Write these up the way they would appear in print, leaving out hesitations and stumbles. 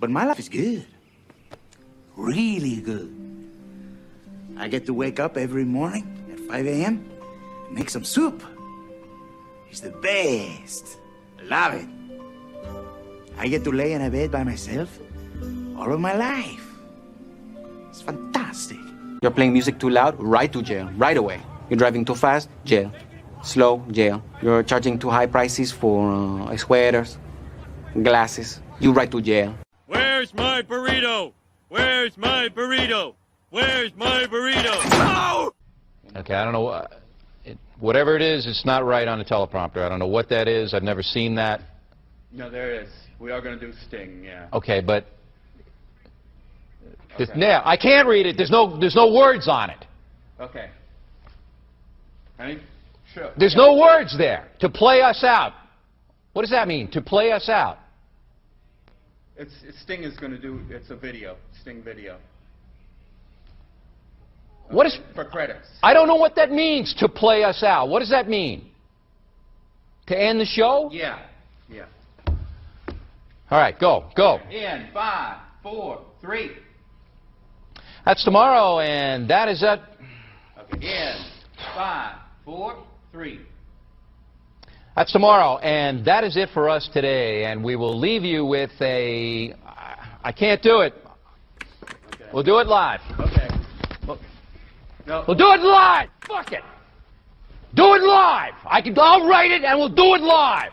But my life is good. Really good. I get to wake up every morning at 5 a.m. and make some soup. It's the best. I love it. I get to lay in a bed by myself all of my life. It's fantastic. You're playing music too loud, right to jail, right away. You're driving too fast, jail. Slow, jail. You're charging too high prices for sweaters, glasses. You right to jail. Where's my burrito? Where's my burrito? Where's my burrito? Oh! Okay, I don't know. Whatever it is, it's not right on the teleprompter. I don't know what that is. I've never seen that. No, there is. We are going to do Sting, yeah. Okay, but yeah, I can't read it. There's no words on it. Okay. Ready? Sure. There's no words there. To play us out. What does that mean? To play us out. Sting is going to do. It's a video. Sting video. What is for credits? I don't know what that means. To play us out. What does that mean? To end the show? Yeah. Yeah. All right, go. In 5, 4, 3. That's tomorrow, and that is it. Okay. In 5, 4, 3. That's tomorrow, and that is it for us today. And we will leave you with a. I can't do it. Okay. We'll do it live. Okay. No. We'll do it live. Fuck it. Do it live. I'll write it, and we'll do it live.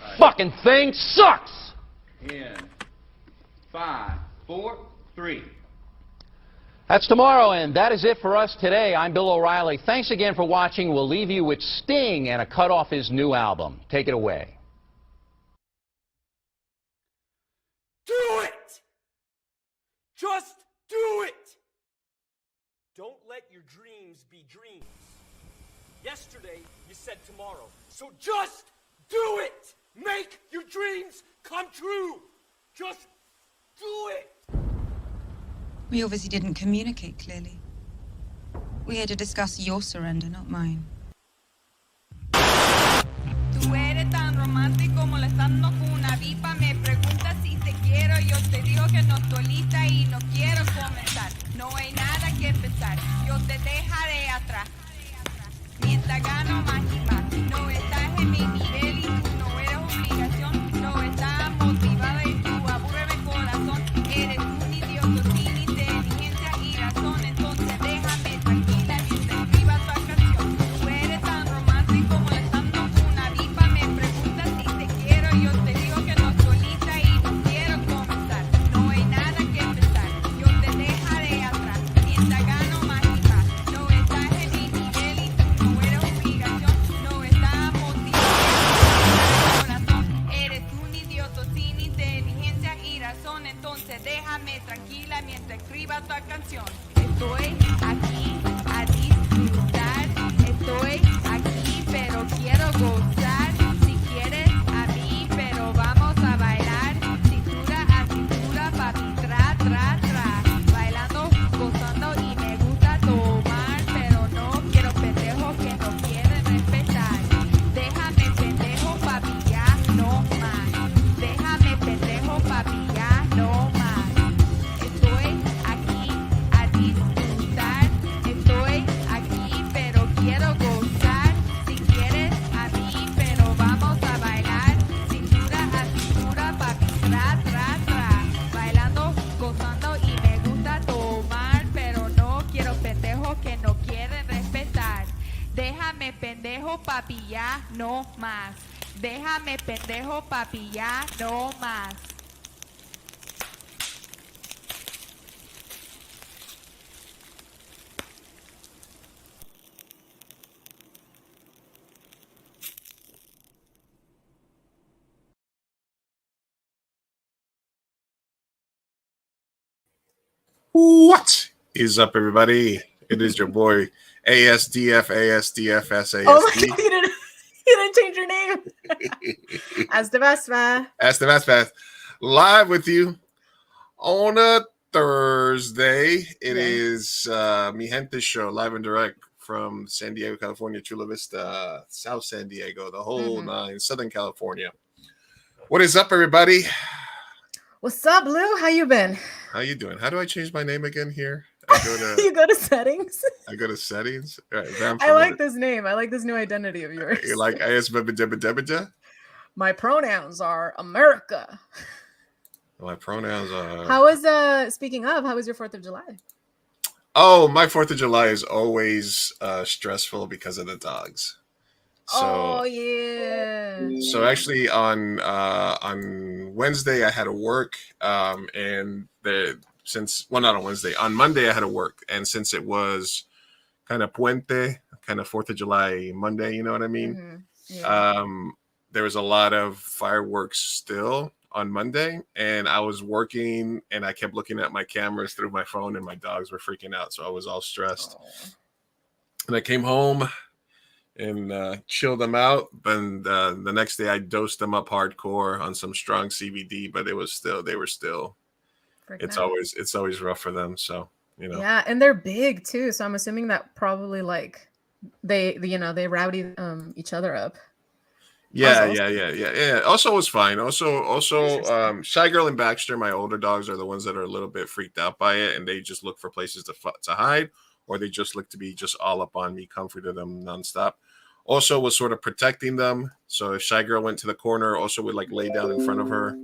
Right. Fucking thing sucks. In 5, 4, 3. That's tomorrow, and that is it for us today. I'm Bill O'Reilly. Thanks again for watching. We'll leave you with Sting and a cut off his new album. Take it away. Do it! Just do it! Don't let your dreams be dreams. Yesterday, you said tomorrow. So just do it! Make your dreams come true! Just do it! We obviously didn't communicate clearly. We're here to discuss your surrender, not mine. Tú eres tan romántico molestando con una vipa. Me preguntas si te quiero. Yo te digo que no estoy lista y no quiero comenzar. No hay nada que empezar. Yo te dejaré atrás. Mientras gano más y más. No estás en mi nivel y tú no eres obligación. No estás motivada y tú aburre mi corazón. Eres un idiota sin inteligencia y razón. Entonces déjame tranquila mientras escriba tu canción. Tú eres tan romántico molestando con una vipa. Me preguntas si te quiero. Yo te digo que no estoy lista y no quiero comenzar. No hay nada que empezar. Yo te dejaré atrás. Mientras gano más y más. No estás en mi nivel y tú no eres obligación. No estás motivado. Corazón. Eres un idiota sin inteligencia y razón. Entonces déjame tranquila mientras escriba tu canción. Estoy aquí a disfrutar. Estoy aquí pero quiero gozar. Si quieres a mí pero vamos a bailar. Cintura a cintura papi tra tra tra. Bailando, gozando y me gusta tomar. Pero no quiero pendejos que no quieren respetar. Déjame pendejo papi ya no más. Déjame pendejo papi ya no más. Estoy aquí a disfrutar. Estoy aquí pero quiero gozar. Si quieres a mí pero vamos a bailar. Cintura a cintura papi tra tra tra. Bailando, gozando y me gusta tomar. Pero no quiero pendejos que no quieren respetar. Déjame pendejo papi ya no más. Déjame pendejo papi ya no más. What is up, everybody? It is your boy ASDF, ASDF, Oh my God, you didn't change your name. As the best man. As the best live with you on a Thursday. It is Mi Gente show, live and direct from San Diego, California, Chula Vista, South San Diego, the whole nine, Southern California. What is up, everybody? What's up, Lou? How you been? How you doing? How do I change my name again here? I go to You go to settings. I go to settings. All right, I'm I like familiar. this name. I like this new identity of yours. You like ISBBDBDBD? My pronouns are America. My pronouns are. How was speaking of, how was your 4th of July? Oh, my 4th of July is always stressful because of the dogs. Oh So yeah. so actually on Wednesday I had to work, and not on Wednesday, on Monday I had to work, and since it was kind of puente, kind of 4th of July Monday, you know what I mean? Yeah. There was a lot of fireworks still on Monday, and I was working and I kept looking at my cameras through my phone, and my dogs were freaking out, so I was all stressed. And I came home and chilled them out. And the next day I dosed them up hardcore on some strong CBD, but they were still Freaking it's always rough for them. So, you know. Yeah, and they're big too, so I'm assuming that probably like they rowdy each other up. Yeah. Also was fine. Also, Shy Girl and Baxter, my older dogs, are the ones that are a little bit freaked out by it, and they just look for places to hide, or they just look to be just all up on me, comforting them nonstop. Also was sort of protecting them. So if Shy Girl went to the corner, also would like lay down in front of her,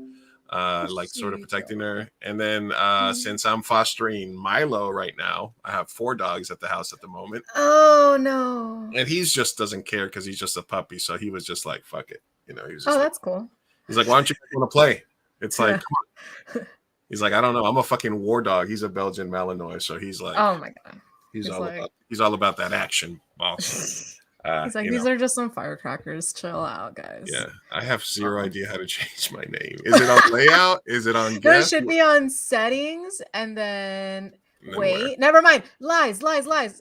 like sort of protecting her. And then since I'm fostering Milo right now, I have 4 dogs at the house at the moment. Oh no. And he's just doesn't care because he's just a puppy. So he was just like, fuck it. You know, he was just that's cool. He's like, why don't you want to play? It's like, come on. He's like, I don't know. I'm a fucking war dog. He's a Belgian Malinois. So he's like, oh my god. He's all about that action, boss. He's like, these are just some firecrackers. Chill out, guys. Yeah, I have zero idea how to change my name. Is it on layout? Is it on guest? It should be on settings, and then wait, never mind. Lies.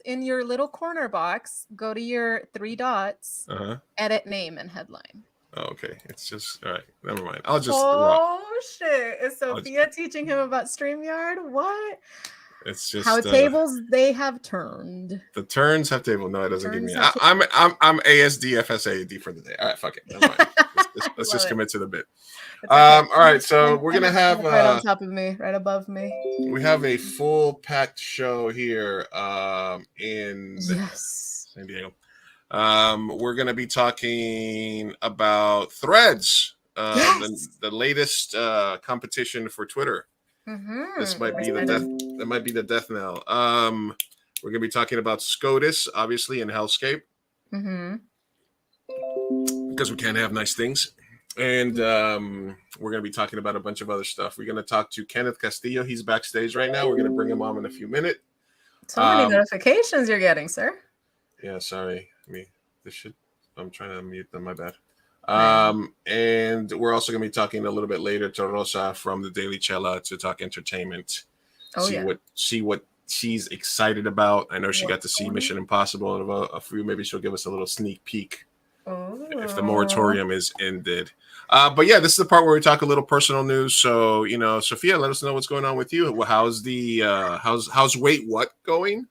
In your little corner box, go to your 3 dots, edit name and headline. Oh, okay. It's just all right. Never mind. I'll just. Shit! Is Sophia teaching him about StreamYard? What? It's just how tables they have turned. The turns have table. No, it doesn't give me. I'm ASD FSAD for the day. All right, fuck it. Never mind. Let's just commit to the bit. All right, so we're gonna have right on top of me, right above me. We have a full packed show here in San Diego. We're gonna be talking about Threads, the latest competition for Twitter. This might be the death. That might be the death knell. We're gonna be talking about SCOTUS, obviously, and Hellscape, because we can't have nice things. And we're gonna be talking about a bunch of other stuff. We're gonna talk to Kenneth Castillo. He's backstage right now. We're gonna bring him on in a few minutes. So many notifications you're getting, sir. Yeah, sorry. I'm trying to mute them. My bad. And we're also going to be talking a little bit later to Rosa from the Daily Cella to talk entertainment. See what she's excited about. I know she got to see Mission Impossible in a few. Maybe she'll give us a little sneak peek if the moratorium is ended. But yeah, this is the part where we talk a little personal news. So, you know, Sophia, let us know what's going on with you. How's the how's Wait What going?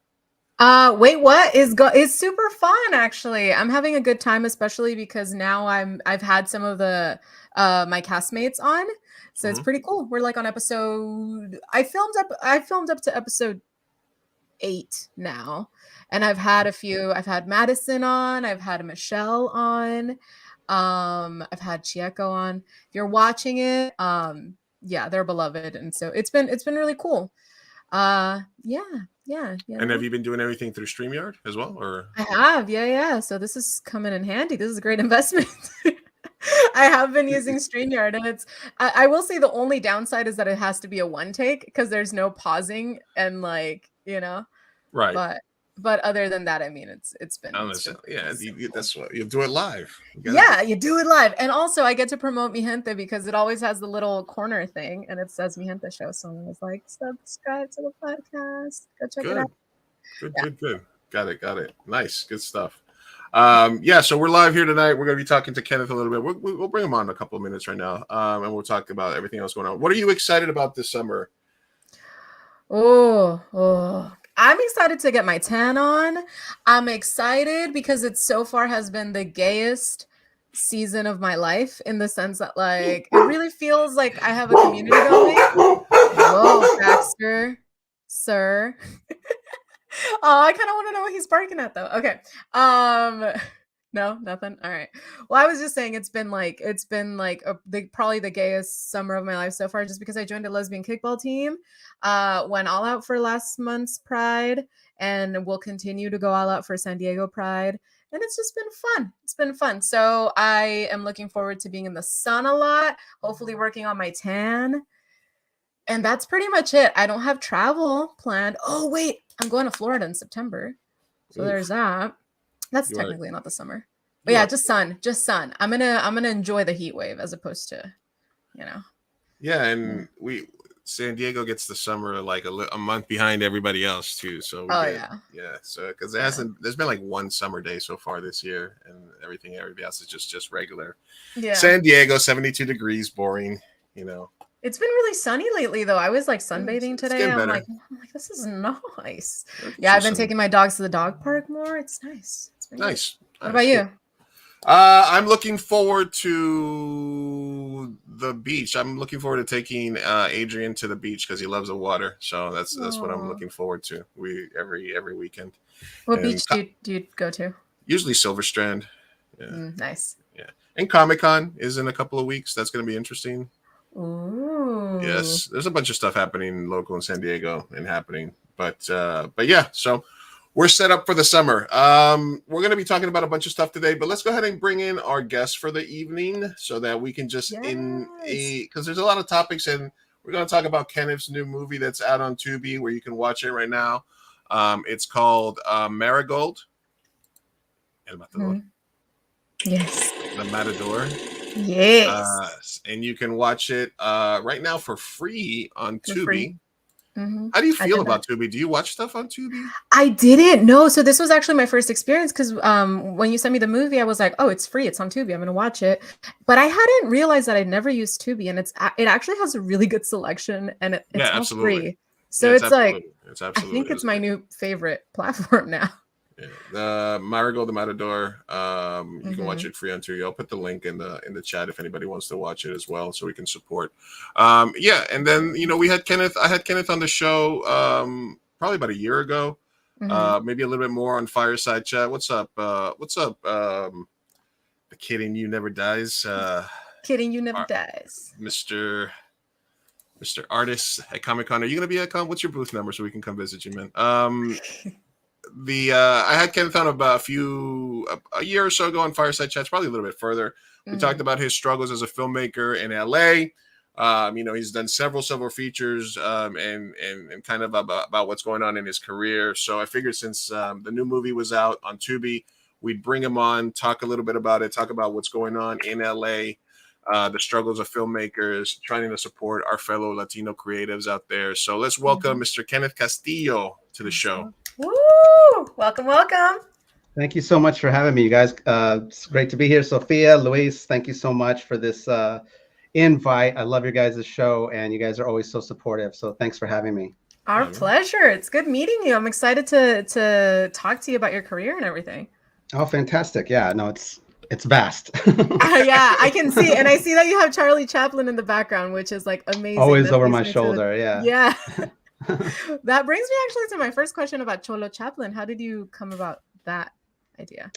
Wait, what is super fun, actually. I'm having a good time, especially because now I've had some of the my castmates on, so it's pretty cool. We're like on episode. I filmed up to episode 8 now, and I've had a few. I've had Madison on. I've had Michelle on. I've had Chieko on. If you're watching it, yeah, they're beloved, and so it's been really cool. Yeah. And have you been doing everything through StreamYard as well, or? I have, yeah. So this is coming in handy. This is a great investment. I have been using StreamYard, and it's. I will say the only downside is that it has to be a one take because there's no pausing and right. But other than that, I mean, it's been. That's what you do it live. You do it live, and also I get to promote Mi Gente because it always has the little corner thing, and it says Mi Gente Show. So I was like, subscribe to the podcast. Go check it out. Good. Got it. Nice, good stuff. So we're live here tonight. We're going to be talking to Kenneth a little bit. We'll bring him on in a couple of minutes right now, and we'll talk about everything else going on. What are you excited about this summer? Oh. I'm excited to get my tan on. I'm excited because it so far has been the gayest season of my life in the sense that like it really feels like I have a community going. Whoa, Baxter, sir. Oh, I kind of want to know what he's barking at though. Okay. No, nothing. All right. Well, I was just saying it's been like probably the gayest summer of my life so far, just because I joined a lesbian kickball team, went all out for last month's Pride, and will continue to go all out for San Diego Pride. And it's just been fun. It's been fun. So I am looking forward to being in the sun a lot, hopefully working on my tan. And that's pretty much it. I don't have travel planned. Oh, wait, I'm going to Florida in September. So there's that. That's technically not the summer. But yeah, just sun. I'm gonna enjoy the heat wave as opposed to, you know. Yeah, and San Diego gets the summer like a month behind everybody else too. So so because there's been like one summer day so far this year, and everybody else is just regular. Yeah. San Diego, 72 degrees, boring. You know. It's been really sunny lately, though. I was like sunbathing today. I'm like, this is nice. Yeah, I've been taking my dogs to the dog park more. It's nice. It's been nice. What about you? I'm looking forward to the beach. I'm looking forward to taking Adrian to the beach because he loves the water. So that's what I'm looking forward to. Every weekend. What beach do you go to? Usually Silver Strand. Yeah. Nice. Yeah, and Comic-Con is in a couple of weeks. That's going to be interesting. Ooh. Yes, there's a bunch of stuff happening local in San Diego but yeah, so we're set up for the summer. We're going to be talking about a bunch of stuff today, but let's go ahead and bring in our guest for the evening so that we can just because there's a lot of topics, and we're going to talk about Kenneth's new movie that's out on Tubi where you can watch it right now. It's called Marigold. Yes. The Matador. Yes. And you can watch it right now for free on Tubi. Mm-hmm. How do you feel about Tubi? Do you watch stuff on Tubi? I didn't know. So this was actually my first experience because when you sent me the movie, I was like, oh, it's free. It's on Tubi. I'm going to watch it. But I hadn't realized that I'd never used Tubi. And it actually has a really good selection, and it's all free. So it's like, I think it's my new favorite platform now. Yeah. The Marigold, the Matador. You can watch it free on Tubi. I'll put the link in the chat if anybody wants to watch it as well, so we can support. And then I had Kenneth on the show probably about a year ago, maybe a little bit more on Fireside Chat. What's up? The kid in you never dies. Kid in you never dies. Mr. Artist at Comic-Con. Are you gonna be at what's your booth number so we can come visit you, man? I had Kenneth on about a year or so ago on Fireside Chats, probably a little bit further. We talked about his struggles as a filmmaker in LA. He's done several features and kind of about what's going on in his career. So I figured since the new movie was out on Tubi, we'd bring him on, talk a little bit about it, talk about what's going on in LA, the struggles of filmmakers, trying to support our fellow Latino creatives out there. So let's welcome Mr. Kenneth Castillo to the show. Woo! Welcome. Thank you so much for having me, you guys. It's great to be here. Sophia, Luis, thank you so much for this invite. I love your guys' show, and you guys are always so supportive. So thanks for having me. Our pleasure. It's good meeting you. I'm excited to talk to you about your career and everything. Oh, fantastic. Yeah, no, it's vast. Yeah, I can see. And I see that you have Charlie Chaplin in the background, which is like amazing. Always over my shoulder. Yeah. That brings me actually to my first question about Cholo Chaplin. How did you come about that idea?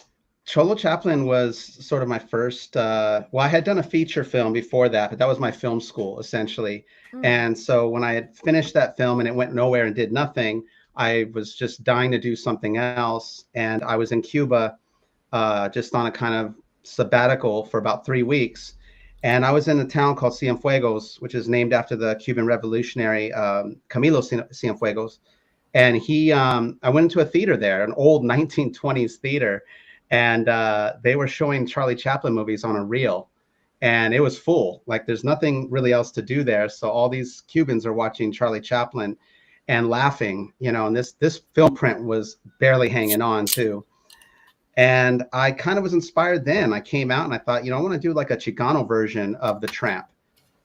Cholo Chaplin was sort of my first, I had done a feature film before that, but that was my film school essentially. And so when I had finished that film and it went nowhere and did nothing, I was just dying to do something else. And I was in Cuba just on a kind of sabbatical for about 3 weeks. And I was in a town called Cienfuegos, which is named after the Cuban revolutionary Camilo Cienfuegos. And I went into a theater there, an old 1920s theater. And they were showing Charlie Chaplin movies on a reel. And it was full. Like there's nothing really else to do there. So all these Cubans are watching Charlie Chaplin and laughing, and this film print was barely hanging on too. And I kind of was inspired then. I came out and I thought, I want to do like a Chicano version of The Tramp.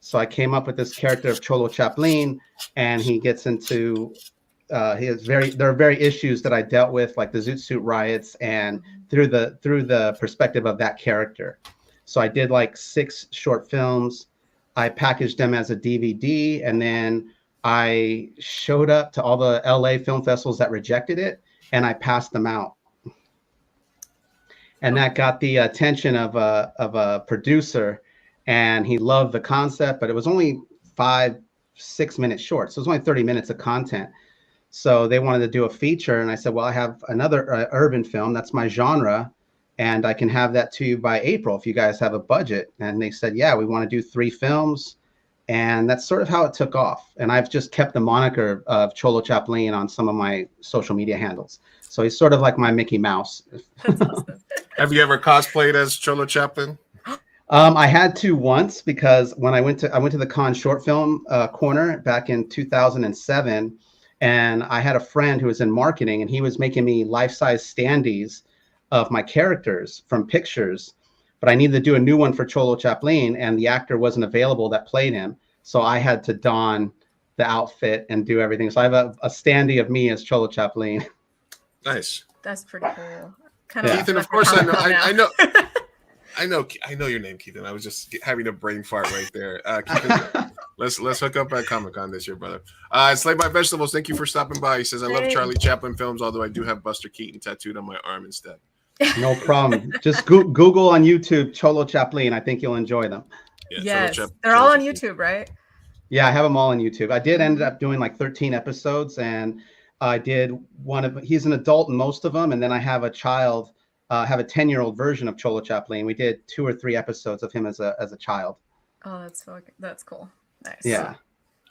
So I came up with this character of Cholo Chaplin, and he gets into there are very issues that I dealt with, like the Zoot Suit riots, and through the perspective of that character. So I did like 6 short films. I packaged them as a DVD, and then I showed up to all the LA film festivals that rejected it, and I passed them out. And that got the attention of a producer, and he loved the concept, but it was only 5-6 minute short, so it was only 30 minutes of content. So they wanted to do a feature, and I said, well, I have another urban film, that's my genre, and I can have that to you by April if you guys have a budget. And they said, yeah, we want to do 3 films. And that's sort of how it took off. And I've just kept the moniker of Cholo Chaplin on some of my social media handles. So he's sort of like my Mickey Mouse. Have you ever cosplayed as Cholo Chaplin? I had to once, because when I went to the Cannes short film corner back in 2007, and I had a friend who was in marketing, and he was making me life-size standees of my characters from pictures, but I needed to do a new one for Cholo Chaplin, and the actor wasn't available that played him. So I had to don the outfit and do everything. So I have a standee of me as Cholo Chaplin. Nice. That's pretty cool. Keithan, of course I know. I know your name, Keithan. I was just having a brain fart right there. Keithan, let's hook up at Comic-Con this year, brother. Slay by Vegetables, thank you for stopping by. He says, I love Charlie Chaplin films, although I do have Buster Keaton tattooed on my arm instead. No problem. Just Google on YouTube Cholo Chaplin. I think you'll enjoy them. Yeah, yes, they're all on YouTube, right? Yeah, I have them all on YouTube. I did end up doing like 13 episodes, and I did one of. He's an adult in most of them, and then I have a child. Have a 10-year-old version of Cholo Chaplin. We did 2 or 3 episodes of him as a child. Oh, that's cool. Nice. Yeah.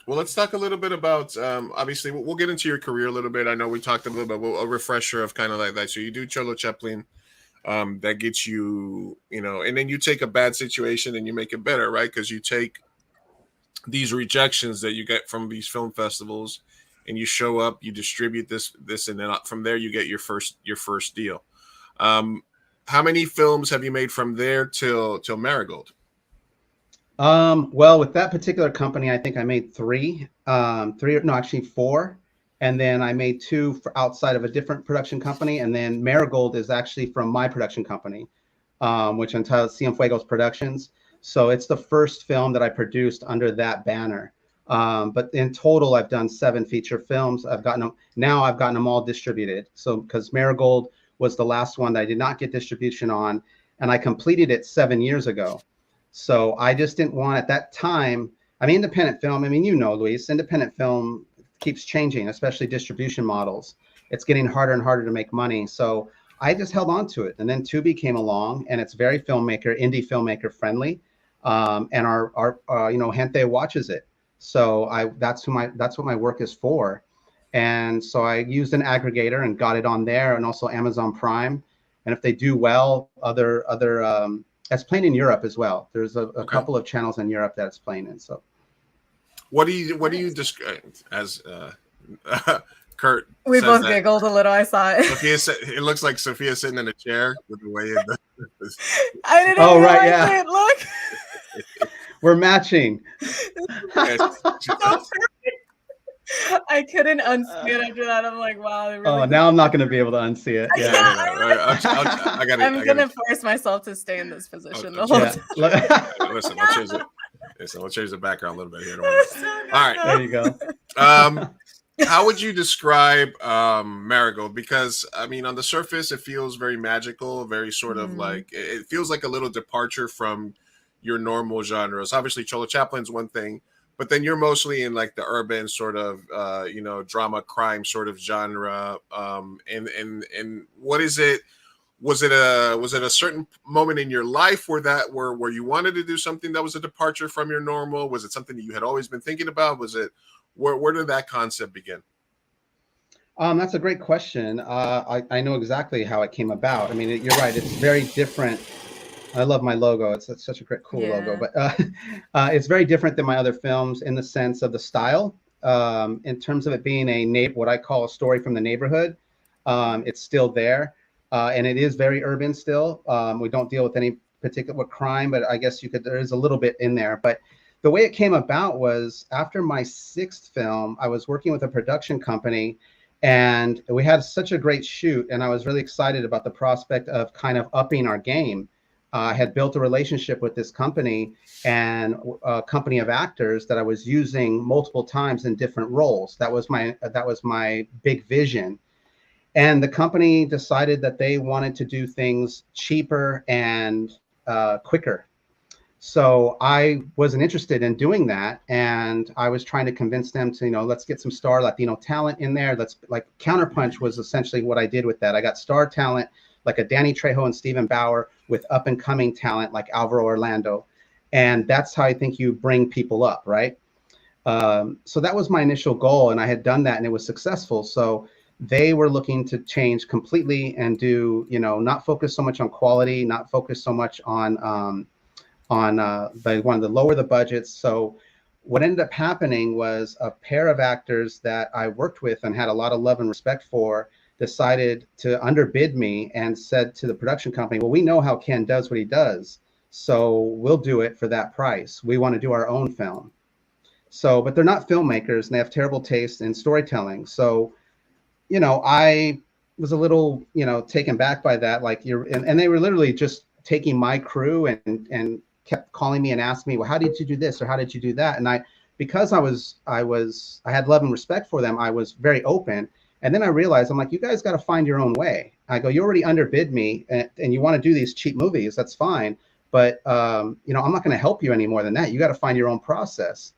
Well, let's talk a little bit about, obviously, we'll get into your career a little bit. I know we talked a little bit, a refresher of kind of like that. So you do Cholo Chaplin, that gets you, and then you take a bad situation and you make it better, right? Because you take these rejections that you get from these film festivals, and you show up, you distribute this, and then from there you get your first deal. How many films have you made from there till Marigold? Well, with that particular company, I think I made 3, actually 4. And then I made 2 for outside of a different production company. And then Marigold is actually from my production company, which entitled Cienfuegos Productions. So it's the first film that I produced under that banner. But in total, I've done 7 feature films. I've gotten them all distributed. So because Marigold was the last one that I did not get distribution on, and I completed it 7 years ago. So I just didn't want, at that time, independent film, Luis, independent film keeps changing, especially distribution models. It's getting harder and harder to make money. So I just held on to it. And then Tubi came along, and it's very indie filmmaker friendly. And our gente watches it. So that's what my work is for. And so I used an aggregator and got it on there, and also Amazon Prime. And if they do well, other that's playing in Europe as well. There's a couple of channels in Europe that it's playing in. So, what do you describe as Kurt? We both giggled a little. I saw it. Sophia said, it looks like Sophia sitting in a chair with the way it does. I didn't realize it. Look, we're matching. I couldn't unsee it after that. I'm like, wow. Really now I'm not going to be able to unsee it. Yeah. I'm going to force myself to stay in this position the whole time. Listen, we'll change the background a little bit here. All right. There you go. How would you describe Marigold? Because, on the surface, it feels very magical, very sort of like, it feels like a little departure from your normal genres. Obviously, Cholo Chaplin's one thing, but then you're mostly in like the urban sort of, drama crime sort of genre. And what is it? Was it a certain moment in your life where you wanted to do something that was a departure from your normal? Was it something that you had always been thinking about? Was it where did that concept begin? That's a great question. I know exactly how it came about. You're right. It's very different. I love my logo. It's such a great, cool logo, but it's very different than my other films in the sense of the style. In terms of it being what I call a story from the neighborhood, it's still there, and it is very urban still. We don't deal with any particular crime, but I guess there is a little bit in there. But the way it came about was after my 6th film, I was working with a production company, and we had such a great shoot, and I was really excited about the prospect of kind of upping our game. I had built a relationship with this company and a company of actors that I was using multiple times in different roles. That was my big vision. And the company decided that they wanted to do things cheaper and quicker. So I wasn't interested in doing that. And I was trying to convince them to, let's get some star Latino talent in there. Let's like Counterpunch was essentially what I did with that. I got star talent like a Danny Trejo and Stephen Bauer with up and coming talent like Alvaro Orlando. And that's how I think you bring people up, right? So that was my initial goal. And I had done that and it was successful. So they were looking to change completely and do, not focus so much on quality, not focus so much on they wanted to lower the budgets. So what ended up happening was a pair of actors that I worked with and had a lot of love and respect for decided to underbid me and said to the production company, well, we know how Ken does what he does, so we'll do it for that price. We want to do our own film. So, but they're not filmmakers and they have terrible taste in storytelling. So, I was a little, taken back by that. Like and they were literally just taking my crew and kept calling me and asking me, well, how did you do this? Or how did you do that? And because I had love and respect for them, I was very open. And then I realized, I'm like, you guys got to find your own way. I go, you already underbid me and you want to do these cheap movies. That's fine. But, I'm not going to help you any more than that. You got to find your own process.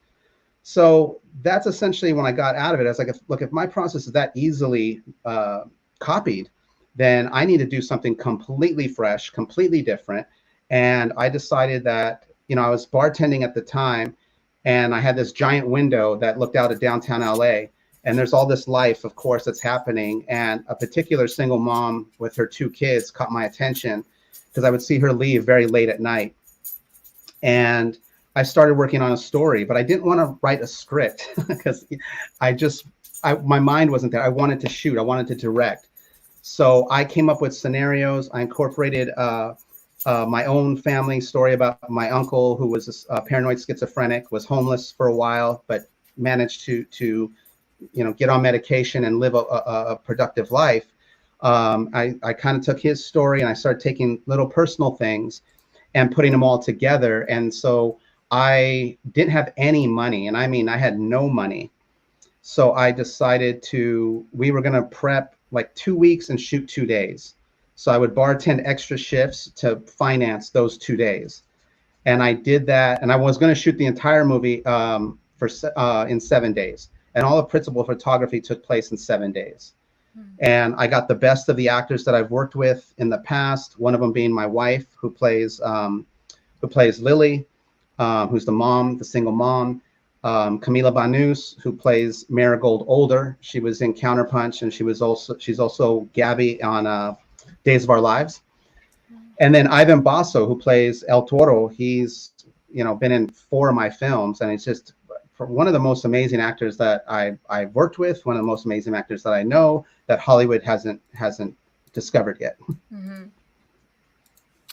So that's essentially when I got out of it. I was like, if my process is that easily copied, then I need to do something completely fresh, completely different. And I decided that, I was bartending at the time and I had this giant window that looked out at downtown LA. And there's all this life, of course, that's happening. And a particular single mom with her 2 kids caught my attention because I would see her leave very late at night. And I started working on a story, but I didn't want to write a script because my mind wasn't there. I wanted to shoot. I wanted to direct. So I came up with scenarios. I incorporated my own family story about my uncle who was a paranoid schizophrenic, was homeless for a while, but managed to get on medication and live a productive life. I kind of took his story and I started taking little personal things and putting them all together. And so I didn't have any money. And I mean, I had no money. So I decided we were going to prep like 2 weeks and shoot 2 days. So I would bartend extra shifts to finance those 2 days. And I did that. And I was going to shoot the entire movie in 7 days. And all the principal photography took place in 7 days. And I got the best of the actors that I've worked with in the past. One of them being my wife, who plays Lily, who's the mom, the single mom. Camila Banus, who plays Marigold older. She was in Counterpunch, and she's also Gabby on Days of Our Lives. And then Ivan Basso, who plays El Toro. He's been in 4 of my films, and it's just one of the most amazing actors that I've worked with, one of the most amazing actors that I know that Hollywood hasn't discovered yet. Mm-hmm.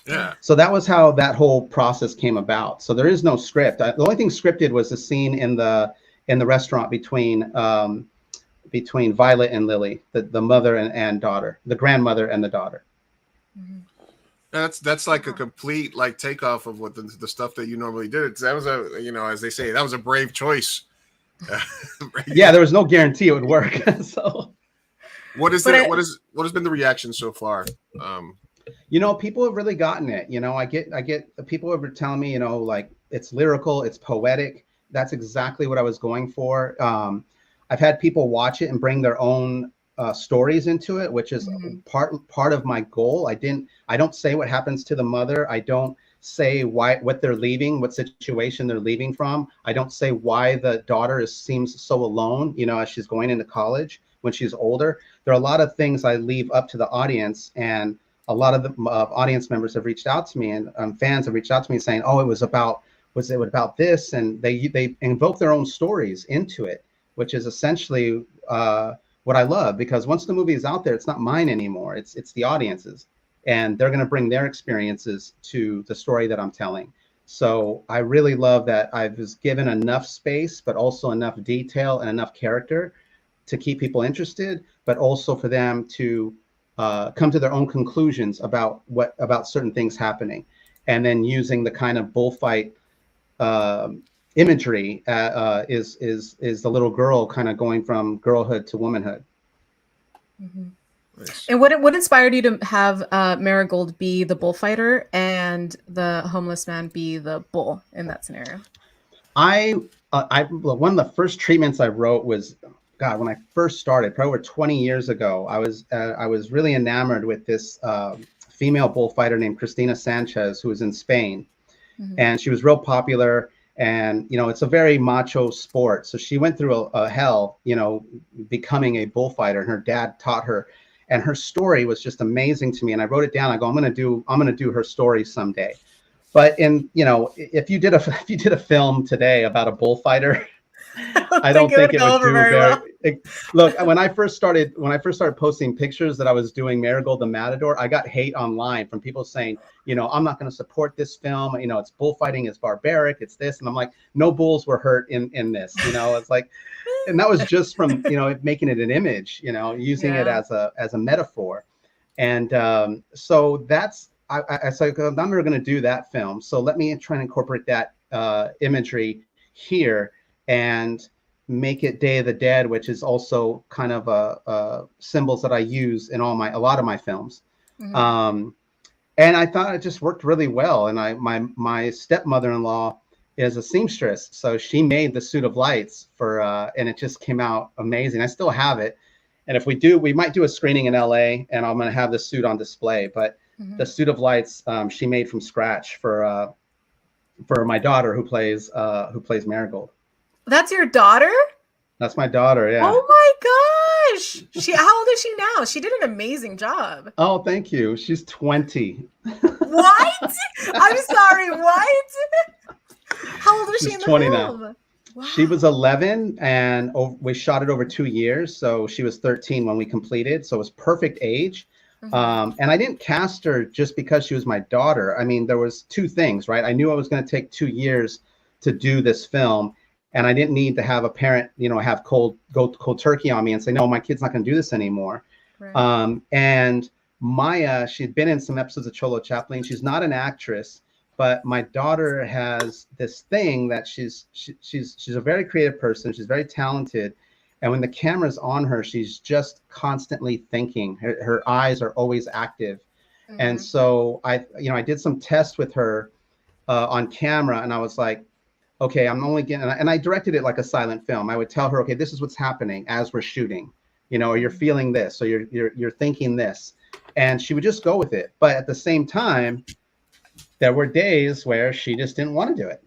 Yeah. So that was how that whole process came about. So there is no script. The only thing scripted was the scene in the restaurant between Violet and Lily, the mother and daughter, the grandmother and the daughter. Mm-hmm. That's like a complete takeoff of what the stuff that you normally did. That was as they say, that was a brave choice. Yeah, there was no guarantee it would work. So what has been the reaction so far? People have really gotten it. I get people who are telling me, it's lyrical, it's poetic. That's exactly what I was going for. I've had people watch it and bring their own stories into it, which is part of my goal. I don't say what happens to the mother. I don't say what they're leaving, what situation they're leaving from. I don't say why the daughter seems so alone, as she's going into college when she's older. There are a lot of things I leave up to the audience, and a lot of the audience members have reached out to me, and fans have reached out to me saying, "Oh, was it about this?" And they invoke their own stories into it, which is essentially what I love, because once the movie is out there, it's not mine anymore. It's the audience's, and they're going to bring their experiences to the story that I'm telling. So I really love that I was given enough space, but also enough detail and enough character to keep people interested, but also for them to come to their own conclusions about certain things happening. and then using the kind of bullfight imagery is the little girl kind of going from girlhood to womanhood. Mm-hmm. Nice. And what inspired you to have Marigold be the bullfighter and the homeless man be the bull in that scenario? One of the first treatments I wrote was, God, when I first started, probably over 20 years ago. I was really enamored with this female bullfighter named Cristina Sanchez, who was in Spain, and she was real popular. And it's a very macho sport, so she went through a hell, becoming a bullfighter, and her dad taught her. And her story was just amazing to me. And I wrote it down. I go, I'm gonna do her story someday. But if you did a film today about a bullfighter, I don't think it would do very well. Look, when I first started posting pictures that I was doing Marigold the Matador, I got hate online from people saying, I'm not going to support this film. It's bullfighting, it's barbaric, it's this, and I'm like, no bulls were hurt in this. It's like. And that was just from making it an image, using it as a metaphor, and so that's I said, I'm never going to do that film, so let me try and incorporate that imagery here and make it Day of the Dead, which is also kind of symbols that I use in a lot of my films. And I thought it just worked really well. And my stepmother-in-law is a seamstress, so she made the suit of lights and it just came out amazing. I still have it, and if we might do a screening in LA, and I'm going to have the suit on display. But the suit of lights she made from scratch for my daughter who plays Marigold. That's your daughter? That's my daughter. Yeah. Oh my gosh! How old is she now? She did an amazing job. Oh, thank you. She's 20. What? I'm sorry. What? How old is she in the 20 film? now. Wow. She was 11, and we shot it over 2 years. So she was 13 when we completed. So it was perfect age. And I didn't cast her just because she was my daughter. I mean, there was two things, right? I knew I was going to take 2 years to do this film, and I didn't need to have a parent, have go cold turkey on me and say, no, my kid's not going to do this anymore. Right. And Maya, she'd been in some episodes of Cholo Chaplin. She's not an actress, but my daughter has this thing that she's a very creative person. She's very talented. And when the camera's on her, she's just constantly thinking. Her eyes are always active. And so I did some tests with her on camera, and I was like, okay, I'm only getting, and I directed it like a silent film. I would tell her, okay, this is what's happening as we're shooting, or you're feeling this, or you're thinking this. And she would just go with it. But at the same time, there were days where she just didn't want to do it.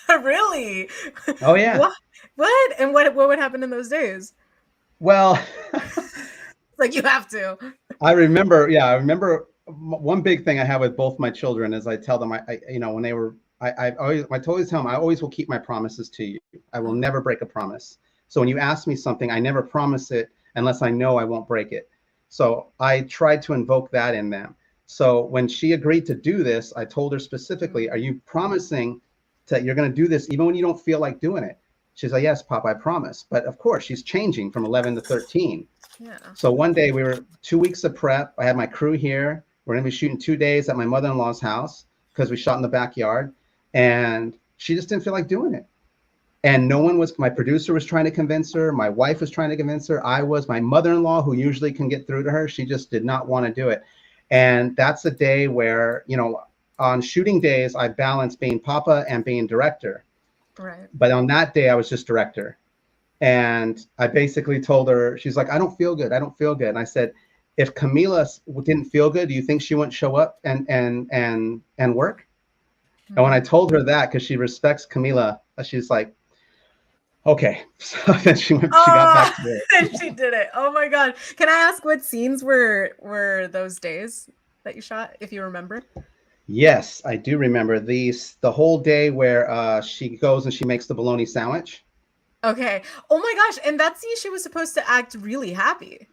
Really? Oh yeah. What? And what would happen in those days? Well, like, you have to. I remember one big thing I have with both my children is I tell them, when they were, I always tell them, I always will keep my promises to you. I will never break a promise. So when you ask me something, I never promise it unless I know I won't break it. So I tried to invoke that in them. So when she agreed to do this, I told her specifically, are you promising that you're going to do this even when you don't feel like doing it? She's like, yes, Pop, I promise. But of course, she's changing from 11 to 13. Yeah. So one day we were 2 weeks of prep. I had my crew here. We're going to be shooting 2 days at my mother-in-law's house because we shot in the backyard. And she just didn't feel like doing it. And my producer was trying to convince her. My wife was trying to convince her. My mother-in-law, who usually can get through to her, she just did not want to do it. And that's a day where, on shooting days, I balance being Papa and being director. Right. But on that day, I was just director. And I basically told her, she's like, I don't feel good. I don't feel good. And I said, if Camila didn't feel good, do you think she wouldn't show up and work? And when I told her that, because she respects Camila, she's like, okay. So then she got back to it. And she did it. Oh my God. Can I ask what scenes were those days that you shot, if you remember? Yes, I do remember the whole day where she goes and she makes the bologna sandwich. Okay. Oh my gosh. And that scene, she was supposed to act really happy.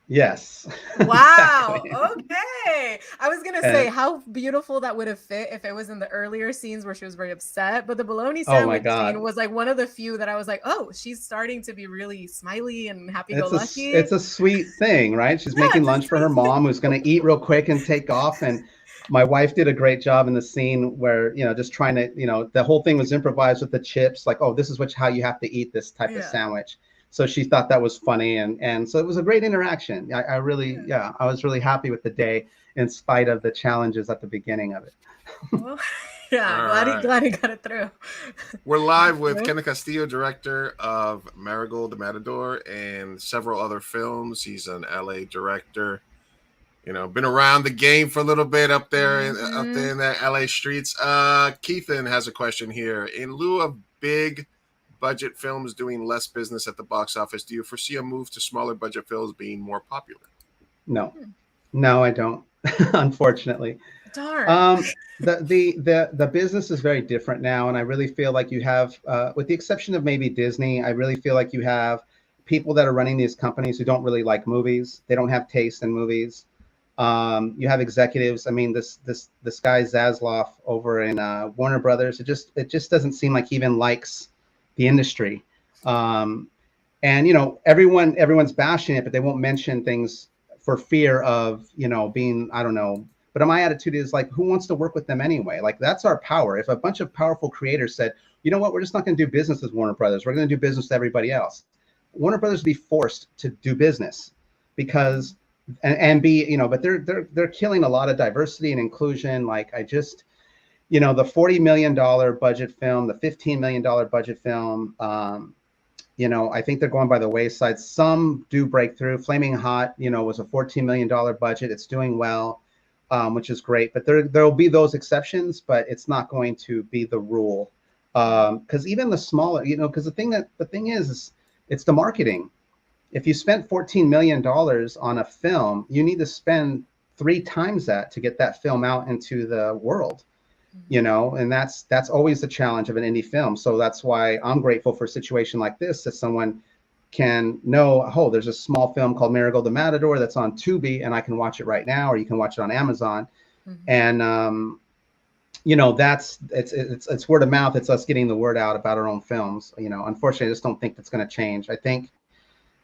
Yes. Wow. Exactly. Okay. I was gonna say how beautiful that would have fit if it was in the earlier scenes where she was very upset, but the bologna Oh my sandwich scene God. was like one of the few that I was like, oh, she's starting to be really smiley and happy-go-lucky. It's a sweet thing, right? She's Yeah, making it's a lunch for her sweet mom, who's going to eat real quick and take off. And my wife did a great job in the scene where, just trying to, the whole thing was improvised with the chips, like, oh, this is how you have to eat this type of Yeah. sandwich. So she thought that was funny, and so it was a great interaction. I really, I was really happy with the day in spite of the challenges at the beginning of it. Well, yeah, All glad he right. glad he got it through. We're live with Yeah. Kenneth Castillo, director of Marigold the Matador and several other films. He's an LA director. Been around the game for a little bit up there in the LA streets. Keithan has a question here. In lieu of big budget films doing less business at the box office, do you foresee a move to smaller budget films being more popular? No, I don't. Unfortunately. Darn. The business is very different now, and I really feel like you have, with the exception of maybe Disney, I really feel like you have people that are running these companies who don't really like movies. They don't have taste in movies. You have executives. I mean, this guy Zaslav over in Warner Brothers. It just doesn't seem like he even likes the industry. And everyone's bashing it, but they won't mention things for fear of being, I don't know. But my attitude is like, who wants to work with them anyway? Like, that's our power. If a bunch of powerful creators said, you know what, we're just not going to do business with Warner Brothers. We're going to do business with everybody else. Warner Brothers would be forced to do business because, and be, but they're killing a lot of diversity and inclusion. Like the $40 million budget film, the $15 million budget film, I think they're going by the wayside. Some do break through. Flaming Hot, was a $14 million budget. It's doing well. Which is great, but there'll be those exceptions, but it's not going to be the rule. Because even the smaller, because the thing is it's the marketing. If you spent $14 million on a film, you need to spend 3 times that to get that film out into the world, and that's always the challenge of an indie film. So that's why I'm grateful for a situation like this, that someone can know, oh, there's a small film called Marigold the Matador that's on Tubi, and I can watch it right now, or you can watch it on Amazon. And that's it's word of mouth. It's us getting the word out about our own films. Unfortunately, I just don't think that's going to change. I think,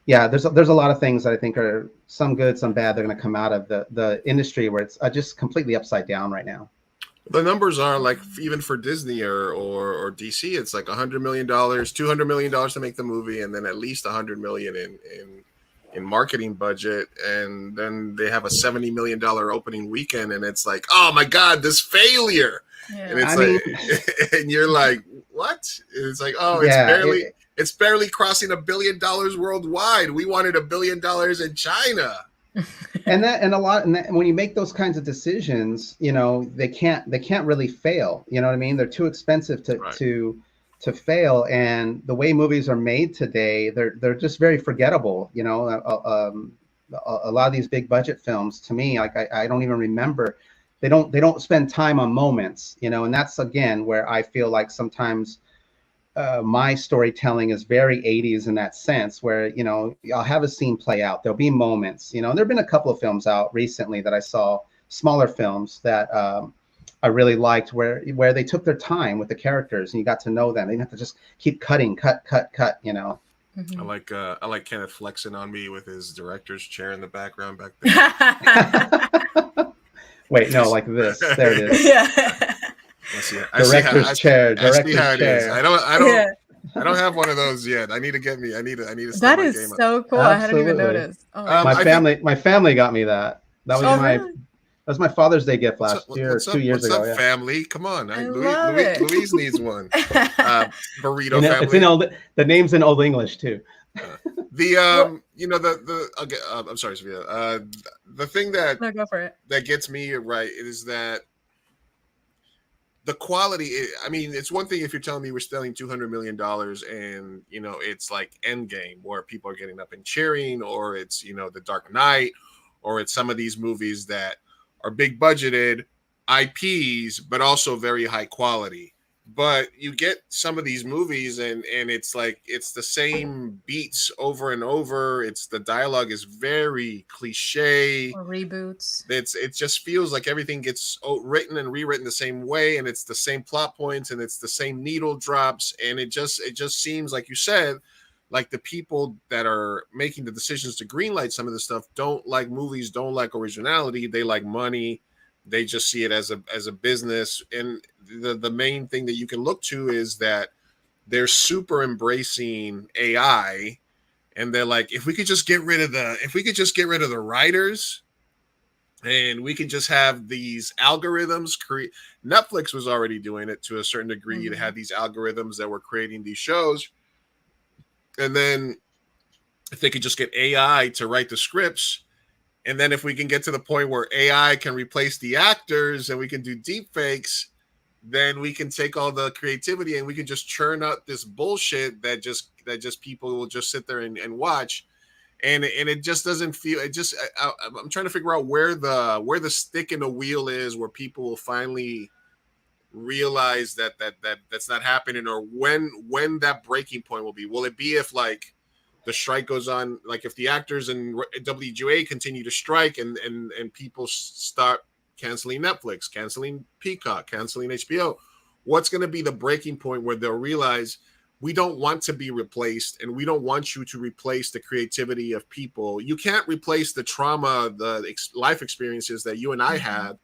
there's a lot of things that I think are some good, some bad. They're going to come out of the industry where it's just completely upside down right now. The numbers are like, even for Disney or DC, it's like $100 million, $200 million to make the movie, and then at least $100 million in marketing budget, and then they have a $70 million opening weekend, and it's like, oh my God, this failure, and it's and you're like, what? And it's like, oh, it's barely crossing $1 billion worldwide. We wanted $1 billion in China. And when you make those kinds of decisions, they can't really fail. You know what I mean? They're too expensive to fail. And the way movies are made today, they're just very forgettable. A lot of these big budget films, to me, like I don't even remember. They don't spend time on moments. And that's again where I feel like sometimes my storytelling is very 80s in that sense, where I'll have a scene play out. There'll be moments. There've been a couple of films out recently that I saw, smaller films that I really liked, where they took their time with the characters and you got to know them. They didn't have to just keep cutting, cut. I like Kenneth flexing on me with his director's chair in the background back there. Wait, no, like this. There it is. Yeah. Director's chair. I don't have one of those yet. I need to step That my is game up. so cool. Absolutely. I hadn't even noticed. Oh my family got me that. That was really? that was my Father's Day gift last year, what's 2 years ago. What's up, family? Come on, love it. Louise needs one. Burrito family. It's in the name's in Old English too. I'm sorry, Sophia. The thing that go for it. That gets me right is that the quality. It's one thing if you're telling me we're selling $200 million and it's like Endgame where people are getting up and cheering, or it's The Dark Knight, or it's some of these movies that are big budgeted IPs but also very high quality. but you get some of these movies and it's like it's the same beats over and over. It's the dialogue is very cliche. Or reboots. It just feels like everything gets written and rewritten the same way, and it's the same plot points and it's the same needle drops, and it just seems like you said, like the people that are making the decisions to greenlight some of this stuff don't like movies, don't like originality, they like money. They just see it as a business. And the main thing that you can look to is that they're super embracing AI, and they're like, if we could just get rid of the writers, and we can just have these algorithms create. Netflix was already doing it to a certain degree. It had these algorithms that were creating these shows. And then if they could just get AI to write the scripts, and then if we can get to the point where AI can replace the actors and we can do deep fakes, then we can take all the creativity and we can just churn out this bullshit that just people will just sit there and watch. And it just doesn't feel, it just, I'm trying to figure out where the stick in the wheel is, where people will finally realize that that's not happening, or when that breaking point will be. Will it be if like the strike goes on, like if the actors in WGA continue to strike and people start canceling Netflix, canceling Peacock, canceling HBO, what's going to be the breaking point where they'll realize we don't want to be replaced, and we don't want you to replace the creativity of people. You can't replace the trauma, the life experiences that you and I had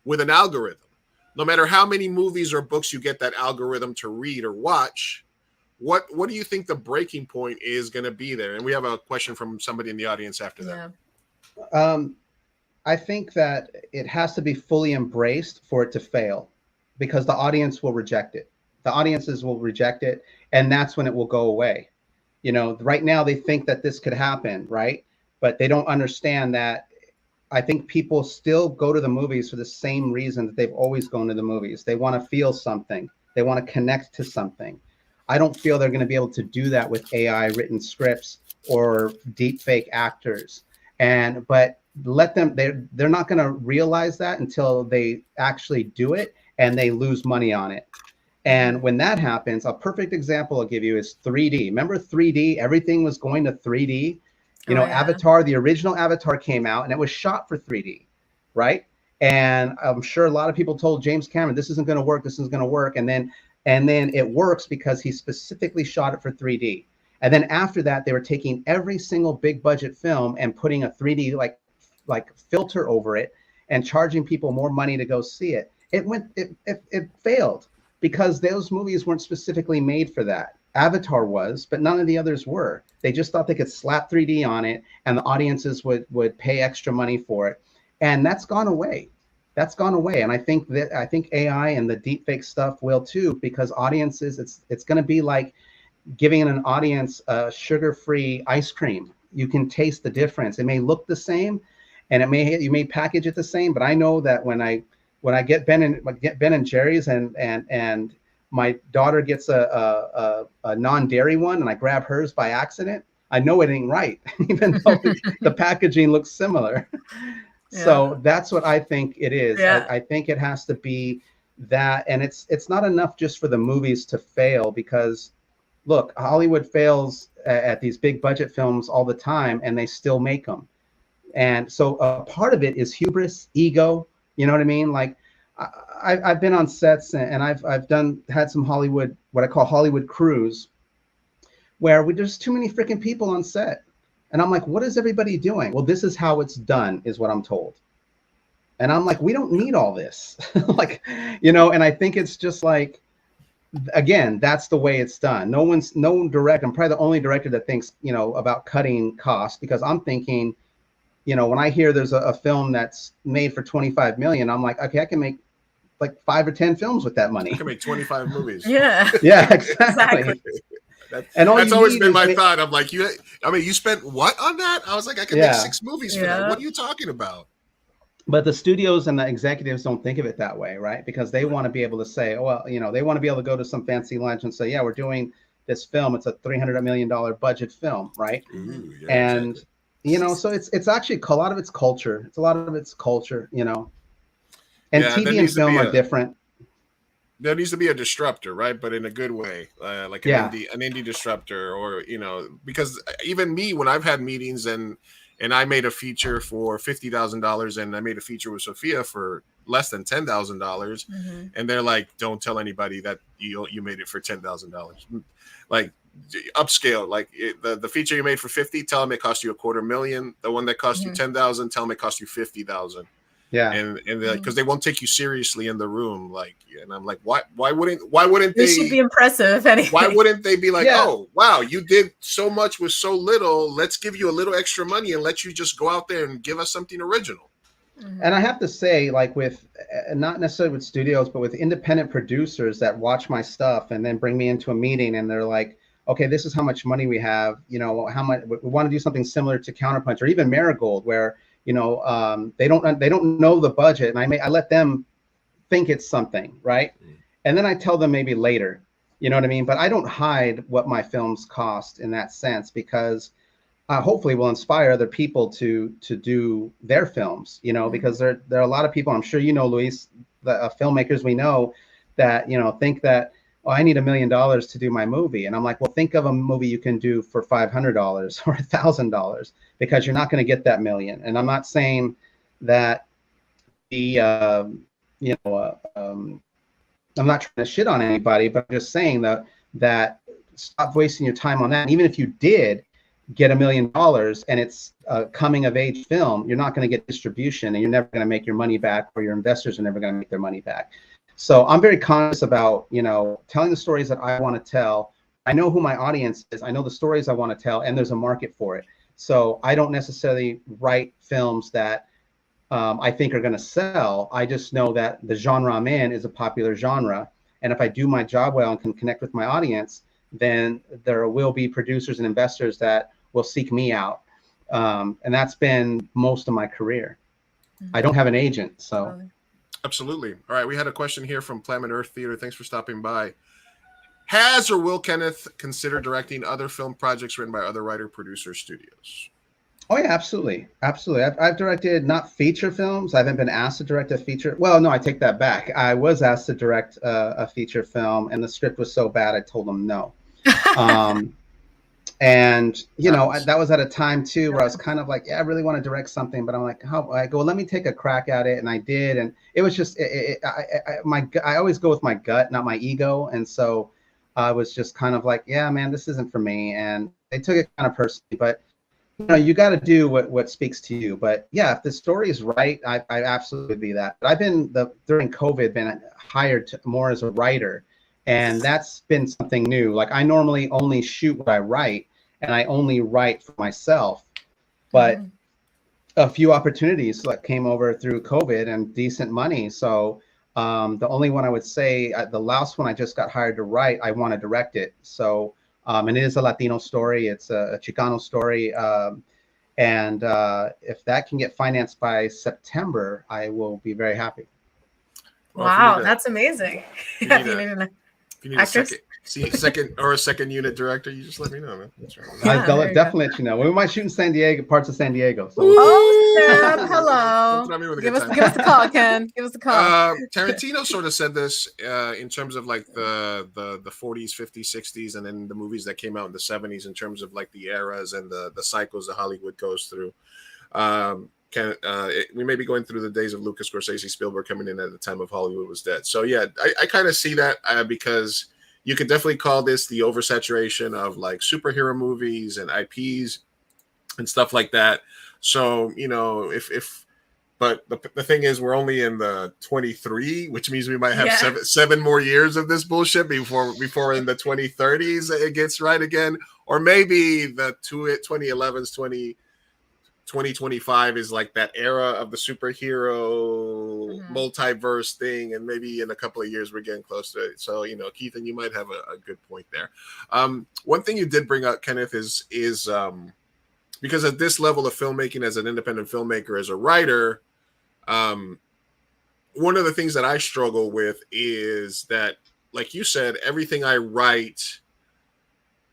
with an algorithm. No matter how many movies or books you get that algorithm to read or watch, what do you think the breaking point is going to be there? And we have a question from somebody in the audience after that. I think that it has to be fully embraced for it to fail, because the audience will reject it. The audiences will reject it, and that's when it will go away. You know, right now they think that this could happen, right? But they don't understand that. I think people still go to the movies for the same reason that they've always gone to the movies. They want to feel something. They want to connect to something. I don't feel they're going to be able to do that with AI written scripts or deep fake actors. But let them, they're not going to realize that until they actually do it and they lose money on it. And when that happens, a perfect example I'll give you is 3D. Remember 3D? Everything was going to 3D. You know, Avatar, the original Avatar came out and it was shot for 3D, right? And I'm sure a lot of people told James Cameron, this isn't going to work, this isn't going to work. And then it works because he specifically shot it for 3D. And then after that, they were taking every single big budget film and putting a 3D like filter over it and charging people more money to go see it. It failed because those movies weren't specifically made for that. Avatar was, but none of the others were. They just thought they could slap 3D on it and the audiences would pay extra money for it. And that's gone away. That's gone away. And I think AI and the deepfake stuff will too, because audiences, it's going to be like giving an audience sugar-free ice cream. You can taste the difference. It may look the same, and you may package it the same, but I know that when I get Ben and Jerry's and my daughter gets a non-dairy one and I grab hers by accident, I know it ain't right, even though the packaging looks similar. Yeah. So that's what I think it is. Yeah. I think it has to be that, and it's not enough just for the movies to fail, because look, Hollywood fails at these big budget films all the time and they still make them. And so a part of it is hubris, ego, you know what I mean? Like I've been on sets and I've had some Hollywood, what I call Hollywood crews, where there's too many freaking people on set. And I'm like, what is everybody doing? Well, this is how it's done, is what I'm told. And I'm like, we don't need all this. Like, you know, and I think it's just like, again, that's the way it's done. No director, I'm probably the only director that thinks, you know, about cutting costs, because I'm thinking, you know, when I hear there's a film that's made for 25 million, I'm like, okay, I can make like 5 or 10 films with that money. I can make 25 movies. Yeah. Yeah, exactly. That's always been my thought. I'm like, you spent what on that? I was like, I can make 6 movies for that. What are you talking about? But the studios and the executives don't think of it that way, right? Because they want to be able to say, oh, well, you know, they want to be able to go to some fancy lunch and say, yeah, we're doing this film. It's a $300 million budget film, right? Ooh, yeah, and exactly. You know, so it's actually a lot of it's culture. It's a lot of it's culture, you know. And TV and film are different. there needs to be a disruptor, right? But in a good way, like Yeah. an indie disruptor, or because even me, when I've had meetings and I made a feature for $50,000, and I made a feature with Sophia for less than $10,000, and they're like, "Don't tell anybody that you made it for $10,000." Like upscale, like the feature you made for 50, tell them it cost you $250,000. The one that cost you 10,000, tell them it cost you 50,000. Yeah, and because they won't take you seriously in the room, like, and I'm like, why wouldn't they? It should be impressive if anything. Why wouldn't they be like, Yeah. oh wow, you did so much with so little, let's give you a little extra money and let you just go out there and give us something original. And I have to say, like with not necessarily with studios, but with independent producers that watch my stuff and then bring me into a meeting and they're like, okay, this is how much money we have, how much we want to do something similar to Counterpunch or even Marigold, where they don't know the budget, and I let them think it's something, right? And then I tell them maybe later, you know what I mean? But I don't hide what my films cost in that sense, because hopefully will inspire other people to do their films, because there are a lot of people, I'm sure Luis, the filmmakers we know that think that, oh, I need $1 million to do my movie. And I'm like, well, think of a movie you can do for $500 or $1,000, because you're not going to get that million. And I'm not saying that I'm not trying to shit on anybody, but I'm just saying that stop wasting your time on that. And even if you did get $1 million and it's a coming of age film, you're not going to get distribution, and you're never going to make your money back, or your investors are never going to make their money back. So I'm very conscious about, telling the stories that I want to tell. I know who my audience is. I know the stories I want to tell, and there's a market for it. So I don't necessarily write films that I think are going to sell. I just know that the genre I'm in is a popular genre. And if I do my job well and can connect with my audience, then there will be producers and investors that will seek me out. And that's been most of my career. I don't have an agent, so. Absolutely. All right, we had a question here from Planet Earth Theater. Thanks for stopping by. Has or will Kenneth consider directing other film projects written by other writer-producer studios? Oh yeah, absolutely. I've directed not feature films. I haven't been asked to direct a feature. Well, no, I take that back. I was asked to direct a feature film, and the script was so bad I told them no. And that was at a time too where I was kind of like, yeah, I really want to direct something, but I'm like, how? I go, let me take a crack at it, and I did, and it was just I always go with my gut, not my ego, and so I was just kind of like, yeah, man, this isn't for me, and they took it kind of personally, but you got to do what speaks to you. But yeah, if the story is right, I absolutely would be that. But I've been during COVID been hired more as a writer, and that's been something new. Like I normally only shoot what I write, and I only write for myself. But a few opportunities that came over through COVID and decent money. So the only one I would say, the last one I just got hired to write, I want to direct it. So and it is a Latino story. It's a Chicano story. And if that can get financed by September, I will be very happy. Well, wow, that's amazing. If you need a second unit director, you just let me know, man. That's right. I'll definitely let you know. We might shoot in San Diego, parts of San Diego. So. Oh, snap. Hello. Give us the call, Ken. Give us the call. Tarantino sort of said this in terms of like the 40s, 50s, 60s, and then the movies that came out in the 70s in terms of like the eras and the cycles that Hollywood goes through. We may be going through the days of Lucas, Scorsese, Spielberg coming in at the time of Hollywood was dead. So yeah, I kind of see that because you could definitely call this the oversaturation of like superhero movies and IPs and stuff like that. So but the thing is, we're only in the 23, which means we might have seven more years of this bullshit before in the 2030s it gets right again, or maybe the 2011s, 2025 is like that era of the superhero multiverse thing, and maybe in a couple of years we're getting close to it. So Keith, and you might have a good point there. One thing you did bring up, Kenneth, is because at this level of filmmaking, as an independent filmmaker, as a writer, one of the things that I struggle with is that, like you said, everything I write,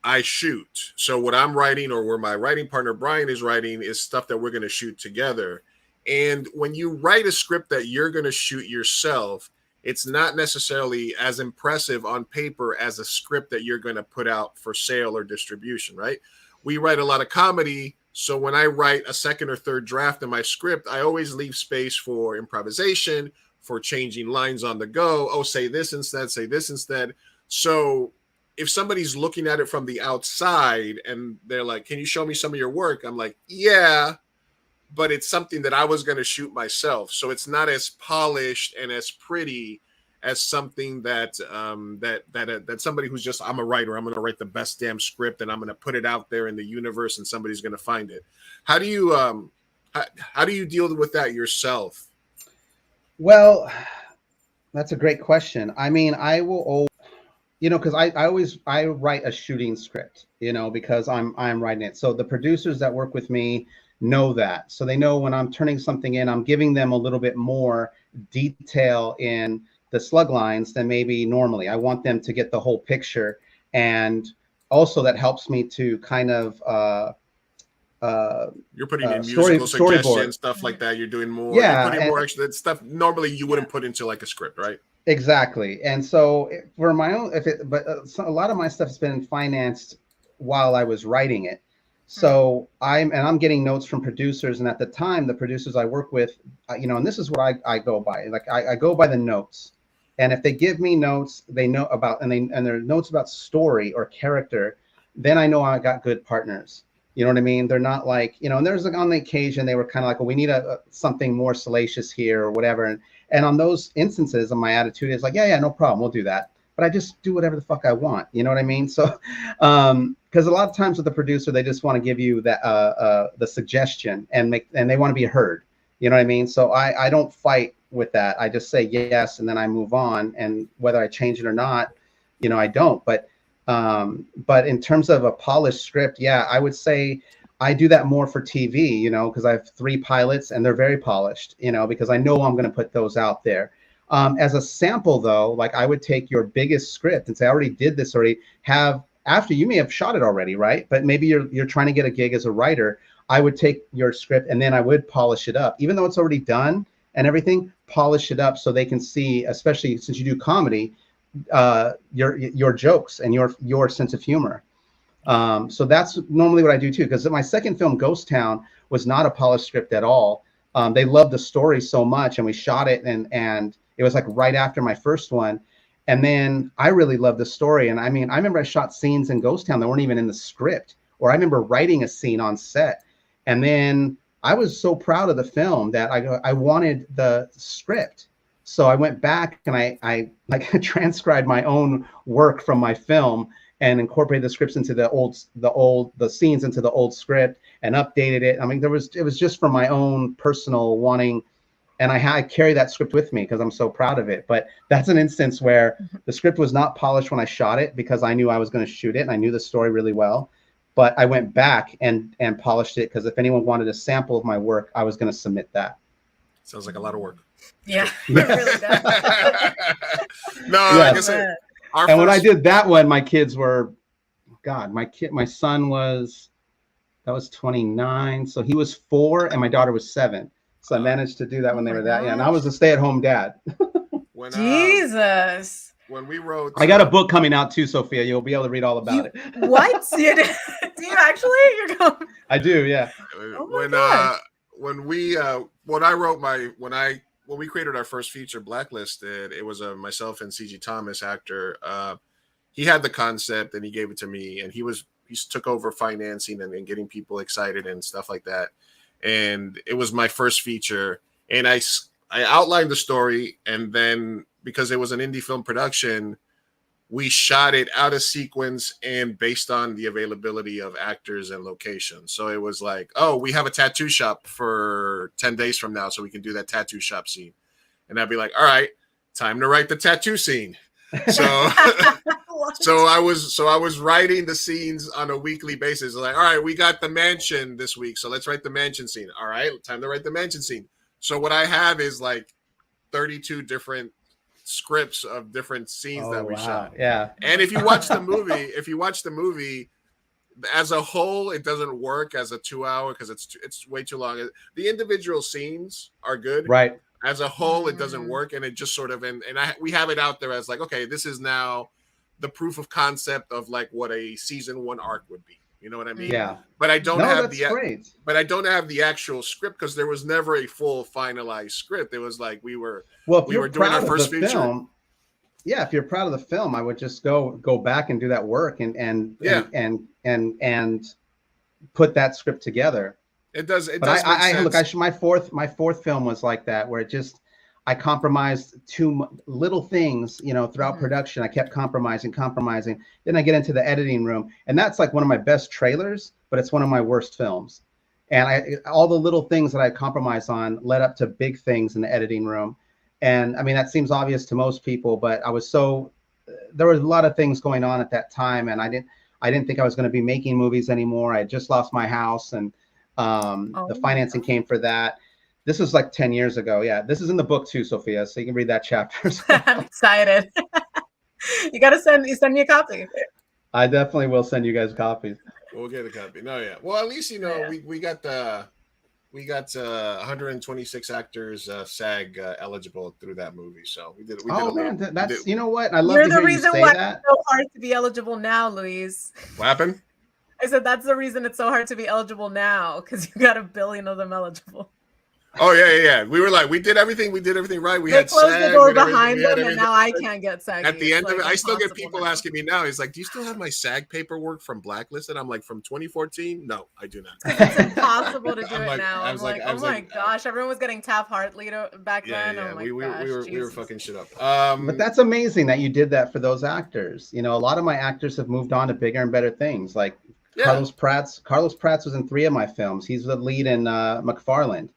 I shoot. So what I'm writing, or where my writing partner Brian is writing, is stuff that we're going to shoot together. And when you write a script that you're going to shoot yourself, it's not necessarily as impressive on paper as a script that you're going to put out for sale or distribution, right? We write a lot of comedy, so when I write a second or third draft of my script, I always leave space for improvisation, for changing lines on the go. Oh, say this instead, say this instead. So if somebody's looking at it from the outside and they're like, can you show me some of your work? I'm like, yeah, but it's something that I was going to shoot myself. So it's not as polished and as pretty as something that that somebody who's just, I'm a writer, I'm going to write the best damn script and I'm going to put it out there in the universe and somebody's going to find it. How do you deal with that yourself? Well, that's a great question. I mean, I will always, because I write a shooting script, because I'm writing it. So the producers that work with me know that. So they know when I'm turning something in, I'm giving them a little bit more detail in the slug lines than maybe normally. I want them to get the whole picture. And also that helps me to kind of you're putting in musical suggestions, stuff like that. You're doing more. Yeah, you're putting more extra stuff normally you wouldn't put into like a script, right? Exactly. And so for my own, a lot of my stuff has been financed while I was writing it. So I'm getting notes from producers, and at the time, the producers I work with, and this is what I go by. Like I go by the notes, and if they give me notes, they know about, and they're notes about story or character, then I know I got good partners. You know what I mean? They're not like, and there's like on the occasion they were kind of like, well, we need something more salacious here or whatever. And on those instances, my attitude is like, yeah, no problem, we'll do that. But I just do whatever the fuck I want. You know what I mean? So, because a lot of times with the producer, they just want to give you that the suggestion and they want to be heard. You know what I mean? So I don't fight with that. I just say yes, and then I move on. And whether I change it or not, I don't. But in terms of a polished script, yeah, I would say I do that more for TV, because I have 3 pilots and they're very polished, because I know I'm going to put those out there. As a sample, though, like I would take your biggest script and say, I already did this already. After you may have shot it already, right? But maybe you're trying to get a gig as a writer. I would take your script and then I would polish it up, even though it's already done and everything. Polish it up so they can see, especially since you do comedy, your jokes and your sense of humor. So that's normally what I do too, because my second film, Ghost Town, was not a polished script at all. They loved the story so much, and we shot it, and it was like right after my first one. And then I really loved the story. And I mean, I remember I shot scenes in Ghost Town that weren't even in the script, or I remember writing a scene on set. And then I was so proud of the film that I wanted the script. So I went back and I like transcribed my own work from my film and incorporated the scripts into the scenes into the old script and updated it. I mean, it was just from my own personal wanting, and I carry that script with me because I'm so proud of it. But that's an instance where the script was not polished when I shot it because I knew I was going to shoot it and I knew the story really well. But I went back and polished it because if anyone wanted a sample of my work, I was going to submit that. Sounds like a lot of work. Yeah, it really does. Like I said, when I did that one, my kids were, God, my son was 29, so he was 4, and my daughter was 7. So I managed to do that when they were that young. And I was a stay-at-home dad. Jesus. When we wrote, I got a book coming out too, Sophia. You'll be able to read all about it. What? Do you actually? You're going. I do, yeah. When we created our first feature, Blacklisted, it was myself and CG Thomas, actor. He had the concept and he gave it to me, and he took over financing and getting people excited and stuff like that. And it was my first feature, and I outlined the story, and then because it was an indie film production, we shot it out of sequence and based on the availability of actors and locations. So it was like, oh, we have a tattoo shop for 10 days from now, so we can do that tattoo shop scene. And I'd be like, all right, time to write the tattoo scene. So I was writing the scenes on a weekly basis. Like, all right, we got the mansion this week, so let's write the mansion scene. All right, time to write the mansion scene. So what I have is like 32 different scripts of different scenes that we shot. Yeah. And if you watch the movie, as a whole, it doesn't work as a 2-hour because it's way too long. The individual scenes are good, right? as a whole, it doesn't work, and it just sort of we have it out there as like, okay, this is now the proof of concept of like what a season 1 arc would be. You know what I mean? Yeah. But I don't No, have that's great. But I don't have the actual script because there was never a full finalized script. It was like we were doing our first feature. Film, yeah, if you're proud of the film, I would just go back and do that work and put that script together. It does. It But does. Make sense. look, my fourth film was like that, where I compromised little things, throughout production. I kept compromising. Then I get into the editing room, and that's like one of my best trailers, but it's one of my worst films. And all the little things that I compromised on led up to big things in the editing room. And I mean, that seems obvious to most people, but there was a lot of things going on at that time, and I didn't think I was going to be making movies anymore. I had just lost my house, and the financing came for that. This was like 10 years ago. Yeah, this is in the book too, Sophia, so you can read that chapter. I'm excited. You got to send me a copy. I definitely will send you guys copies. We'll get a copy. No, yeah. Well, at least we got 126 actors SAG eligible through that movie. So we did. That's you know what? I love You're to the hear reason you say why that. it's so hard to be eligible now, Luis. What happened? I said that's the reason it's so hard to be eligible now, because you got 1 billion of them eligible. Oh yeah. We were like, we did everything right. They closed the door behind them, and now I can't get SAG. At the end of it, I still get people asking me now. He's like, "Do you still have my SAG paperwork from Blacklisted?" I'm like, "From 2014? No, I do not." It's impossible to do it now. I was like, oh my gosh, everyone was getting Taft-Hartley back then. Yeah. Oh my we gosh, were fucking shit up. But that's amazing that you did that for those actors. A lot of my actors have moved on to bigger and better things. Like Carlos Pratt was in 3 of my films. He's the lead in McFarland.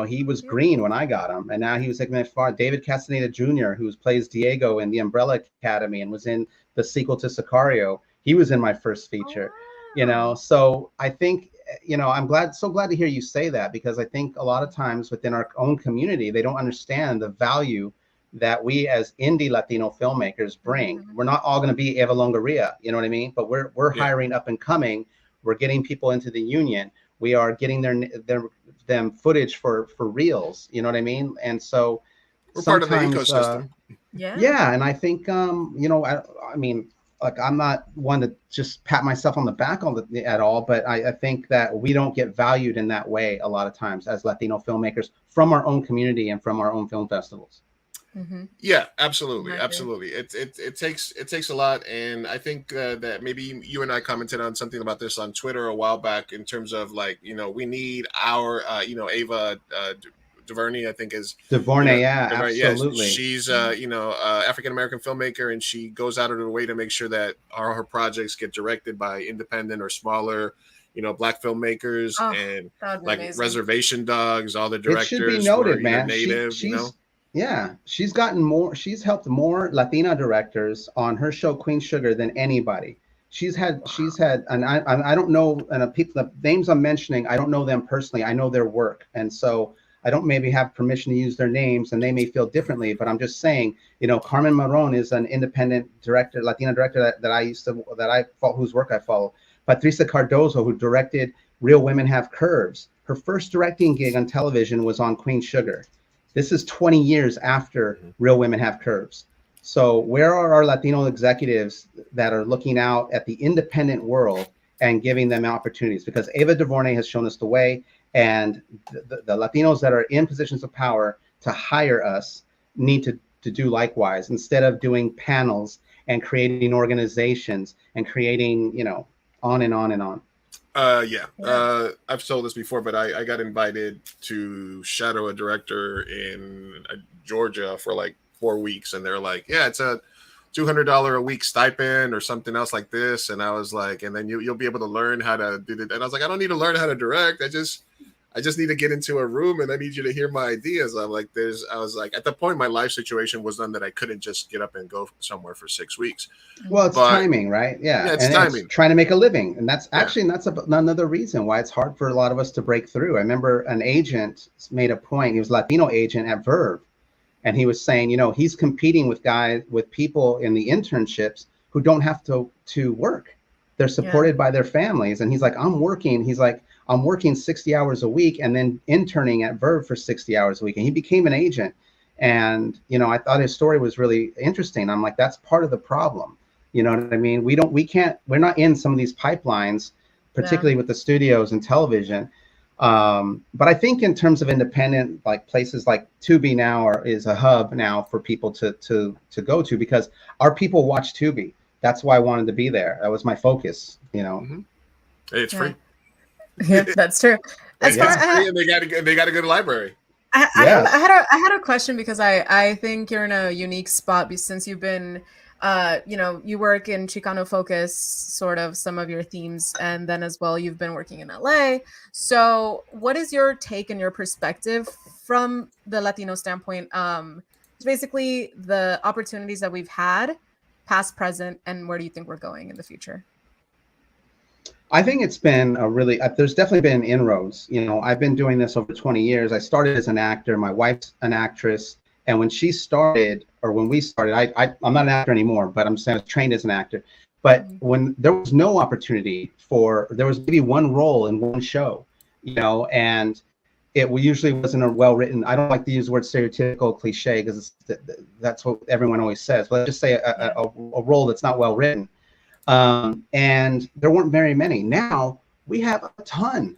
He was green when I got him, and now he was like McFarland. David Castaneda Jr., who plays Diego in The Umbrella Academy and was in the sequel to Sicario. He was in my first feature. So I think I'm so glad to hear you say that, because I think a lot of times within our own community, they don't understand the value that we as indie Latino filmmakers bring. We're not all going to be Eva Longoria, you know what I mean? But we're hiring up and coming. We're getting people into the union. We are getting them footage for reels, you know what I mean? And so we're part of the ecosystem. Yeah, and I think I mean, like, I'm not one to just pat myself on the back at all, but I think that we don't get valued in that way a lot of times as Latino filmmakers from our own community and from our own film festivals. Mm-hmm. Yeah, absolutely. It takes a lot, and I think that maybe you and I commented on something about this on Twitter a while back in terms of like, we need our Ava DuVernay, I think is DuVernay, absolutely. Yes, she's African American filmmaker, and she goes out of her way to make sure that her projects get directed by independent or smaller Black filmmakers, and like amazing. Reservation Dogs, all the directors it should be noted, were man. native, Yeah, she's helped more Latina directors on her show Queen Sugar than anybody. She's had, and I don't know, and the names I'm mentioning, I don't know them personally. I know their work, and so I don't maybe have permission to use their names, and they may feel differently. But I'm just saying, Carmen Maron is an independent director, Latina director whose work I follow. Patricia Cardozo, who directed Real Women Have Curves. Her first directing gig on television was on Queen Sugar. This is 20 years after Real Women Have Curves. So where are our Latino executives that are looking out at the independent world and giving them opportunities? Because Ava DuVernay has shown us the way, and the Latinos that are in positions of power to hire us need to do likewise, instead of doing panels and creating organizations and creating, on and on and on. I've told this before, but I got invited to shadow a director in Georgia for like 4 weeks, and they're like, yeah, it's a $200 a week stipend or something else like this. And I was like, and then you'll be able to learn how to do it. And I was like, I don't need to learn how to direct. I just need to get into a room, and I need you to hear my ideas. I was like, at the point, my life situation was done that I couldn't just get up and go somewhere for 6 weeks. Well, it's timing, right? Yeah, it's timing. It's trying to make a living, and that's another reason why it's hard for a lot of us to break through. I remember an agent made a point. He was a Latino agent at Verve, and he was saying, he's competing with people in the internships who don't have to work. They're supported by their families, and he's like, I'm working. He's like, I'm working 60 hours a week and then interning at Verve for 60 hours a week. And he became an agent. And, you know, I thought his story was really interesting. I'm like, that's part of the problem. You know what I mean? We're not in some of these pipelines, particularly with the studios and television. But I think in terms of independent, like places like Tubi now is a hub now for people to go to, because our people watch Tubi. That's why I wanted to be there. That was my focus, you know. Hey, it's free. Yeah, that's true. As far and they got a good library. I had a question, because I think you're in a unique spot since you've been, you know, you work in Chicano focus, sort of some of your themes, and then as well you've been working in LA. So what is your take and your perspective from the Latino standpoint? It's basically the opportunities that we've had, past, present, and where do you think we're going in the future? I think it's been a really, there's definitely been inroads. You know, I've been doing this over 20 years. I started as an actor. My wife's an actress. And when she started, or when we started, I'm not an actor anymore, but I'm saying I was trained as an actor. But when there was no opportunity there was maybe one role in one show, you know, and it usually wasn't a well-written, I don't like to use the word stereotypical cliche, because that's what everyone always says. But let's just say a role that's not well-written. And there weren't very many. Now we have a ton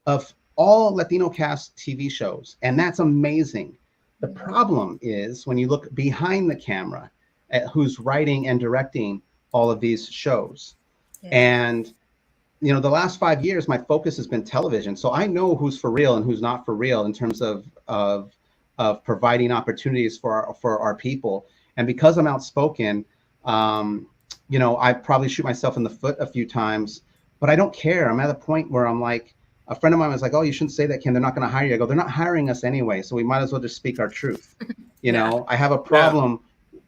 of all Latino cast TV shows, and that's amazing. The problem is when you look behind the camera at who's writing and directing all of these shows. And, you know, the last 5 years, my focus has been television. So I know who's for real and who's not for real in terms of providing opportunities for our people. And because I'm outspoken, you know, I probably shoot myself in the foot a few times, but I don't care. I'm at a point where I'm like, a friend of mine was like, oh, you shouldn't say that, Ken. They're not going to hire you. I go, they're not hiring us anyway, so we might as well just speak our truth. You know, I have a problem.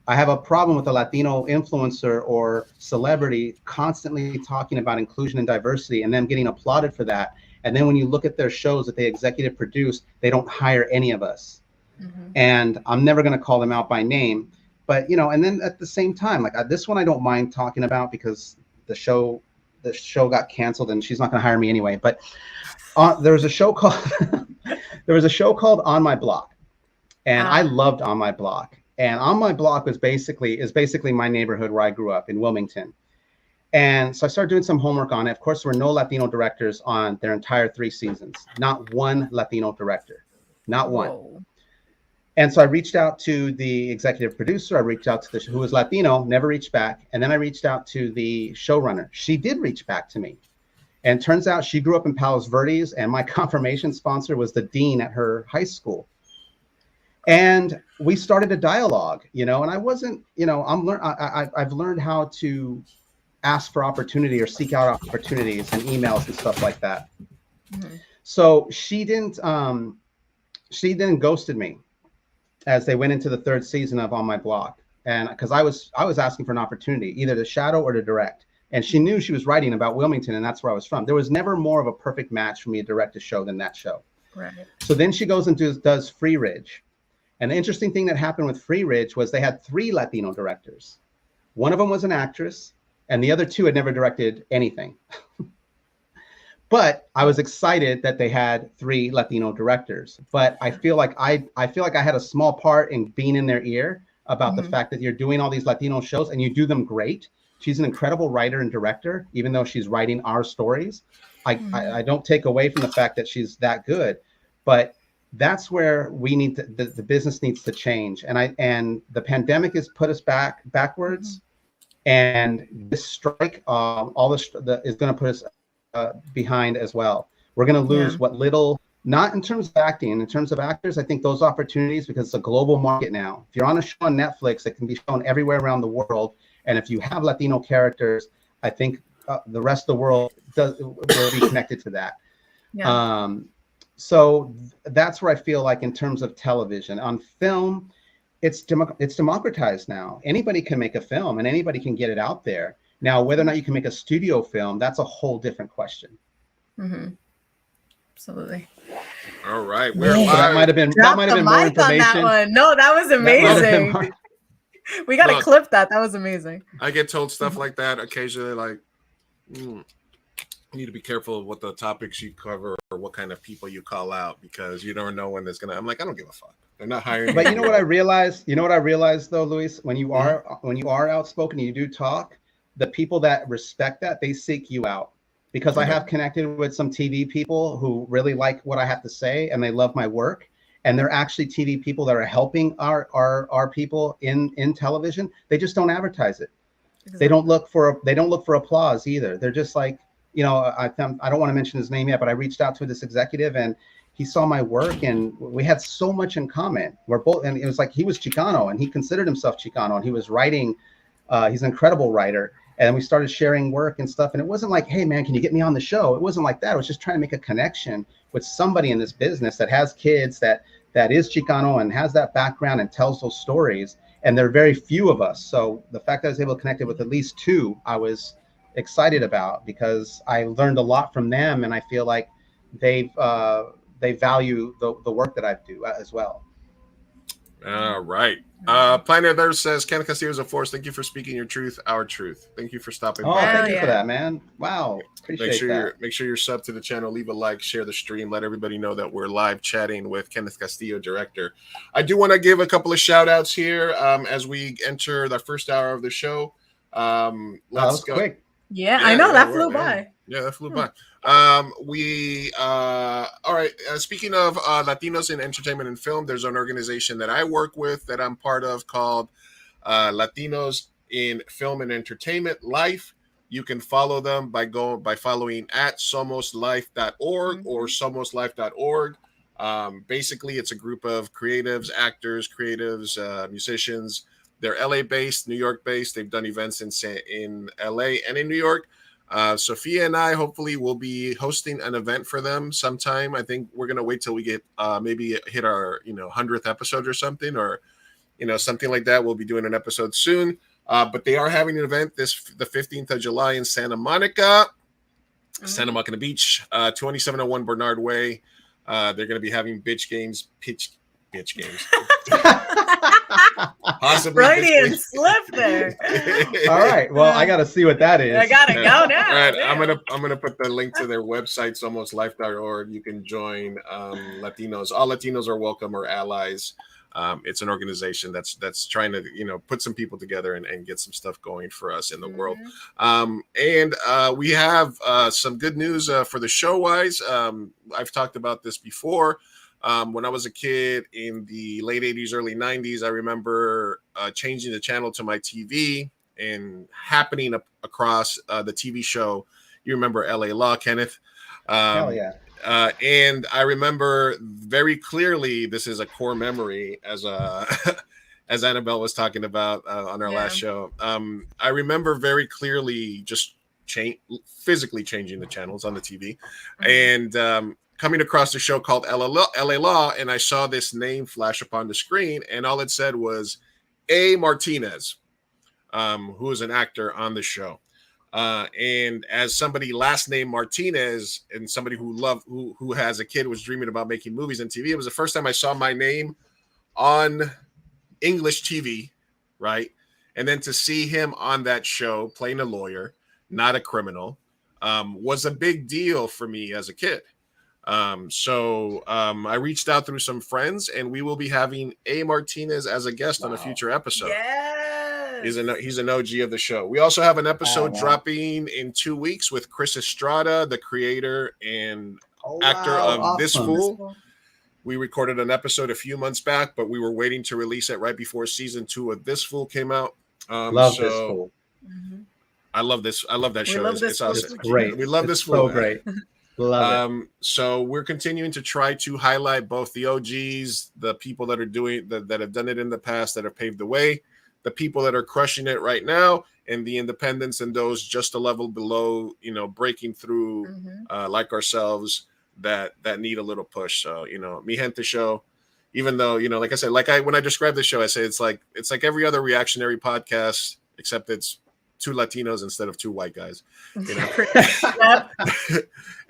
I have a problem with a Latino influencer or celebrity constantly talking about inclusion and diversity and them getting applauded for that. And then when you look at their shows that they executive produce, they don't hire any of us. And I'm never going to call them out by name. But, you know, and then at the same time, like this one, I don't mind talking about because the show got canceled and she's not going to hire me anyway. But there was a show called On My Block, and I loved On My Block. And On My Block is basically my neighborhood where I grew up in Wilmington. And so I started doing some homework on it. Of course, there were no Latino directors on their entire 3 seasons. Not one Latino director, not one. Whoa. And so I reached out to the executive producer. I reached out to who was Latino, never reached back. And then I reached out to the showrunner. She did reach back to me. And turns out she grew up in Palos Verdes, and my confirmation sponsor was the dean at her high school. And we started a dialogue, you know, and I wasn't, you know, I've learned how to ask for opportunity or seek out opportunities and emails and stuff like that. So she didn't ghosted me as they went into the 3rd season of On My Block. And because I was asking for an opportunity, either to shadow or to direct. And she knew she was writing about Wilmington, and that's where I was from. There was never more of a perfect match for me to direct a show than that show. Right. So then she goes and does Free Ridge. And the interesting thing that happened with Free Ridge was they had 3 Latino directors. One of them was an actress, and the other 2 had never directed anything. But I was excited that they had 3 Latino directors. But I feel like I had a small part in being in their ear about the fact that you're doing all these Latino shows and you do them great. She's an incredible writer and director, even though she's writing our stories. I don't take away from the fact that she's that good, but that's where we need to, the business needs to change. And the pandemic has put us backwards. And this strike, is going to put us behind as well. We're going to lose what little, not in terms of acting, in terms of actors, I think those opportunities, because it's a global market now. If you're on a show on Netflix, it can be shown everywhere around the world. And if you have Latino characters, I think the rest of the world will be connected to that. So that's where I feel like in terms of television. On film, it's democratized now. Anybody can make a film and anybody can get it out there. Now, whether or not you can make a studio film, that's a whole different question. Absolutely. All right. We're live. That might have been more information. On that one. No, that was amazing. We got to clip that. That was amazing. I get told stuff like that occasionally, like, You need to be careful of what the topics you cover or what kind of people you call out, because you never know when there's gonna. I'm like, I don't give a fuck. They're not hiring me. But you know what I realized? You know what I realized though, Luis, when you Mm-hmm. are outspoken and you do talk, the people that respect that, they seek you out. Because I Okay. have connected with some TV people who really like what I have to say and they love my work. And they're actually TV people that are helping our people in television. They just don't advertise it. They don't look for applause either. They're just like, I don't want to mention his name yet, but I reached out to this executive and he saw my work and we had so much in common. We're both, and it was like he was Chicano and he considered himself Chicano and he was writing. He's an incredible writer. And we started sharing work and stuff. And it wasn't like, hey man, can you get me on the show? It wasn't like that. I was just trying to make a connection with somebody in this business that has kids, that is Chicano and has that background and tells those stories. And there are very few of us. So the fact that I was able to connect it with at least two, I was excited about, because I learned a lot from them. And I feel like they value the work that I do as well. All right. Planet Earth says, Kenneth Castillo is a force. Thank you for speaking your truth, our truth. Thank you for stopping Oh, by. thank you for that, man. Wow. Appreciate that. Make sure you're sub to the channel, leave a like, share the stream, let everybody know that we're live chatting with Kenneth Castillo, director. I do want to give a couple of shout outs here as we enter the first hour of the show. Let's go. Quick. Yeah, I know that flew by. Yeah, that flew by. All right. Speaking of Latinos in entertainment and film, there's an organization that I work with that I'm part of called Latinos in Film and Entertainment Life. You can follow them by following at somoslife.org or somoslife.org. Basically, it's a group of creatives, actors, musicians. They're LA based, New York based. They've done events in LA and in New York. Sophia and I hopefully will be hosting an event for them sometime. I think we're gonna wait till we get maybe hit our 100th episode or something, or something like that. We'll be doing an episode soon. But they are having an event the 15th of July in Santa Monica Beach, 2701 Bernard Way. They're going to be having pitch games. Possibly Freudian slip there. All right. Well, I got to see what that is. I gotta go now. All right. I'm gonna put the link to their website, somoslife.org. You can join Latinos. All Latinos are welcome, or allies. It's an organization that's trying to put some people together and get some stuff going for us in the world. And we have some good news for the show wise. I've talked about this before. When I was a kid in the late 80s, early 90s, I remember changing the channel to my TV and happening across the TV show. You remember LA Law, Kenneth? Hell yeah. And I remember very clearly, this is a core memory, as as Annabelle was talking about on our last show. I remember very clearly just physically changing the channels on the TV and coming across a show called LA Law, and I saw this name flash upon the screen, and all it said was A. Martinez, who is an actor on the show. And as somebody last name Martinez and somebody who has a kid was dreaming about making movies and TV, it was the first time I saw my name on English TV, right? And then to see him on that show playing a lawyer, not a criminal, was a big deal for me as a kid. So I reached out through some friends, and we will be having A. Martinez as a guest on a future episode. Yes. He's an OG of the show. We also have an episode dropping in 2 weeks with Chris Estrada, the creator and actor of This Fool. We recorded an episode a few months back, but we were waiting to release it right before season 2 of This Fool came out. Love This Fool. I love that show. It's awesome. It's great. We love it's This Fool. So great. Love it. So we're continuing to try to highlight both the OGs, the people that are doing that have done it in the past, that have paved the way, the people that are crushing it right now, and the independents and those just a level below, breaking through, like ourselves, that need a little push. So, Mi Gente show, even though, like I said, when I describe the show, I say it's like every other reactionary podcast, except it's 2 Latinos instead of 2 white guys,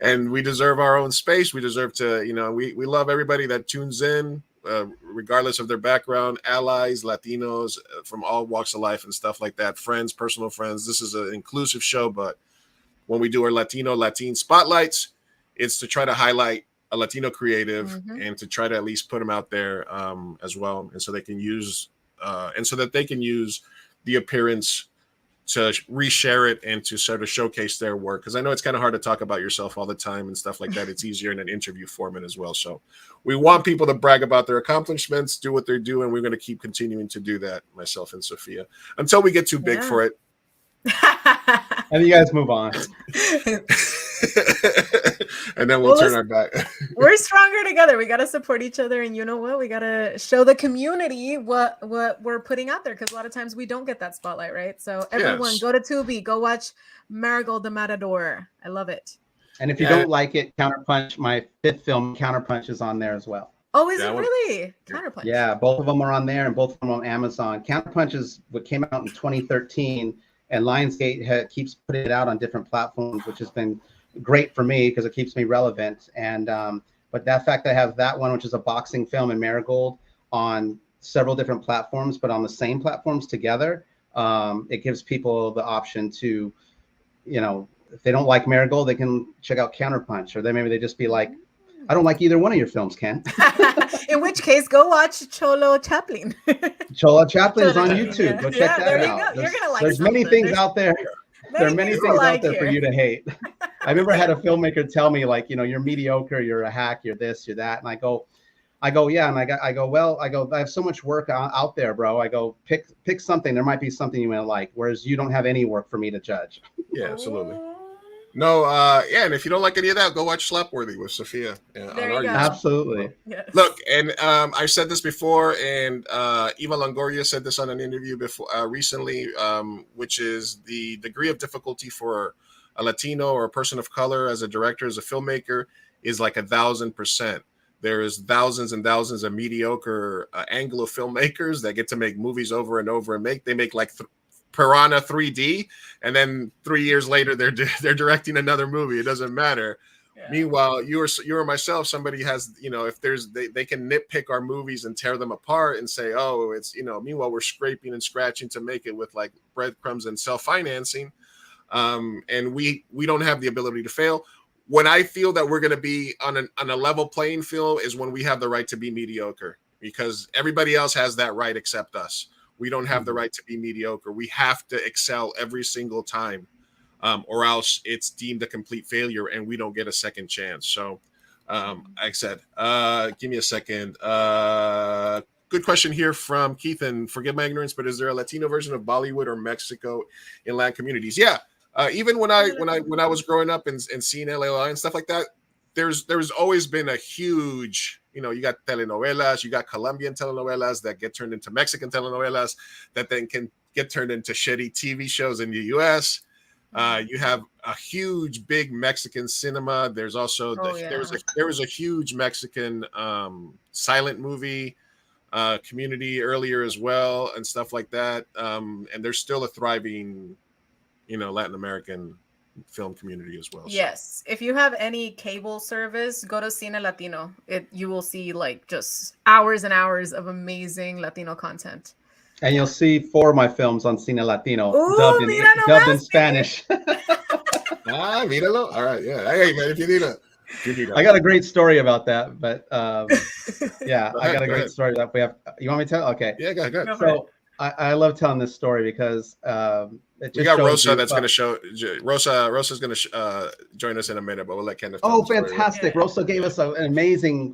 and we deserve our own space. We deserve to, we love everybody that tunes in, regardless of their background, allies, Latinos from all walks of life and stuff like that, friends, personal friends. This is an inclusive show, but when we do our Latin spotlights, it's to try to highlight a Latino creative and to try to at least put them out there as well, and so they can use the appearance to reshare it and to sort of showcase their work, because I know it's kind of hard to talk about yourself all the time and stuff like that. It's easier in an interview format as well. So we want people to brag about their accomplishments, do what they're doing. We're going to keep continuing to do that, myself and Sophia, until we get too big for it. And you guys move on. And then we'll turn our back. We're stronger together. We got to support each other. And you know what? We got to show the community what we're putting out there, because a lot of times we don't get that spotlight, right? So everyone, go to Tubi, go watch Marigold the Matador. I love it. And if you don't like it, Counterpunch, my 5th film, Counterpunch, is on there as well. Oh, is it really? Counterpunch. Yeah, both of them are on there, and both of them on Amazon. Counterpunch is what came out in 2013, and Lionsgate keeps putting it out on different platforms, which has been great for me because it keeps me relevant. And but that fact that I have that one, which is a boxing film, and Marigold on several different platforms, but on the same platforms together, it gives people the option to, you know, if they don't like Marigold, they can check out Counterpunch, or then maybe they just be like, I don't like either one of your films, Ken. In which case, go watch Cholo Chaplin. Cholo Chaplin is on YouTube. Go check that out. You're gonna like there's many things out there. There are many things out there for you to hate. I remember I had a filmmaker tell me, like, you know, you're mediocre, you're a hack, you're this, you're that. And I go, yeah. And I go, I have so much work out there, bro. I go, pick something. There might be something you might like, whereas you don't have any work for me to judge. Yeah, absolutely. No, yeah, and if you don't like any of that, go watch Slapworthy with Sophia. On our YouTube. Absolutely. Yes. Look, and I said this before, and Eva Longoria said this on an interview before recently, which is the degree of difficulty for a Latino or a person of color as a director, as a filmmaker, is like 1,000%. There's thousands and thousands of mediocre Anglo filmmakers that get to make movies over and over, and they make like Piranha 3D, and then 3 years later they're directing another movie. It doesn't matter. Yeah. Meanwhile, you or myself, somebody has, you know, if there's they can nitpick our movies and tear them apart and say, oh, it's, you know, meanwhile we're scraping and scratching to make it with like breadcrumbs and self-financing, and we don't have the ability to fail. When I feel that we're going to be on a level playing field is when we have the right to be mediocre, because everybody else has that right except us. We don't have the right to be mediocre. We have to excel every single time, or else it's deemed a complete failure and we don't get a second chance. So, like I said, give me a second. Good question here from Keith, and forgive my ignorance, but is there a Latino version of Bollywood or Mexico in Latin communities? Yeah. Even when I was growing up and seeing LAI and stuff like that, there's always been a huge, you know, you got telenovelas, you got Colombian telenovelas that get turned into Mexican telenovelas that then can get turned into shitty TV shows in the US. You have a huge big Mexican cinema. There's also there was a huge Mexican silent movie community earlier as well and stuff like that. And there's still a thriving, you know, Latin American film community as well. Yes. If you have any cable service, go to Cine Latino. You will see like just hours and hours of amazing Latino content. And you'll see 4 of my films on Cine Latino. Ooh, dubbed in Spanish. Míralo. All right, yeah. Hey, man, if you need a I got a great story about that, but yeah, I got a great story that we have. You want me to tell? Okay. Yeah, go ahead. So I love telling this story because we got Rosa that's going to show. Rosa's going to join us in a minute, but we'll let Kenneth. Oh, fantastic! Rosa gave us an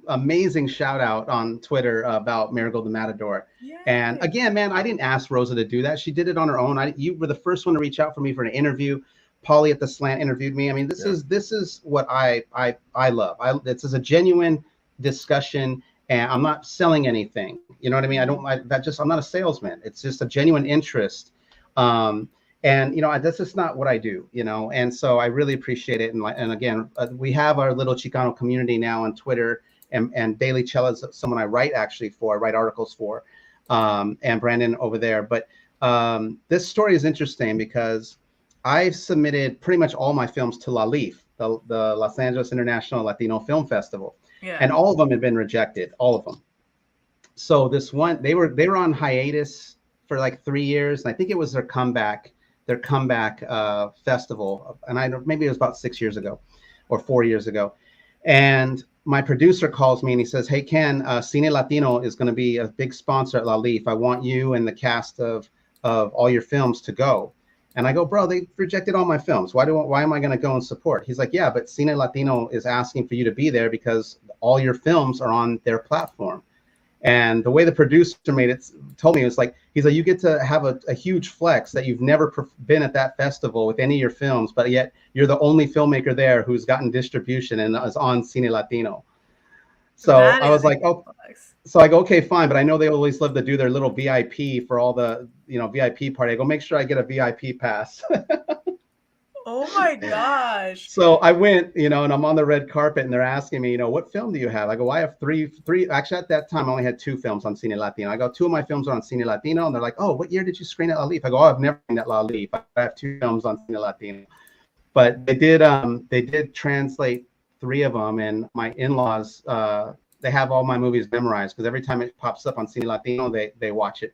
amazing shout out on Twitter about Marigold the Matador. Yay. And again, man, I didn't ask Rosa to do that. She did it on her own. You were the first one to reach out for me for an interview. Polly at the Slant interviewed me. I mean, this is what I love. This is a genuine discussion, and I'm not selling anything. You know what I mean? I'm not a salesman. It's just a genuine interest. And you know, this is not what I do, you know, and so I really appreciate it. And again, we have our little Chicano community now on Twitter, and Daily Chella is someone I write articles for, and Brandon over there. But this story is interesting because I've submitted pretty much all my films to LALIFF, the Los Angeles International Latino Film Festival, and all of them have been rejected, all of them. So this one, they were on hiatus for like 3 years, and I think it was their comeback their comeback festival, and maybe it was about 6 years ago or 4 years ago. And my producer calls me and he says, "Hey Ken, Cine Latino is going to be a big sponsor at La Leaf. I want you and the cast of all your films to go." And I go, "Bro, they rejected all my films. Why am I going to go and support?" He's like, "Yeah, but Cine Latino is asking for you to be there because all your films are on their platform." And the way the producer told me, it was like, he's like, "You get to have a huge flex that you've never been at that festival with any of your films, but yet you're the only filmmaker there who's gotten distribution and is on Cine Latino." So I was like, "Oh." So I go, "Okay, fine, but I know they always love to do their little VIP for all the, VIP party." I go, "Make sure I get a VIP pass." Oh my gosh. So I went, and I'm on the red carpet and they're asking me, "What film do you have?" I go, "I have three. Actually, at that time, I only had 2 films on Cine Latino." I go, "2 of my films are on Cine Latino." And they're like, "Oh, what year did you screen at La Leaf?" I go, "Oh, I've never screened at La Leaf. I have 2 films on Cine Latino." But they did translate 3 of them. And my in-laws, they have all my movies memorized because every time it pops up on Cine Latino, they watch it.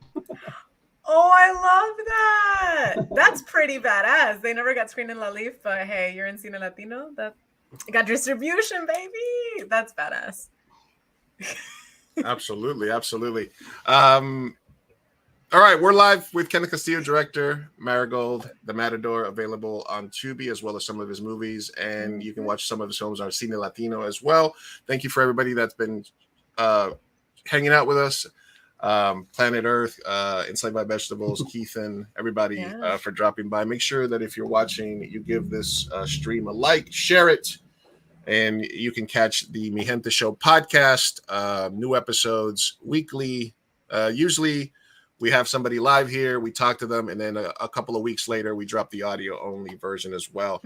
Oh, I love that. That's pretty badass. They never got screened in La Leaf, but hey, you're in Cine Latino. That got distribution, baby. That's badass. Absolutely. All right, we're live with Kenneth Castillo, director, Marigold, The Matador, available on Tubi, as well as some of his movies, and you can watch some of his films on Cine Latino as well. Thank you for everybody that's been hanging out with us. Planet Earth, Enslaved by Vegetables, Keithan, everybody for dropping by. Make sure that if you're watching, you give this stream a like, share it, and you can catch the Mi Gente Show podcast, new episodes weekly. Usually we have somebody live here, we talk to them, and then a couple of weeks later, we drop the audio-only version as well.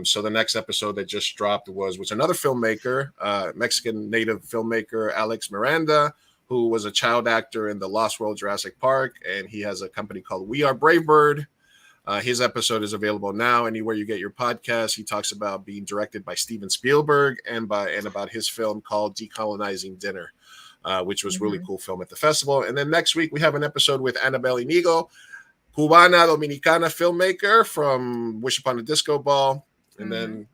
So the next episode that just dropped was another filmmaker, Mexican native filmmaker, Alex Miranda, who was a child actor in the Lost World Jurassic Park, and he has a company called We Are Bravebird. His episode is available now anywhere you get your podcast. He talks about being directed by Steven Spielberg and about his film called Decolonizing Dinner, which was really cool film at the festival. And then next week we have an episode with Annabelle Inigo, Cubana Dominicana filmmaker from Wish Upon a Disco Ball. And then,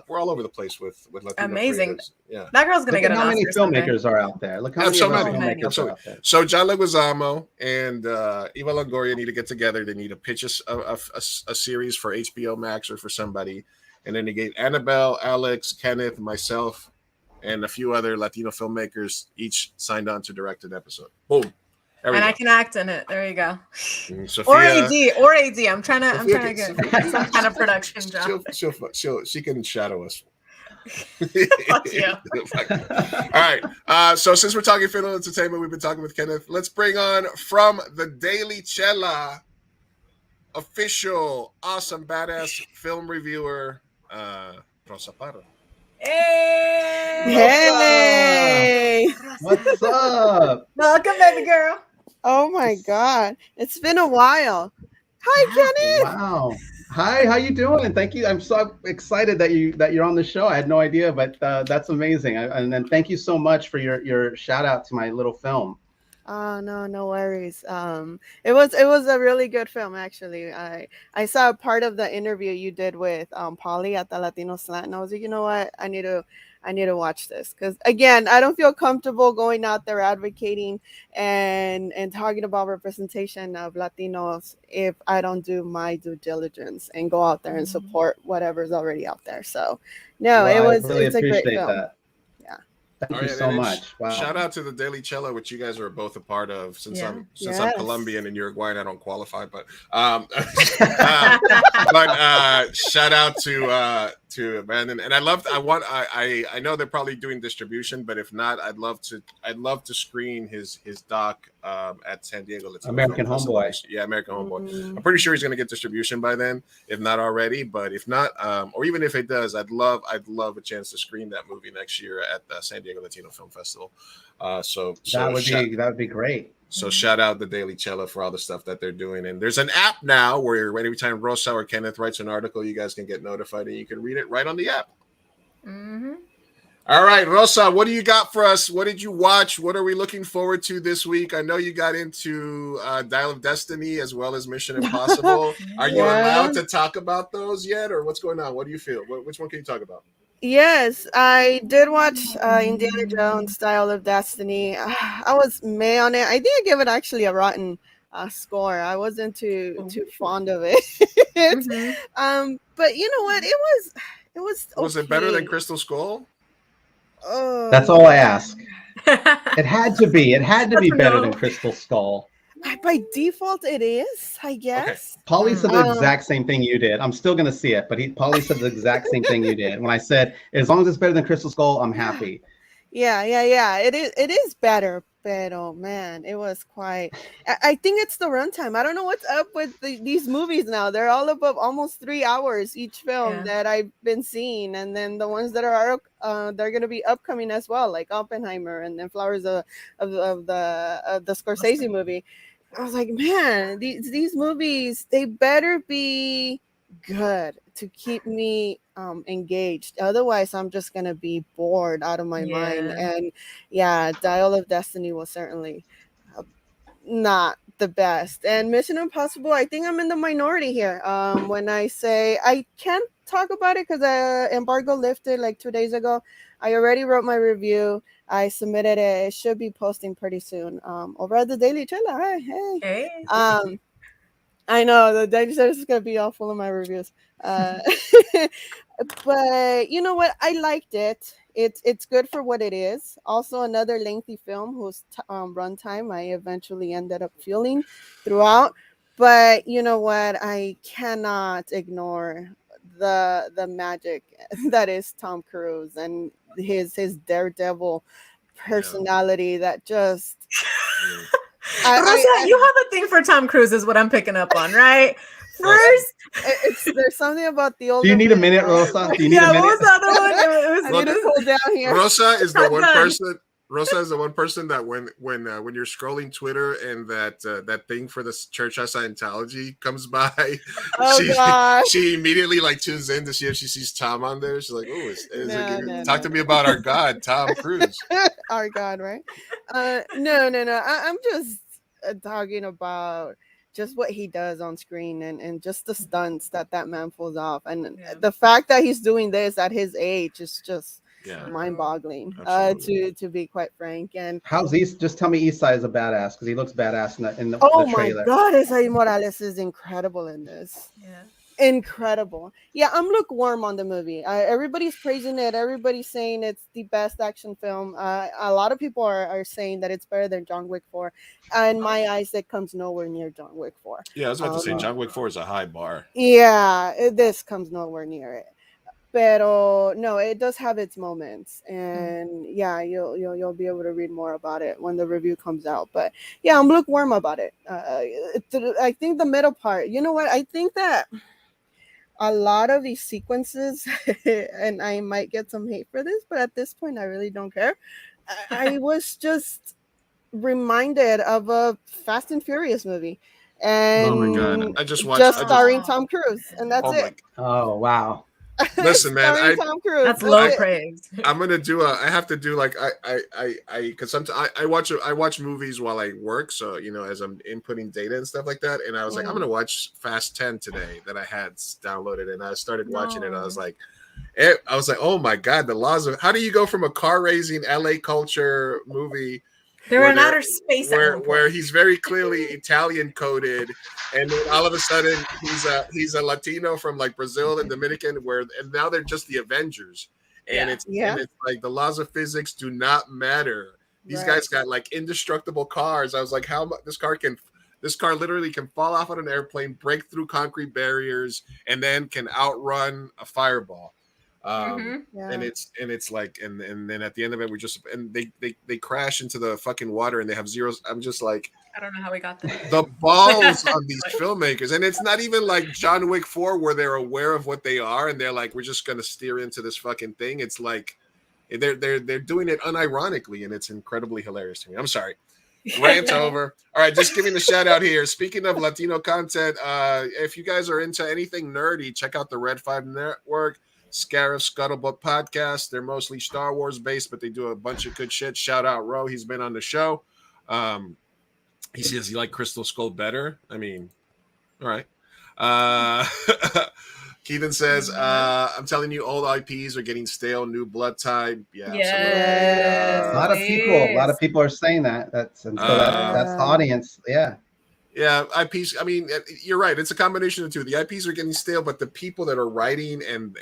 we're all over the place with Latino amazing. creators. Yeah, that girl's gonna get an How many Oscar filmmakers are out there? Look how so many many. filmmakers are out there. So John Leguizamo and Eva Longoria need to get together. They need to pitch a series for HBO Max or for somebody, and then they get Annabelle, Alex, Kenneth, myself, and a few other Latino filmmakers each signed on to direct an episode. Boom. And I can act in it. There you go. Sophia, or AD. I'm trying to get some kind of production job. She can shadow us. Fuck you. All right. So since we're talking film entertainment, we've been talking with Kenneth. Let's bring on from the Daily Chela, official, awesome, badass film reviewer, Rosa Parra. Hey! What's up? Welcome, baby girl. Oh my God, it's been a while. Hi, Kenneth. Wow. Hi, how you doing? Thank you. I'm so excited that you're on the show. I had no idea, but that's amazing. And then thank you so much for your shout out to my little film. Oh no worries. It was a really good film actually. I saw part of the interview you did with Polly at the Latino Slant, and I was like, you know what, I need to watch this because again, I don't feel comfortable going out there advocating and talking about representation of Latinos if I don't do my due diligence and go out there and support whatever's already out there. So no, it's a great film. That. Thank you so much. Wow. Shout out to the Daily Chela, which you guys are both a part of. Since I'm Colombian and Uruguayan, I don't qualify, but shout out to Brandon. And I know they're probably doing distribution, but if not, I'd love to screen his doc at San Diego Latino American Homeboy. Yeah, American Homeboy. I'm pretty sure he's going to get distribution by then, if not already. But if not, or even if it does, I'd love a chance to screen that movie next year at the San Diego Latino Film Festival. So that would be great. So shout out the Daily Chela for all the stuff that they're doing. And there's an app now where every time Rosa or Kenneth writes an article, you guys can get notified and you can read it right on the app. All right, Rosa, what do you got for us? What did you watch? What are we looking forward to this week? I know you got into Dial of Destiny as well as Mission Impossible. Are you Yeah. allowed to talk about those yet, or what's going on? What do you feel? Which one can you talk about? Yes, I did watch Indiana Jones Style of Destiny. I was meh on it. I think I gave it actually a rotten score. I wasn't too fond of it. But you know what? It was Was it better than okay. Crystal Skull? That's all I ask. It had to be. It had to be That's a better no. than Crystal Skull. By default, it is, I guess. Paulie said the Um, exact same thing you did. I'm still gonna see it, but Paulie said the exact same thing you did. When I said, as long as it's better than Crystal Skull, I'm happy. Yeah. It is better, but oh man, it was quite. I think it's the runtime. I don't know what's up with these movies now. They're all above almost 3 hours each film that I've been seeing, and then the ones that are they're gonna be upcoming as well, like Oppenheimer and then Flowers of the Scorsese movie. I was like, man, these movies, they better be good to keep me engaged. Otherwise, I'm just gonna be bored out of my mind. And yeah, Dial of Destiny was certainly not the best. And Mission Impossible, I think I'm in the minority here. When I say I can't talk about it because embargo lifted like 2 days ago. I already wrote my review. I submitted it. It should be posting pretty soon. Over at the Daily Trailer. Hey. I know the Daily Trailer is gonna be all full of my reviews. But you know what? I liked it. It's good for what it is. Also, another lengthy film whose runtime I eventually ended up feeling throughout. But you know what? I cannot ignore the magic that is Tom Cruise and his daredevil personality that just. Rosa, you have a thing for Tom Cruise, is what I'm picking up on, right? First, there's something about the older. Do you need a minute, Rosa? Do you need a minute? What was the other one? I need to cool down here. Rosa is the one Done. person. Rosa is the one person that when you're scrolling Twitter and that thing for the Church of Scientology comes by, she immediately like tunes in to see if she sees Tom on there. She's like, "Oh, talk to me about our God, Tom Cruise." Our God, right? No. I'm just talking about just what he does on screen and just the stunts that man pulls off, and the fact that he's doing this at his age is just mind-boggling. To be quite frank. And how's East? Just tell me East Side is a badass because he looks badass in the oh trailer. my God, Isai Morales is incredible in this. Incredible. Yeah, I'm lukewarm on the movie. Everybody's praising it. Everybody's saying it's the best action film. A lot of people are saying that it's better than John Wick 4. In my eyes, it comes nowhere near John Wick 4. Yeah, I was about to say John Wick 4 is a high bar. Yeah, this comes nowhere near it. Pero no, it does have its moments, and yeah, you'll be able to read more about it when the review comes out. But yeah, I'm lukewarm about it. I think the middle part. You know what? I think that a lot of these sequences, and I might get some hate for this, but at this point, I really don't care. I was just reminded of a Fast and Furious movie, and oh my God, I just watched starring Tom Cruise, and that's it. Oh wow. Listen, man, Tom Cruise. That's low praise. I'm gonna do I have to do like because sometimes I watch movies while I work, so you know, as I'm inputting data and stuff like that. And I was like, I'm gonna watch Fast 10 today that I had downloaded, and I started watching it. I was like, oh my God, the laws of how do you go from a car raising LA culture movie. They're in outer space where he's very clearly Italian coded, and then all of a sudden he's a Latino from like Brazil and Dominican, and now they're just the Avengers, and it's like the laws of physics do not matter. These guys got like indestructible cars. I was like, how much this car literally can fall off on an airplane, break through concrete barriers, and then can outrun a fireball. And it's like and then at the end of it they crash into the fucking water and they have zeros. I'm just like, I don't know how we got there. The balls on these filmmakers, and it's not even like John Wick 4 where they're aware of what they are and they're like, we're just gonna steer into this fucking thing. It's like they're doing it unironically, and it's incredibly hilarious to me. I'm sorry. Rant over. All right, just giving the shout out here. Speaking of Latino content, if you guys are into anything nerdy, check out the Red 5 Network. Scarif Scuttlebutt podcast. They're mostly Star Wars based, but they do a bunch of good shit. Shout out Ro. He's been on the show. He says he liked Crystal Skull better. I mean, all right. Keithan says, I'm telling you, old IPs are getting stale, new blood type. Yeah, Yes, a lot of people are saying that. That's the audience. Yeah. Yeah, IPs. I mean, you're right. It's a combination of the two. The IPs are getting stale, but the people that are writing and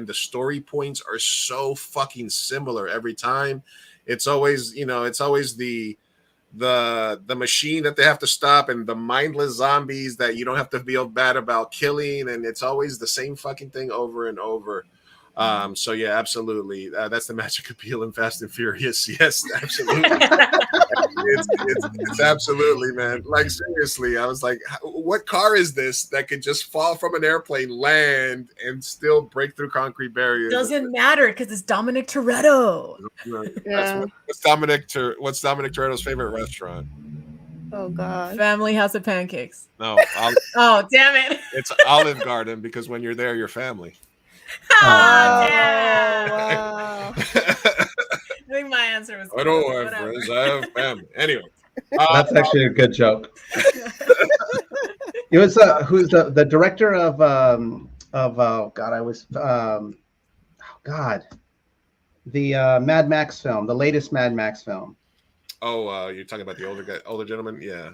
the story points are so fucking similar every time. It's always, it's always the machine that they have to stop and the mindless zombies that you don't have to feel bad about killing, and it's always the same fucking thing over and over. So yeah, absolutely. That's the magic appeal in Fast and Furious. Yes, absolutely. it's absolutely, man. Like, seriously, I was like, what car is this that could just fall from an airplane, land, and still break through concrete barriers? Doesn't matter because it's Dominic Toretto. What's Dominic Toretto's favorite restaurant? Oh God, Family House of Pancakes. No. Oh, damn it. It's Olive Garden, because when you're there, you're family. Oh, damn. Wow. I think my answer was. I don't have friends. I have family. Anyway, that's actually a good joke. It was who's the director of the Mad Max film, the latest Mad Max film. Oh, you're talking about the older gentleman? Yeah.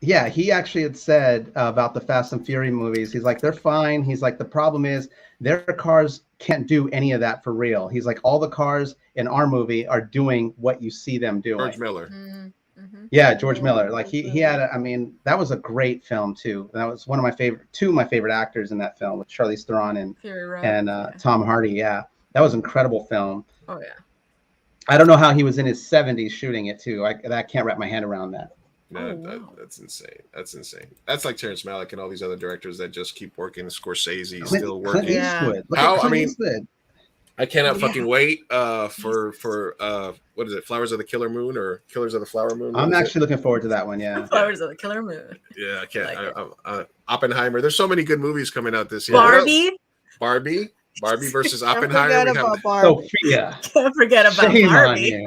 Yeah, he actually had said about the Fast and Fury movies. He's like, they're fine. He's like, the problem is their cars can't do any of that for real. He's like, all the cars in our movie are doing what you see them doing. George Miller. Mm-hmm. Yeah, George Miller. Like he had, that was a great film too. That was one of two of my favorite actors in that film, with Charlize Theron and Tom Hardy. Yeah, that was an incredible film. Oh yeah. I don't know how he was in his 70s shooting it too. I can't wrap my head around that. No, that's insane. That's insane. That's like Terrence Malick and all these other directors that just keep working. Scorsese still working. Eastwood. I cannot fucking wait for what is it? Flowers of the Killer Moon or Killers of the Flower Moon? I'm actually looking forward to that one. Yeah. Flowers of the Killer Moon. Yeah, I can't. Oppenheimer. There's so many good movies coming out this year. Barbie versus Oppenheimer. Sophia. Can't forget about Barbie.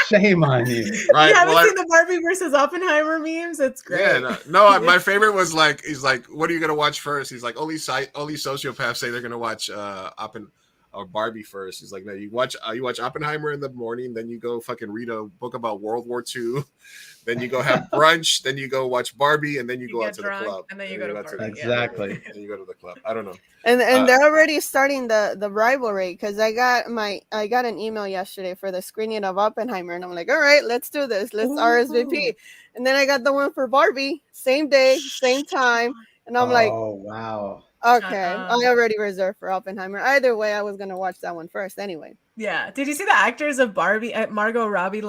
Shame on you. Right. You haven't seen the Barbie versus Oppenheimer memes? It's great. Yeah, no, my favorite was like, he's like, what are you gonna watch first? He's like, only sociopaths say they're gonna watch Barbie first. He's like, no, you watch Oppenheimer in the morning, then you go fucking read a book about World War II, then you go have brunch, then you go watch Barbie, and then you go out to the club. And then you go to party. Exactly. And you go to the club. I don't know. And they're already starting the rivalry, because I got an email yesterday for the screening of Oppenheimer, and I'm like, all right, let's do this. Let's RSVP. And then I got the one for Barbie, same day, same time, and I'm like, oh wow. Okay, I already reserved for Oppenheimer. Either way, I was gonna watch that one first anyway. Yeah. Did you see the actors of Barbie, Margot Robbie,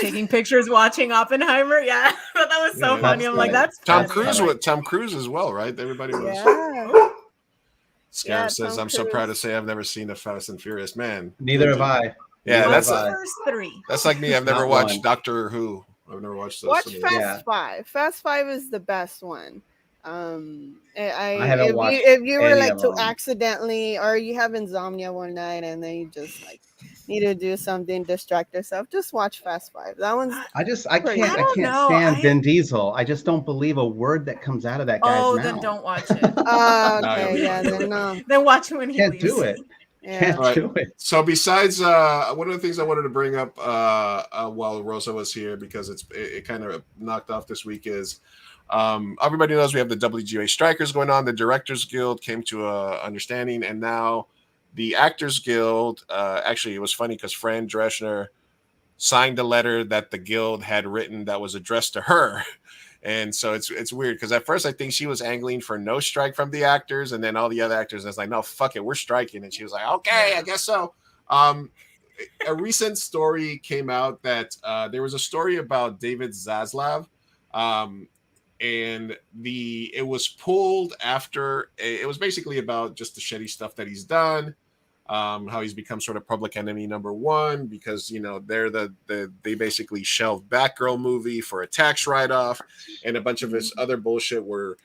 taking pictures watching Oppenheimer? Yeah, I thought that was so funny. I'm like, that's Tom Cruise as well, right? Everybody was. Yeah. Scarif says, I'm so proud to say I've never seen a Fast and Furious. Man, neither have I. Yeah, that's the first three. That's like me. I've never watched Doctor Who. I've never watched those. Watch Fast 5. Fast 5 is the best one. I haven't watched if you were like to them. Accidentally, or you have insomnia one night and then you just like need to do something, distract yourself, just watch Fast 5. That one's I can't stand Vin Diesel. I just don't believe a word that comes out of that guy's mouth. Then don't watch it. Okay, yeah, then no. Then watch it when he leaves. Do it. Yeah. Can't do it. So besides one of the things I wanted to bring up while Rosa was here, because it kind of knocked off this week, is everybody knows we have the WGA strikers going on. The Directors Guild came to a understanding, and now the Actors Guild, actually it was funny because Fran Drescher signed a letter that the guild had written that was addressed to her. And so it's weird because at first I think she was angling for no strike from the actors, and then all the other actors was like, no, fuck it, we're striking. And she was like, okay, I guess so. A recent story came out that there was a story about David Zaslav, and it was pulled after it was basically about just the shitty stuff that he's done, how he's become sort of public enemy number one because they basically shelved Batgirl movie for a tax write-off, and a bunch of his other bullshit where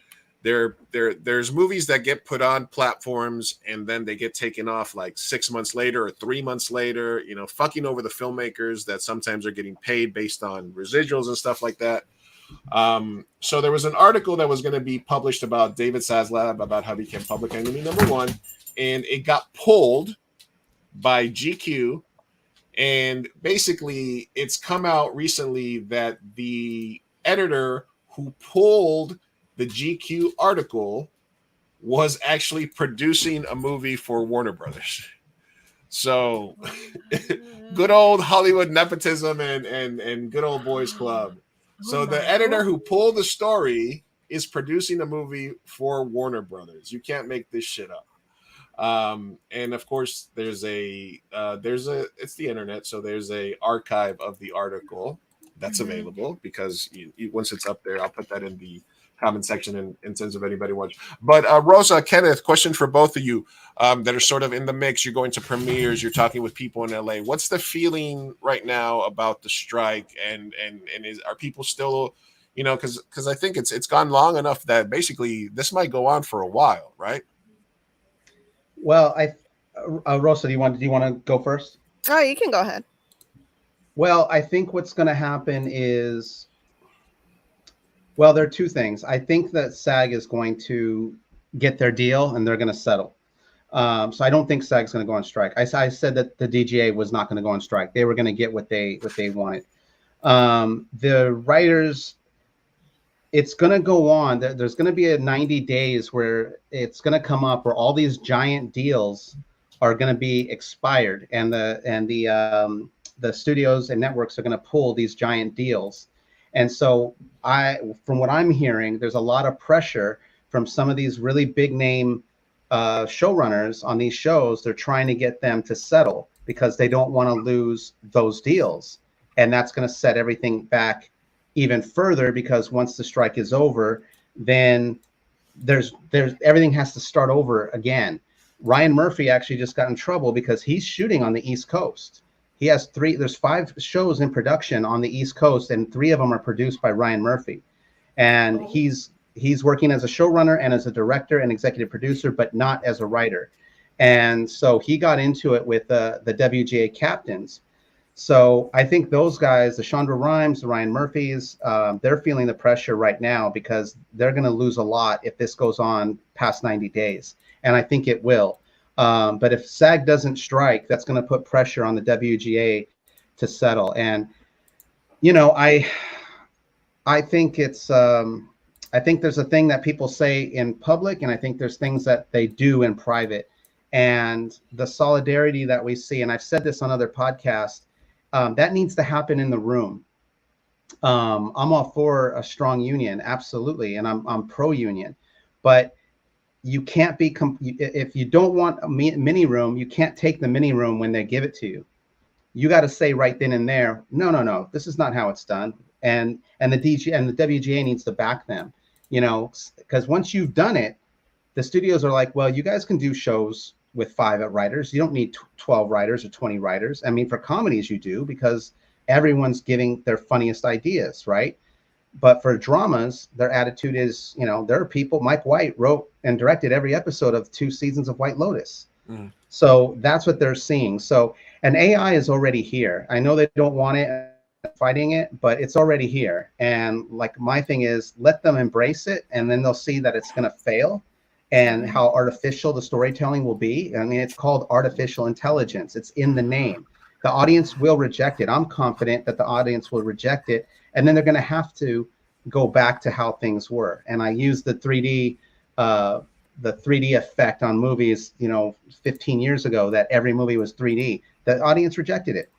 there's movies that get put on platforms and then they get taken off like 6 months later or 3 months later, you know, fucking over the filmmakers that sometimes are getting paid based on residuals and stuff like that. So there was an article that was going to be published about David Zaslav, about how he became Public Enemy #1, and it got pulled by GQ. And basically, it's come out recently that the editor who pulled the GQ article was actually producing a movie for Warner Brothers. So good old Hollywood nepotism and good old boys club. So the editor who pulled the story is producing a movie for Warner Brothers. You can't make this shit up. And of course there's it's the internet, so there's a archive of the article that's available, because once it's up there, I'll put that in the comment section in terms of anybody wants. But Rosa, Kenneth, question for both of you that are sort of in the mix. You're going to premieres, you're talking with people in LA. What's the feeling right now about the strike, and are people still, you know, because I think it's gone long enough that basically this might go on for a while, right? Well, Rosa, do you want to go first? Oh, you can go ahead. Well, I think what's going to happen is, well, there are two things. I think that SAG is going to get their deal and they're going to settle. So I don't think SAG's going to go on strike. I said that the DGA was not going to go on strike. They were going to get what they wanted. The writers, it's going to go on. There's going to be a 90 days where it's going to come up where all these giant deals are going to be expired, and the studios and networks are going to pull these giant deals. And so from what I'm hearing, there's a lot of pressure from some of these really big name showrunners on these shows. They're trying to get them to settle because they don't want to lose those deals. And that's going to set everything back even further, because once the strike is over, then there's everything has to start over again. Ryan Murphy actually just got in trouble because he's shooting on the East Coast. He has there's 5 shows in production on the East Coast, and 3 of them are produced by Ryan Murphy. And he's working as a showrunner and as a director and executive producer, but not as a writer. And so he got into it with the WGA captains. So I think those guys, the Shonda Rhimes, the Ryan Murphys, they're feeling the pressure right now because they're going to lose a lot if this goes on past 90 days. And I think it will. But if SAG doesn't strike, that's going to put pressure on the WGA to settle. And, you know, I think it's, I think there's a thing that people say in public, and I think there's things that they do in private. And the solidarity that we see, and I've said this on other podcasts, that needs to happen in the room. I'm all for a strong union, absolutely, and I'm pro-union. But you can't be, if you don't want a mini room, you can't take the mini room when they give it to you. You got to say right then and there, no, this is not how it's done. And the DG and the WGA needs to back them, you know, because once you've done it, the studios are like, well, you guys can do shows with 5 writers. You don't need 12 writers or 20 writers. I mean, for comedies you do, because everyone's giving their funniest ideas, right? But for dramas, their attitude is, you know, there are people, Mike White wrote and directed every episode of 2 seasons of White Lotus. So that's what they're seeing. So, and AI is already here. I know they don't want it, fighting it, but it's already here. And like, my thing is, let them embrace it, and then they'll see that it's going to fail and how artificial the storytelling will be. I mean, it's called artificial intelligence. It's in the name. The audience will reject it. I'm confident that the audience will reject it. And then they're going to have to go back to how things were. And I use the 3D effect on movies, you know, 15 years ago, that every movie was 3D. The audience rejected it.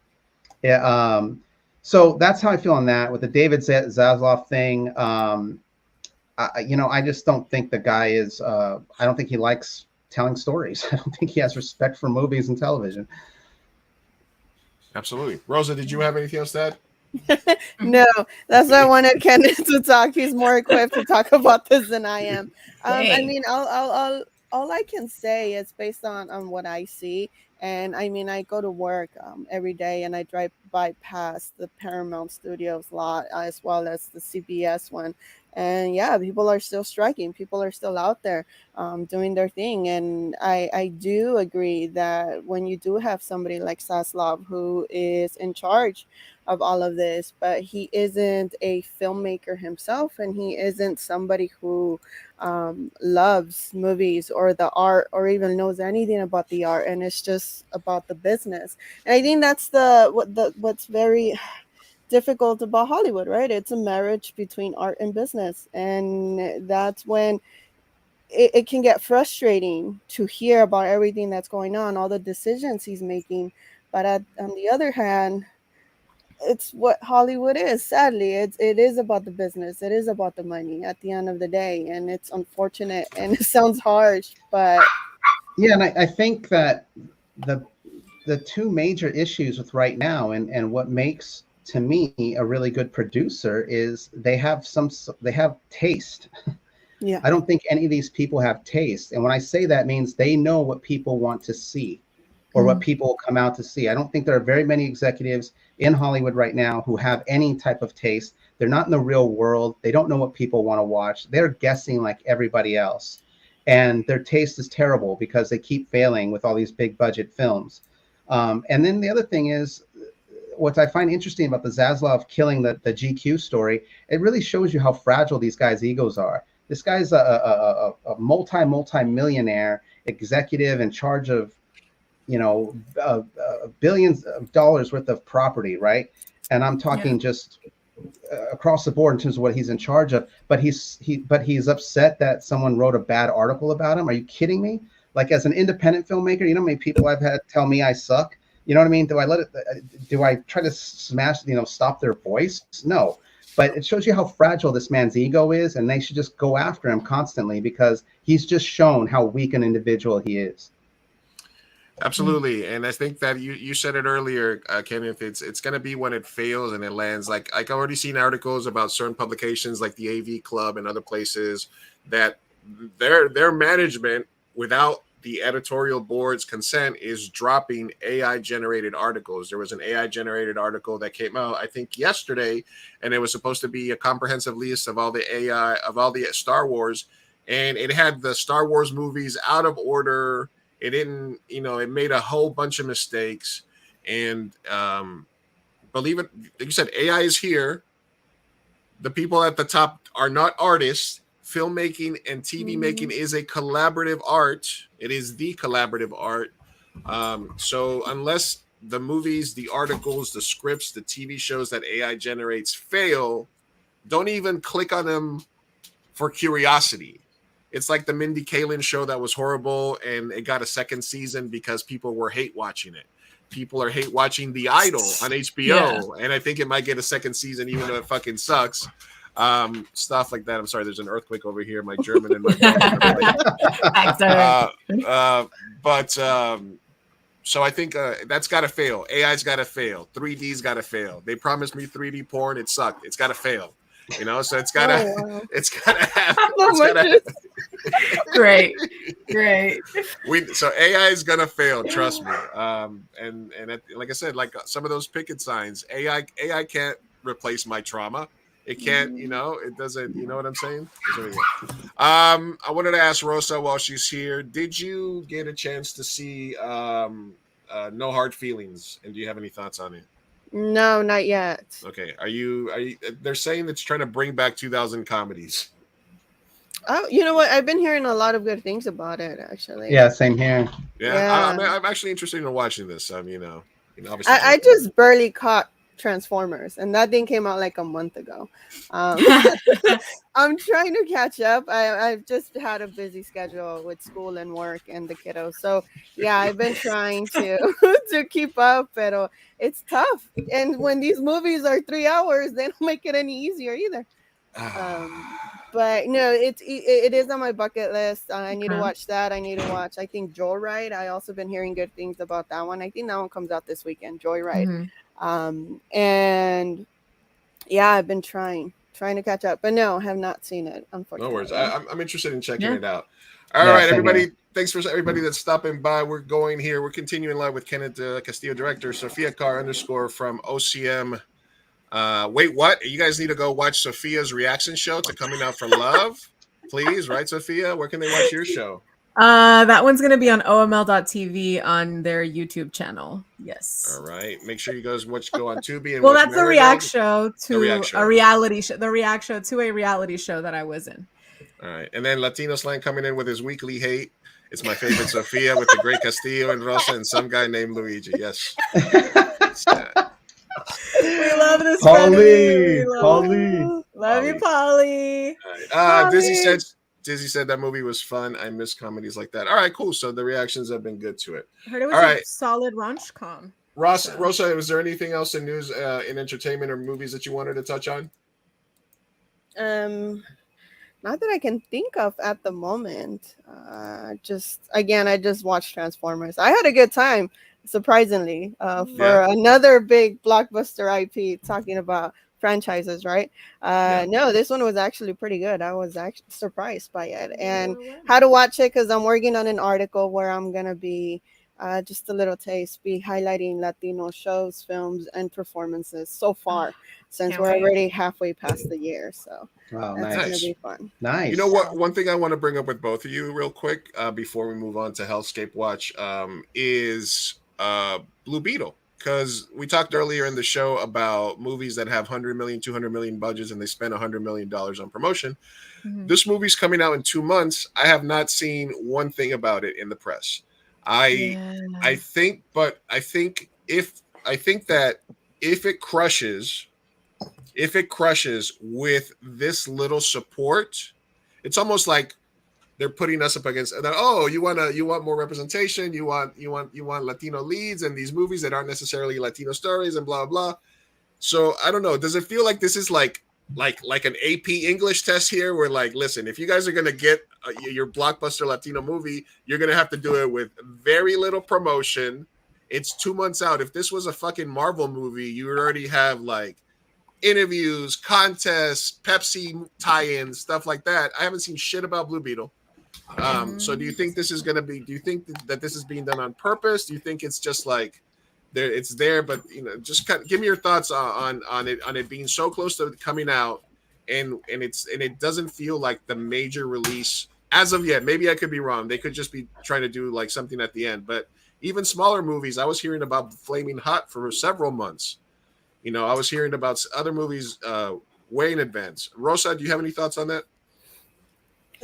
Yeah. So that's how I feel on that. With the David Zaslav thing, you know, I just don't think the guy is, I don't think he likes telling stories. I don't think he has respect for movies and television. Absolutely. Rosa, did you have anything else to add? No, that's why I wanted Kenneth to talk. He's more equipped to talk about this than I am. I mean, all I can say is based on what I see, And I mean, I go to work every day, and I drive by past the Paramount Studios lot as well as the CBS one. And yeah, people are still striking. People are still out there doing their thing. And I do agree that when you do have somebody like Zaslav who is in charge of all of this, but he isn't a filmmaker himself, and he isn't somebody who loves movies or the art or even knows anything about the art, and it's just about the business. And I think that's what's very difficult about Hollywood, right? It's a marriage between art and business, and that's when it can get frustrating to hear about everything that's going on, all the decisions he's making. But on the other hand, it's what Hollywood is. Sadly, it is about the business. It is about the money at the end of the day, and it's unfortunate and it sounds harsh, but Yeah, and I think that the two major issues with right now, and what makes to me a really good producer is they have taste. yeah, I don't think any of these people have taste. And when I say that, means they know what people want to see or what people come out to see. I don't think there are very many executives in Hollywood right now who have any type of taste. They're not in the real world. They don't know what people want to watch. They're guessing like everybody else. And their taste is terrible because they keep failing with all these big budget films. And then the other thing is, what I find interesting about the Zaslav killing the GQ story, it really shows you how fragile these guys' egos are. This guy's a multi-millionaire executive in charge of, billions of dollars worth of property, right? And I'm talking just across the board in terms of what he's in charge of. But he's upset that someone wrote a bad article about him. Are you kidding me? Like, as an independent filmmaker, you know how many people I've had tell me I suck? You know what I mean? Do I try to smash, stop their voice? No. But it shows you how fragile this man's ego is, and they should just go after him constantly because he's just shown how weak an individual he is. Absolutely, and I think that you said it earlier, Kenneth. It's going to be when it fails and it lands. Like I've already seen articles about certain publications like the AV Club and other places that their management, without the editorial board's consent, is dropping AI generated articles. There was an AI generated article that came out, I think, yesterday, and it was supposed to be a comprehensive list of all the AI of all the Star Wars, and it had the Star Wars movies out of order. It didn't, it made a whole bunch of mistakes. And believe it, like you said, AI is here. The people at the top are not artists. Filmmaking and TV making is a collaborative art. It is the collaborative art. So unless the movies, the articles, the scripts, the TV shows that AI generates fail, don't even click on them for curiosity. It's like the Mindy Kaling show that was horrible and it got a second season because people were hate watching it. People are hate watching The Idol on HBO, and I think it might get a second season even though it fucking sucks. Stuff like that. I'm sorry, there's an earthquake over here. My German and my so I think that's got to fail. AI's got to fail. 3D's got to fail. They promised me 3D porn. It sucked. It's got to fail. So it's gotta, it's gotta have. Great. So AI is gonna fail. Trust me. And like I said, like some of those picket signs, AI can't replace my trauma. It can't. It doesn't. You know what I'm saying? I wanted to ask Rosa while she's here. Did you get a chance to see No Hard Feelings? And do you have any thoughts on it? No, not yet. Okay. Are you? They're saying it's trying to bring back 2000 comedies. Oh, you know what? I've been hearing a lot of good things about it, actually. Yeah, same here. Yeah. I'm actually interested in watching this. Obviously, I just barely caught Transformers, and that thing came out like a month ago. I'm trying to catch up. I've just had a busy schedule with school and work and the kiddos. So yeah, I've been trying to to keep up, but it's tough. And when these movies are 3 hours, they don't make it any easier either. But no, it is on my bucket list. I need to watch that. I need to watch, I think, Joyride. I also been hearing good things about that one. I think that one comes out this weekend, Joyride. And yeah, I've been trying to catch up, but no, have not seen it, unfortunately. No worries. I'm interested in checking it out. All Yeah, right, same everybody. here. Thanks for everybody that's stopping by. We're going here. We're continuing live with Kenneth Castillo, director, Sophia Carr _ from OCM. Wait, what? You guys need to go watch Sophia's reaction show to Coming Out for Love. Please, right, Sophia? Where can they watch your show? That one's gonna be on oml.tv on their YouTube channel. Yes. All right. Make sure you guys go on Tubi and Well, watch that's a Marigold. react show The react to show. a reality show. The react show to a reality show that I was in. All right. And then Latino Slang coming in with his weekly hate. It's my favorite Sophia with the great Castillo and Rosa and some guy named Luigi. Yes. We love this Polly. Love you, Polly. Dizzy said that movie was fun. I miss comedies like that. All right, cool. So the reactions have been good to it. Heard it was All a right. solid rom-com. Rosa, was there anything else in news, in entertainment or movies that you wanted to touch on? Not that I can think of at the moment. I just watched Transformers. I had a good time, surprisingly, for another big blockbuster IP talking about franchises, right? No, this one was actually pretty good. I was actually surprised by it, and how to watch it because I'm working on an article where I'm gonna be just a little taste, be highlighting Latino shows, films, and performances so far since we're already halfway past the year. So that's gonna be fun. Nice. You know what? One thing I want to bring up with both of you real quick before we move on to Hellscape Watch is Blue Beetle. Because we talked earlier in the show about movies that have 100 million, 200 million budgets and they spend $100 million on promotion. Mm-hmm. This movie's coming out in 2 months. I have not seen one thing about it in the press. I think that if it crushes with this little support, it's almost like they're putting us up against. Oh, you want more representation? You want Latino leads in these movies that aren't necessarily Latino stories and blah blah. So I don't know. Does it feel like this is like an AP English test here? Where like, listen, if you guys are gonna get your blockbuster Latino movie, you're gonna have to do it with very little promotion. It's 2 months out. If this was a fucking Marvel movie, you would already have like interviews, contests, Pepsi tie-ins, stuff like that. I haven't seen shit about Blue Beetle. So do you think this is going to be, do you think that this is being done on purpose? Do you think it's just like it's there, but just kind of give me your thoughts on it being so close to coming out and it doesn't feel like the major release as of yet. Maybe I could be wrong. They could just be trying to do like something at the end, but even smaller movies, I was hearing about Flaming Hot for several months. I was hearing about other movies way in advance. Rosa, do you have any thoughts on that?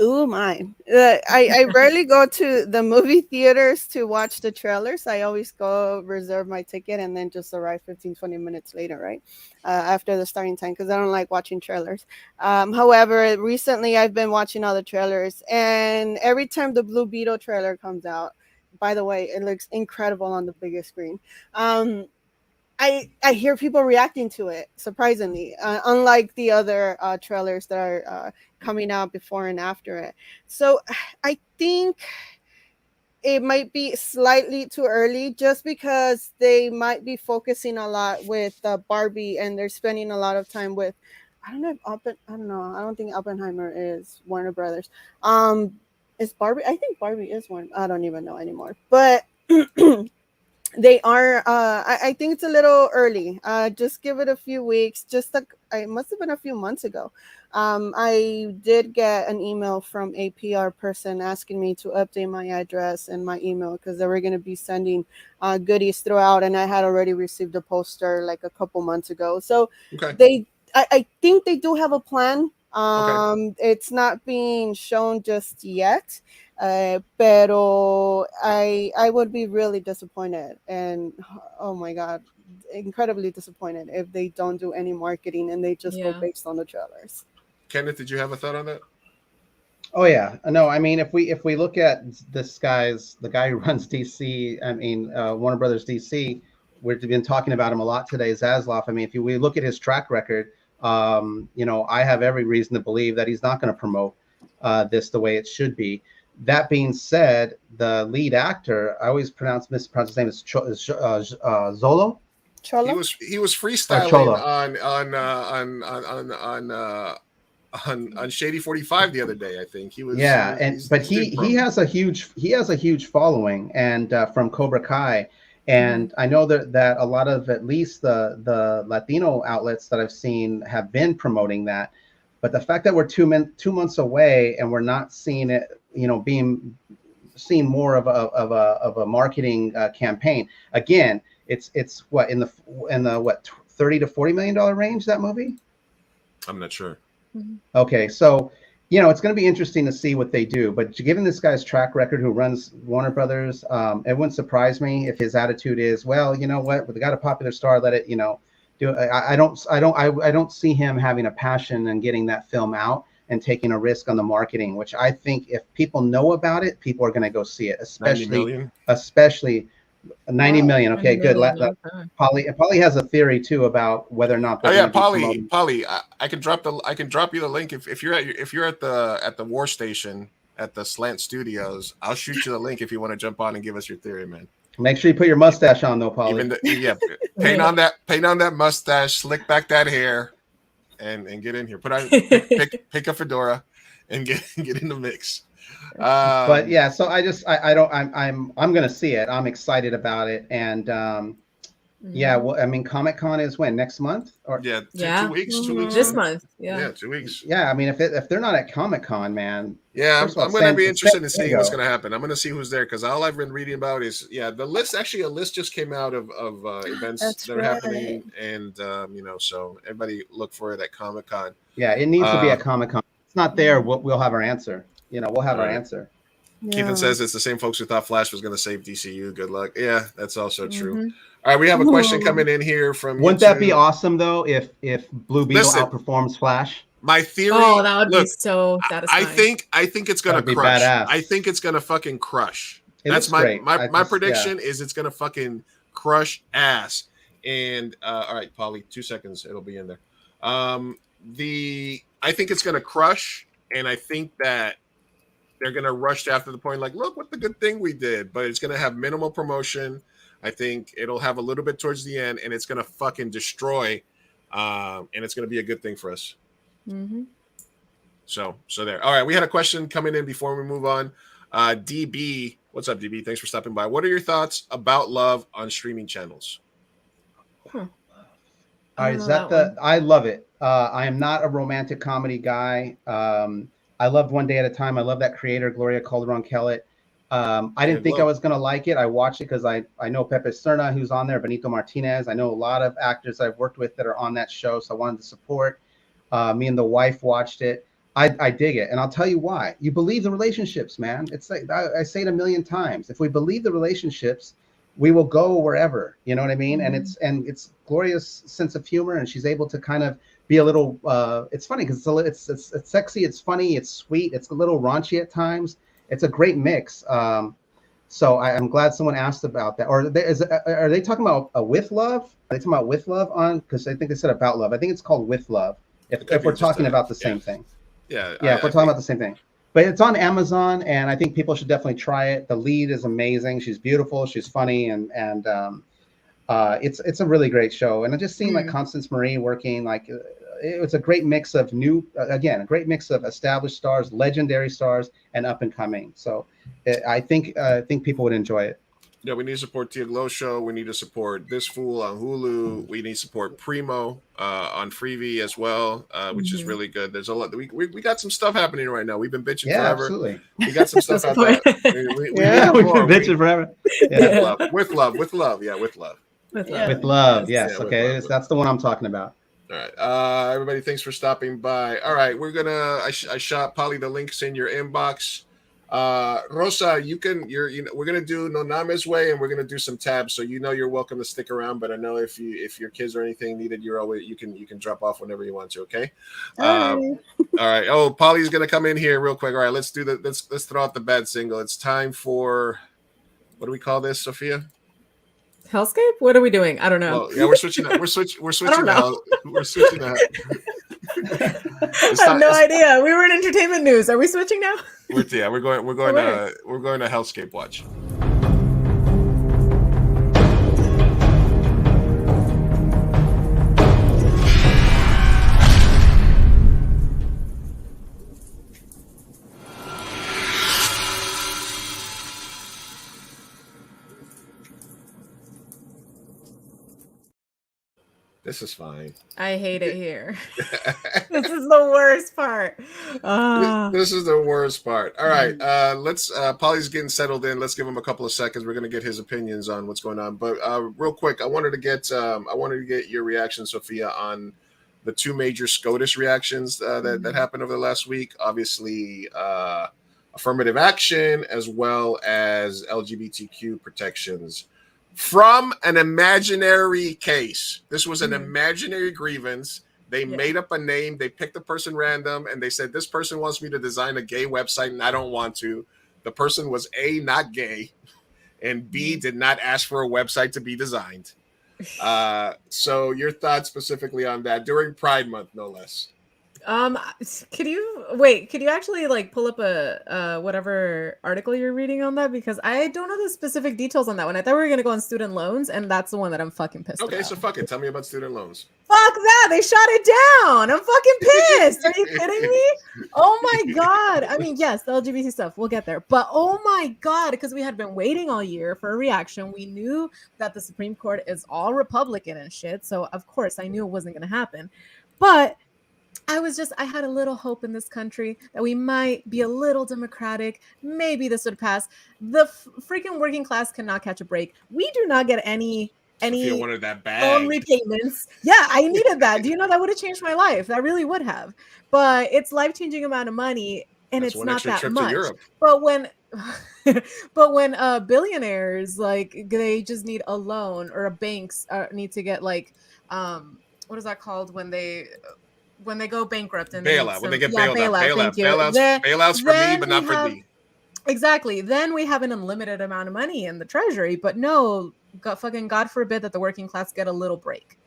Oh my! I rarely go to the movie theaters to watch the trailers. I always go reserve my ticket and then just arrive 15-20 minutes later, right? After the starting time, because I don't like watching trailers. However, recently I've been watching all the trailers, and every time the Blue Beetle trailer comes out, by the way, it looks incredible on the biggest screen. I hear people reacting to it, surprisingly, unlike the other trailers that are coming out before and after it. So I think it might be slightly too early just because they might be focusing a lot with Barbie and they're spending a lot of time with, I don't think Oppenheimer is Warner Brothers. Is Barbie? I think Barbie is one. I don't even know anymore. But they are I think it's a little early. Just give it a few weeks. It must have been a few months ago. I did get an email from a PR person asking me to update my address and my email because they were going to be sending goodies throughout, and I had already received a poster like a couple months ago. So I think they do have a plan. It's not being shown just yet. Pero I would be really disappointed, and oh my god, incredibly disappointed if they don't do any marketing and they just go based on the trailers. Kenneth, did you have a thought on that? Oh yeah, no. I mean, if we look at the guy who runs DC, Warner Brothers DC, we've been talking about him a lot today, Zaslav. I mean, if we look at his track record, I have every reason to believe that he's not going to promote this the way it should be. That being said, the lead actor, I always mispronounce his name, is Zolo. Cholo? He was freestyling on Shady 45 the other day. I think he was. Yeah, but he's he has a huge following, and from Cobra Kai, and I know that a lot of at least the Latino outlets that I've seen have been promoting that. But the fact that we're 2 months away and we're not seeing it, being seen more of a marketing campaign. Again, it's what in the what $30 to $40 million range, that movie. I'm not sure. Okay, so it's going to be interesting to see what they do. But given this guy's track record, who runs Warner Brothers, it wouldn't surprise me if his attitude is, well, you know what, we got a popular star, let it, do. I don't see him having a passion and getting that film out and taking a risk on the marketing, which I think if people know about it, people are going to go see it, especially 90 million. Okay, good. Polly has a theory too about whether or not. Polly, I can drop you the link if you're at the War Station at the Slant Studios. I'll shoot you the link if you want to jump on and give us your theory, man. Make sure you put your mustache on though, Polly. Paint on that mustache, slick back that hair, and get in here. Pick a fedora, and get in the mix. But yeah, so I'm gonna see it. I'm excited about it, and yeah. Well, I mean, Comic-Con is when, next month or 2 weeks. 2 weeks this month. Yeah, 2 weeks. Yeah, I mean, if they're not at Comic-Con, man. Yeah, I'm going to be interested in seeing what's going to happen. I'm going to see who's there because all I've been reading about is the list. Actually, a list just came out of events that are happening, and so everybody look for it at Comic-Con. Yeah, it needs to be at Comic-Con. If it's not there, we'll have our answer. We'll have our answer. Keithan says it's the same folks who thought Flash was going to save DCU. Good luck. Yeah, that's also true. All right, we have a question coming in here from. Wouldn't that be awesome though if Blue Beetle outperforms Flash? My theory. Oh, that would be so satisfying. I think it's gonna crush. I think it's gonna fucking crush. That's my prediction. Is it's gonna fucking crush ass. And all right, Polly, 2 seconds. It'll be in there. I think it's gonna crush, and I think that they're gonna rush after the point, like, look what the good thing we did. But it's gonna have minimal promotion. I think it'll have a little bit towards the end, and it's gonna fucking destroy, and it's gonna be a good thing for us. So there. All right, we had a question coming in before we move on. DB, what's up, DB? Thanks for stopping by. What are your thoughts about love on streaming channels? All right, I love it. I am not a romantic comedy guy. I loved One Day at a Time. I love that creator, Gloria Calderon-Kellett. I didn't think I was going to like it. I watched it because I know Pepe Serna, who's on there, Benito Martinez. I know a lot of actors I've worked with that are on that show, so I wanted to support. Me and the wife watched it. I dig it, and I'll tell you why. You believe the relationships, man. It's like I say it a million times. If we believe the relationships, we will go wherever. You know what I mean? And it's Gloria's sense of humor, and she's able to kind of be a little. It's funny because it's sexy, it's funny, it's sweet, it's a little raunchy at times. It's a great mix. So I'm glad someone asked about that. Or are they talking about With Love? Are they talking about With Love on? Because I think they said About Love. I think it's called With Love. If we're talking about the same thing. Yeah. If we're talking about the same thing. But it's on Amazon, and I think people should definitely try it. The lead is amazing. She's beautiful. She's funny, and it's a really great show. And I just seen like Constance Marie working like. It's a great mix of a great mix of established stars, legendary stars, and up and coming. So I think people would enjoy it. Yeah, we need to support Tia Glow Show. We need to support This Fool on Hulu. We need to support Primo on Freevee as well, which is really good. There's a lot. We got some stuff happening right now. We've been bitching forever. Absolutely. We got some stuff out there. We've been bitching forever. Yeah. With love. Yeah, with love. With love. Yes. Yeah, okay. That's the one I'm talking about. All right, everybody, thanks for stopping by. All right, we're gonna. I shot Polly the links in your inbox. Rosa, we're gonna do Noname's way, and we're gonna do some tabs. So you're welcome to stick around. But I know if your kids or anything needed, you can drop off whenever you want to. Okay. All right. Oh, Polly's gonna come in here real quick. All right, let's throw out the bad single. It's time for what do we call this, Sophia? Hellscape? What are we doing? I don't know. Well, yeah, we're switching. We're switching. We're switching to I have no idea. We were in entertainment news. Are we switching now? We're going to Hellscape watch. This is fine. I hate it here. This is the worst part. This is the worst part. All right, let's. Polly's getting settled in. Let's give him a couple of seconds. We're gonna get his opinions on what's going on. But real quick, I wanted to get your reaction, Sophia, on the two major SCOTUS reactions that happened over the last week. Obviously, affirmative action as well as LGBTQ protections from an imaginary case. This was an imaginary grievance. They made up a name. They picked a person random, and they said, this person wants me to design a gay website, and I don't want to. The person was A, not gay, and B, did not ask for a website to be designed. So your thoughts specifically on that during Pride Month, no less. Could you actually like pull up a whatever article you're reading on that, because I don't know the specific details on that one. I thought we were gonna go on student loans, and that's the one that I'm fucking pissed about. Okay, so fuck it. Tell me about student loans. Fuck that! They shot it down. I'm fucking pissed. Are you kidding me? Oh my god. I mean, yes, the LGBT stuff, we'll get there, but oh my god, because we had been waiting all year for a reaction. We knew that the Supreme Court is all Republican and shit, so of course I knew it wasn't gonna happen, but I had a little hope in this country that we might be a little democratic. Maybe this would pass. The freaking working class cannot catch a break. We do not get any wanted that bag. loan repayments. Yeah, I needed that. Do you know that would have changed my life? That really would have. But it's life-changing amount of money, and it's not that much. But when billionaires, like, they just need a loan, or banks need to get like what is that called when they go bankrupt and bailout, when they get bailed out. Bailouts for me, but not for thee. Exactly. Then we have an unlimited amount of money in the treasury, but no, God forbid that the working class get a little break.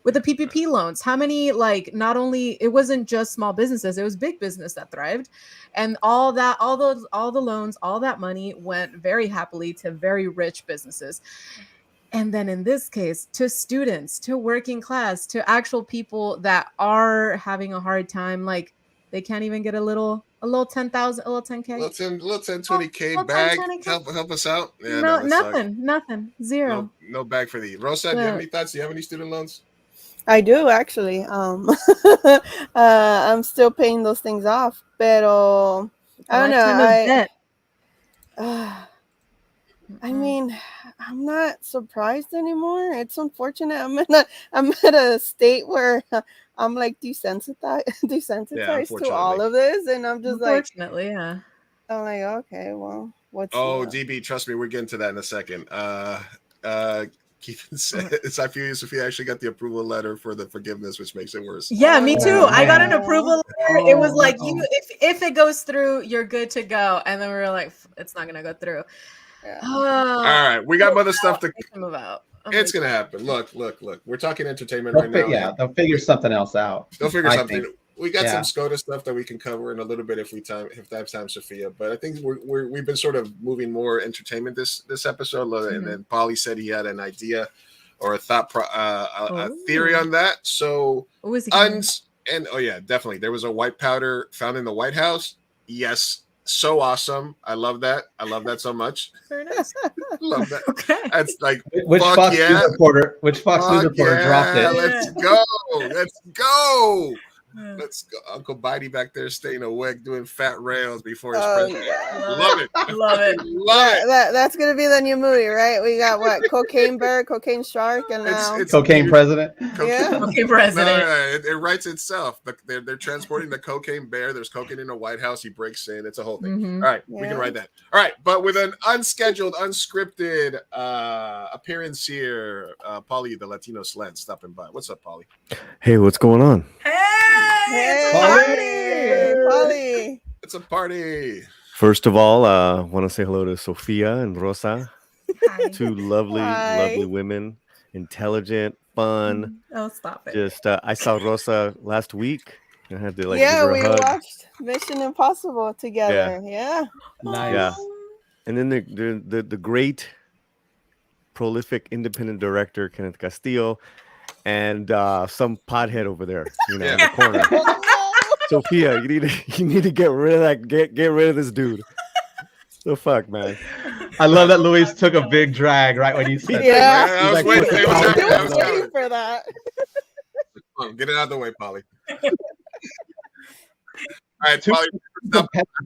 With the PPP loans, how many, like, not only, it wasn't just small businesses, it was big business that thrived. And all the loans, all that money went very happily to very rich businesses. And then in this case, to students, to working class, to actual people that are having a hard time, like, they can't even get a little 10,000, a little 10K, little 10, 20K bag. 10K. Help us out. Yeah, no, nothing, zero. No bag for thee. Rosa, do you have any thoughts? Do you have any student loans? I do, actually. I'm still paying those things off, pero I don't know. I mean, I'm not surprised anymore. It's unfortunate. I'm at a state where I'm like desensitized to all of this, and I'm just unfortunately, yeah. I'm like, okay, well, what's DB, trust me, we're getting to that in a second. Keith says, I feel Sophia actually got the approval letter for the forgiveness, which makes it worse. Yeah, me too. I got an approval letter. It was like, if it goes through, you're good to go. And then we were like, it's not gonna go through. Yeah. All right, we got other stuff to about. It's gonna happen. Look. We're talking entertainment right now. Yeah, they'll figure something else out. They'll figure something. We got some SCOTUS stuff that we can cover in a little bit if I have time, Sophia. But I think we've been sort of moving more entertainment this episode. And then Polly said he had an idea or a thought, a theory on that. So definitely there was a white powder found in the White House. Yes. So awesome. I love that. I love that so much. Very nice. Love that. Okay. That's like which Fox News reporter dropped it. Let's go. Let's go. Uncle Bidey back there staying awake doing fat rails before his president. Yeah. Love it. Love it. That's gonna be the new movie, right? We got what? Cocaine Bear, Cocaine Shark, and now it's Cocaine President. Cocaine President. No, it writes itself. They're transporting the Cocaine Bear. There's cocaine in the White House. He breaks in. It's a whole thing. Mm-hmm. All right, we can write that. All right, but with an unscheduled, unscripted appearance here, Polly, the Latino sled, stopping by. What's up, Polly? Hey, what's going on? Hey, Polly. It's a party. First of all, I want to say hello to Sophia and Rosa. Hi. Two lovely women, intelligent, fun. Oh, stop it. Just I saw Rosa last week. I had to give her we a hug. watched Mission Impossible together. Yeah. Nice. Yeah. And then the great prolific independent director Kenneth Castillo and some pothead over there, in the corner. Sophia, you need to get rid of that. Get rid of this dude. The fuck, man. I love that Luis took a big drag right when you said that. I was waiting for that. Oh, get it out of the way, Polly. All right, Two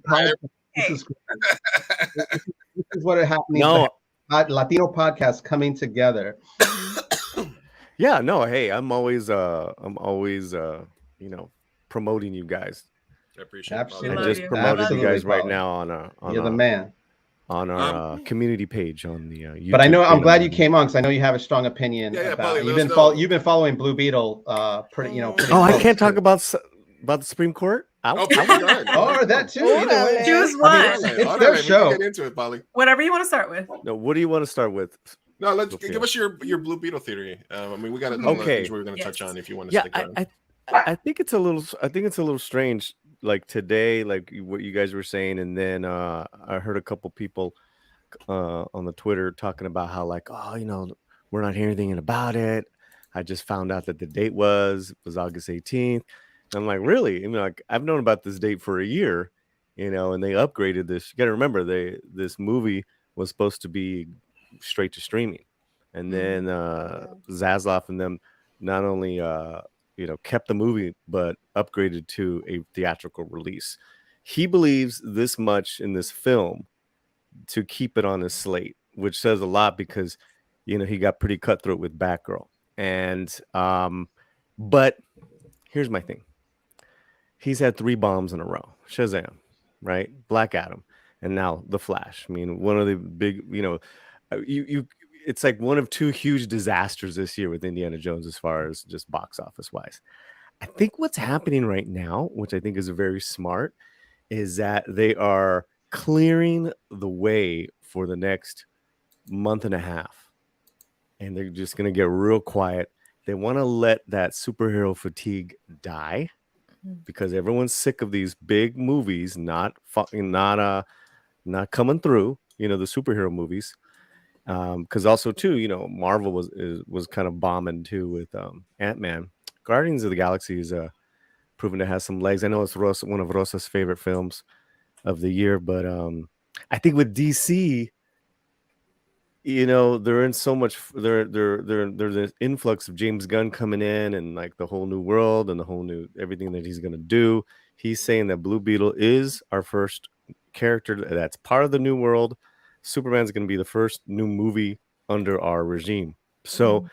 Polly. This is this is what it happens. No. Latino podcasts coming together. Yeah, no, hey, I'm always promoting you guys. I appreciate it. Absolutely. I just you. promoted you Absolutely, guys right Polly. now on our You're the man. on our community page on the YouTube. But I know I'm page. glad you came on because I know you have a strong opinion Yeah, about. Polly, You've been following Blue Beetle, pretty. Pretty Oh, I close, can't talk too. about the Supreme Court. Or that too. Either way. Choose I one. mean, it's their show. Get into it, Polly. Whatever you want to start with. No, what do you want to start with? No, let's Sophia? give us your Blue Beetle theory. I mean, we got a couple of Okay. things we're going to touch on if you want to Yeah, stick around. I think it's a little strange. Like today, like what you guys were saying, and then I heard a couple people on the Twitter talking about how like, oh, we're not hearing anything about it. I just found out that the date was August 18th. I'm like, really? Like I've known about this date for a year, and they upgraded this. You got to remember, this movie was supposed to be straight to streaming, and then Zaslav and them not only kept the movie but upgraded to a theatrical release. He believes this much in this film to keep it on his slate, which says a lot because he got pretty cutthroat with Batgirl. And but here's my thing. He's had 3 bombs in a row. Shazam, right? Black Adam, and now The Flash. I mean, one of the big, it's like one of 2 huge disasters this year with Indiana Jones as far as just box office wise. I think what's happening right now, which I think is very smart, is that they are clearing the way for the next month and a half. And they're just going to get real quiet. They want to let that superhero fatigue die because everyone's sick of these big movies not coming through, the superhero movies. Because also too, Marvel was kind of bombing too with Ant-Man. Guardians of the Galaxy is proven to have some legs. I know it's one of Rosa's favorite films of the year, but I think with DC, they're in so much. There's this influx of James Gunn coming in and like the whole new world and the whole new everything that he's gonna do. He's saying that Blue Beetle is our first character that's part of the new world. Superman's going to be the first new movie under our regime. So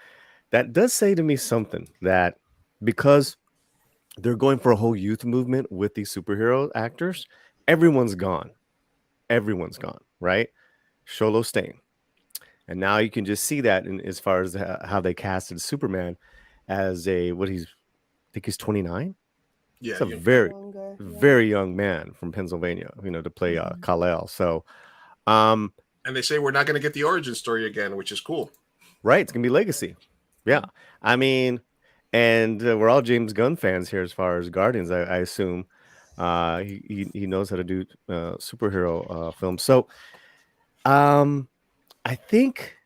that does say to me something, that because they're going for a whole youth movement with these superhero actors, everyone's gone, right? Sholo's staying. And now you can just see that in as far as how they casted Superman as I think he's 29. Yeah, it's a very young man from Pennsylvania, to play Kal-El. So and they say we're not going to get the origin story again, which is cool. Right. It's going to be legacy. Yeah. I mean, and we're all James Gunn fans here as far as Guardians, I assume. He knows how to do superhero films. So I think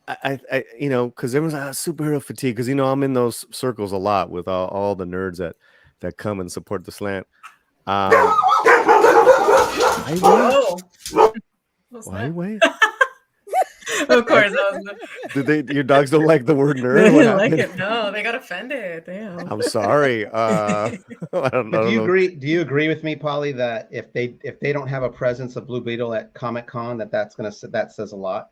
I because everyone's superhero fatigue, because I'm in those circles a lot with all the nerds that come and support the slant. Why wait? Of course. Your dogs don't like the word nerd? They didn't like it. No, they got offended. Damn. I'm sorry. I don't know. Do you agree with me, Polly, that if they don't have a presence of Blue Beetle at Comic-Con, that says a lot?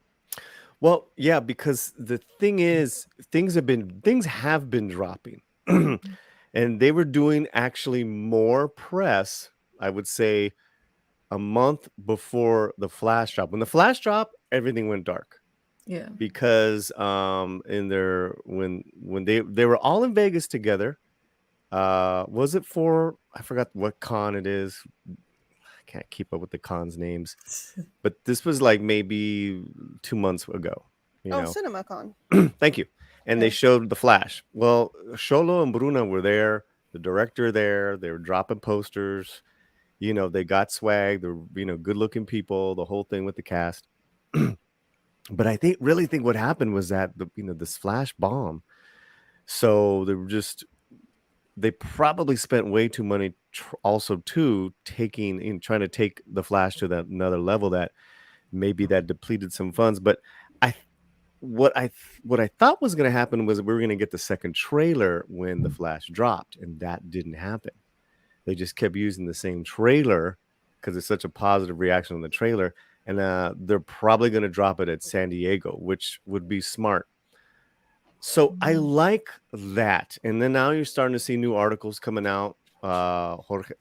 Well, yeah, because the thing is, things have been dropping, and they were doing actually more press, I would say, a month before the Flash drop. When the Flash dropped, everything went dark. Yeah. Because when they were all in Vegas together, was it for, I forgot what con it is. I can't keep up with the cons names, but this was like maybe 2 months ago. CinemaCon. Thank you. And they showed the Flash. Well, Xolo and Bruna were there, the director there. They were dropping posters. They got swag. They're good looking people. The whole thing with the cast. But I really think what happened was that this Flash bomb. So they probably spent way too money also too trying to take the Flash to that another level that maybe that depleted some funds. But what I thought was going to happen was we were going to get the second trailer when The Flash dropped, and that didn't happen. They just kept using the same trailer because it's such a positive reaction on the trailer, and they're probably going to drop it at San Diego, which would be smart. So I like that. And then now you're starting to see new articles coming out. Jorge,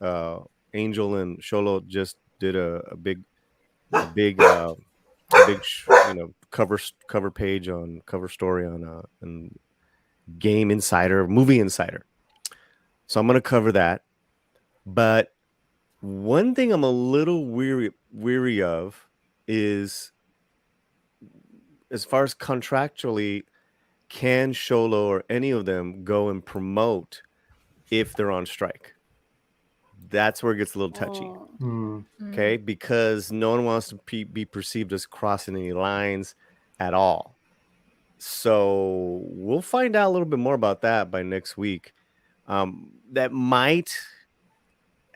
Angel and Xolo just did a big cover page on cover story on Game Insider, Movie Insider. So I'm going to cover that. But one thing I'm a little weary of is, as far as contractually, can Xolo or any of them go and promote if they're on strike? That's where it gets a little touchy. Okay, because no one wants to be perceived as crossing any lines at all. So we'll find out a little bit more about that by next week. That might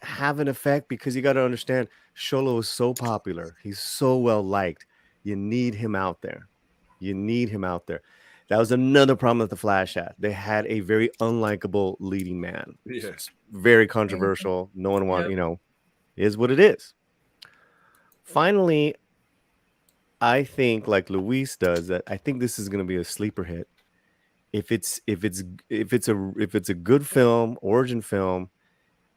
have an effect, because you got to understand, Xolo is so popular. He's so well liked. You need him out there. That was another problem that the Flash had. They had a very unlikable leading man. Yes. Very controversial. No one wanted, is what it is. Finally, I think, like Luis does, that I think this is going to be a sleeper hit. If it's a good film, origin film,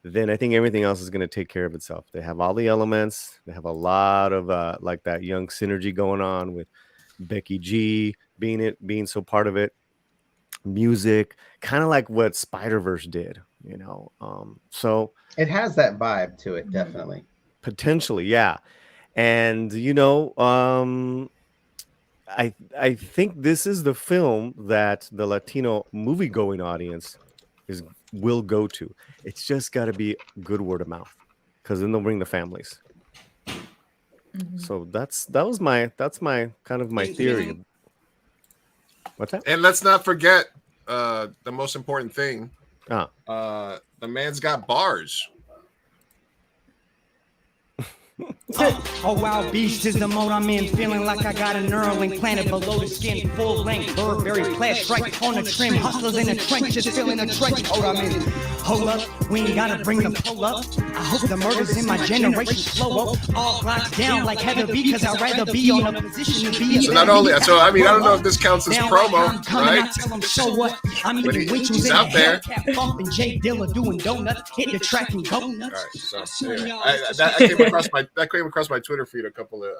then I think everything else is going to take care of itself. They have all the elements. They have a lot of like that young synergy going on with Becky G being so part of it. Music, kind of like what Spider-Verse did, so it has that vibe to it, definitely. Potentially, yeah. And I think this is the film that the Latino movie-going audience will go to. It's just got to be good word of mouth, because then they'll bring the families. So that's my kind of my theory. What's that? And let's not forget the most important thing. The man's got bars. Oh, wild beast is the mode I'm in, feeling like I got a Neuralink planted below the skin, full length, Burberry flash strike on the trim, hustlers in the trenches, feeling the trench coat I'm in. Hold up, we ain't gotta bring the pull up. I hope the murders in my generation slow up, all locked down like Heather B, cause I'd rather be on a position to be. So not only, I don't know if this counts as promo, right? So what? I'm But eating winches he's in out the there. Hellcat, bumping Jay Dilla doing donuts, hit the track and go nuts. All right, so anyway, that came across my Twitter feed a couple of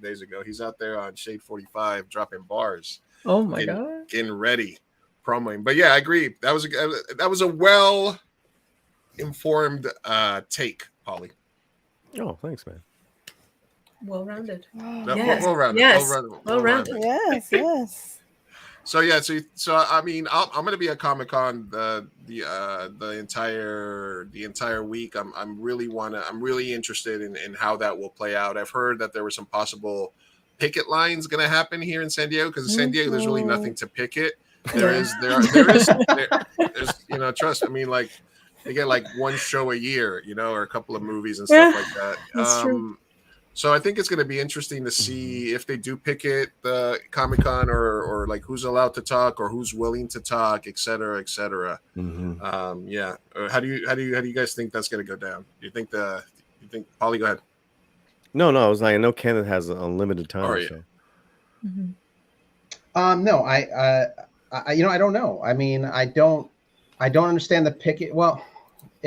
days ago. He's out there on Shade 45 dropping bars. Oh my god, getting ready, promoing. But yeah, I agree. That was a well informed take, Polly. Oh, thanks, man. Well-rounded. Well-rounded. Yes. So yeah, so I mean, I'm gonna be at Comic-Con the entire week. I'm really interested in how that will play out. I've heard that there were some possible picket lines gonna happen here in San Diego, because in San Diego there's really nothing to picket. There's trust. I mean, like they get like one show a year, or a couple of movies and stuff like that. That's true. So I think it's going to be interesting to see if they do picket the Comic-Con, or like who's allowed to talk or who's willing to talk, et cetera, et cetera. Yeah. How do you guys think that's going to go down? You think Polly, go ahead. No, I was like, I know Kenneth has unlimited time. Oh, yeah. So. No, I don't know. I mean, I don't understand the picket. Well,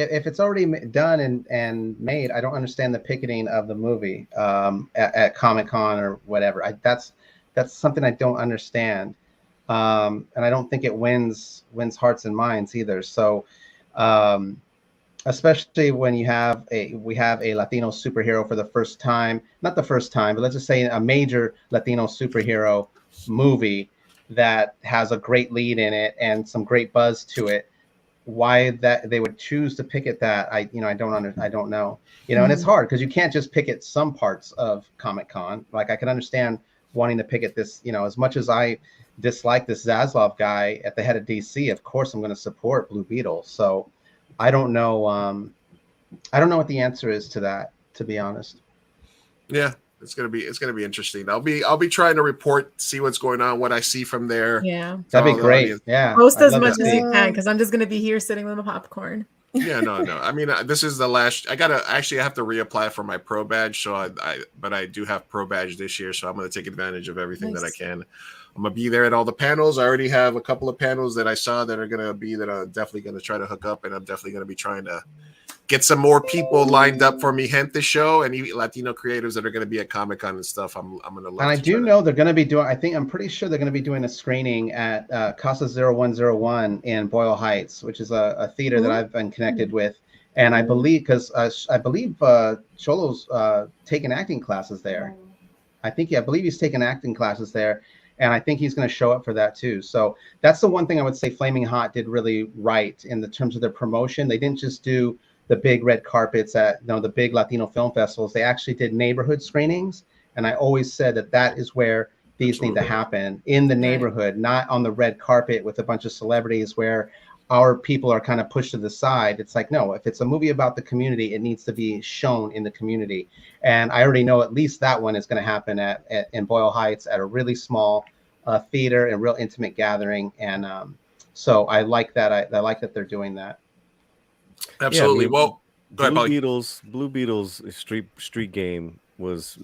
if it's already done and made, I don't understand the picketing of the movie at Comic-Con or whatever. That's something I don't understand, and I don't think it wins hearts and minds either. So, especially when we have a Latino superhero for the first time, not the first time, but let's just say a major Latino superhero movie that has a great lead in it and some great buzz to it. Why that they would choose to picket that, I don't know. And it's hard because you can't just picket some parts of Comic-Con. Like I can understand wanting to picket this, as much as I dislike this Zaslav guy at the head of DC, of course I'm going to support Blue Beetle. So I don't know what the answer is to that, to be honest. Yeah. It's gonna be interesting. I'll be trying to report, see what's going on, what I see from there. Yeah, that'd be great. Yeah, post I'd as love much to as see. you can, because I'm just gonna be here sitting with my popcorn. Yeah, no. I mean, this is the last. I have to reapply for my pro badge. So but I do have pro badge this year. So I'm gonna take advantage of everything that I can. I'm gonna be there at all the panels. I already have a couple of panels that I saw that I'm definitely gonna try to hook up, and I'm definitely gonna be trying to get some more people lined up for Mi Gente show and even Latino creators that are going to be at Comic-Con and stuff. I'm going to love. And I do know they're going to be doing. I'm pretty sure they're going to be doing a screening at Casa 0101 in Boyle Heights, which is a theater that I've been connected with. And I believe Cholo's taking acting classes there. I believe he's taking acting classes there, and I think he's going to show up for that too. So that's the one thing I would say Flaming Hot did really right in the terms of their promotion. They didn't just do the big red carpets at the big Latino film festivals. They actually did neighborhood screenings, and I always said that is where these need to happen, in the neighborhood, not on the red carpet with a bunch of celebrities where our people are kind of pushed to the side. It's like, no, if it's a movie about the community, it needs to be shown in the community. And I already know at least that one is going to happen in Boyle Heights at a really small theater and real intimate gathering. And so I like that. I like that they're doing that. Absolutely. Yeah, Well, Blue Beetle's street game was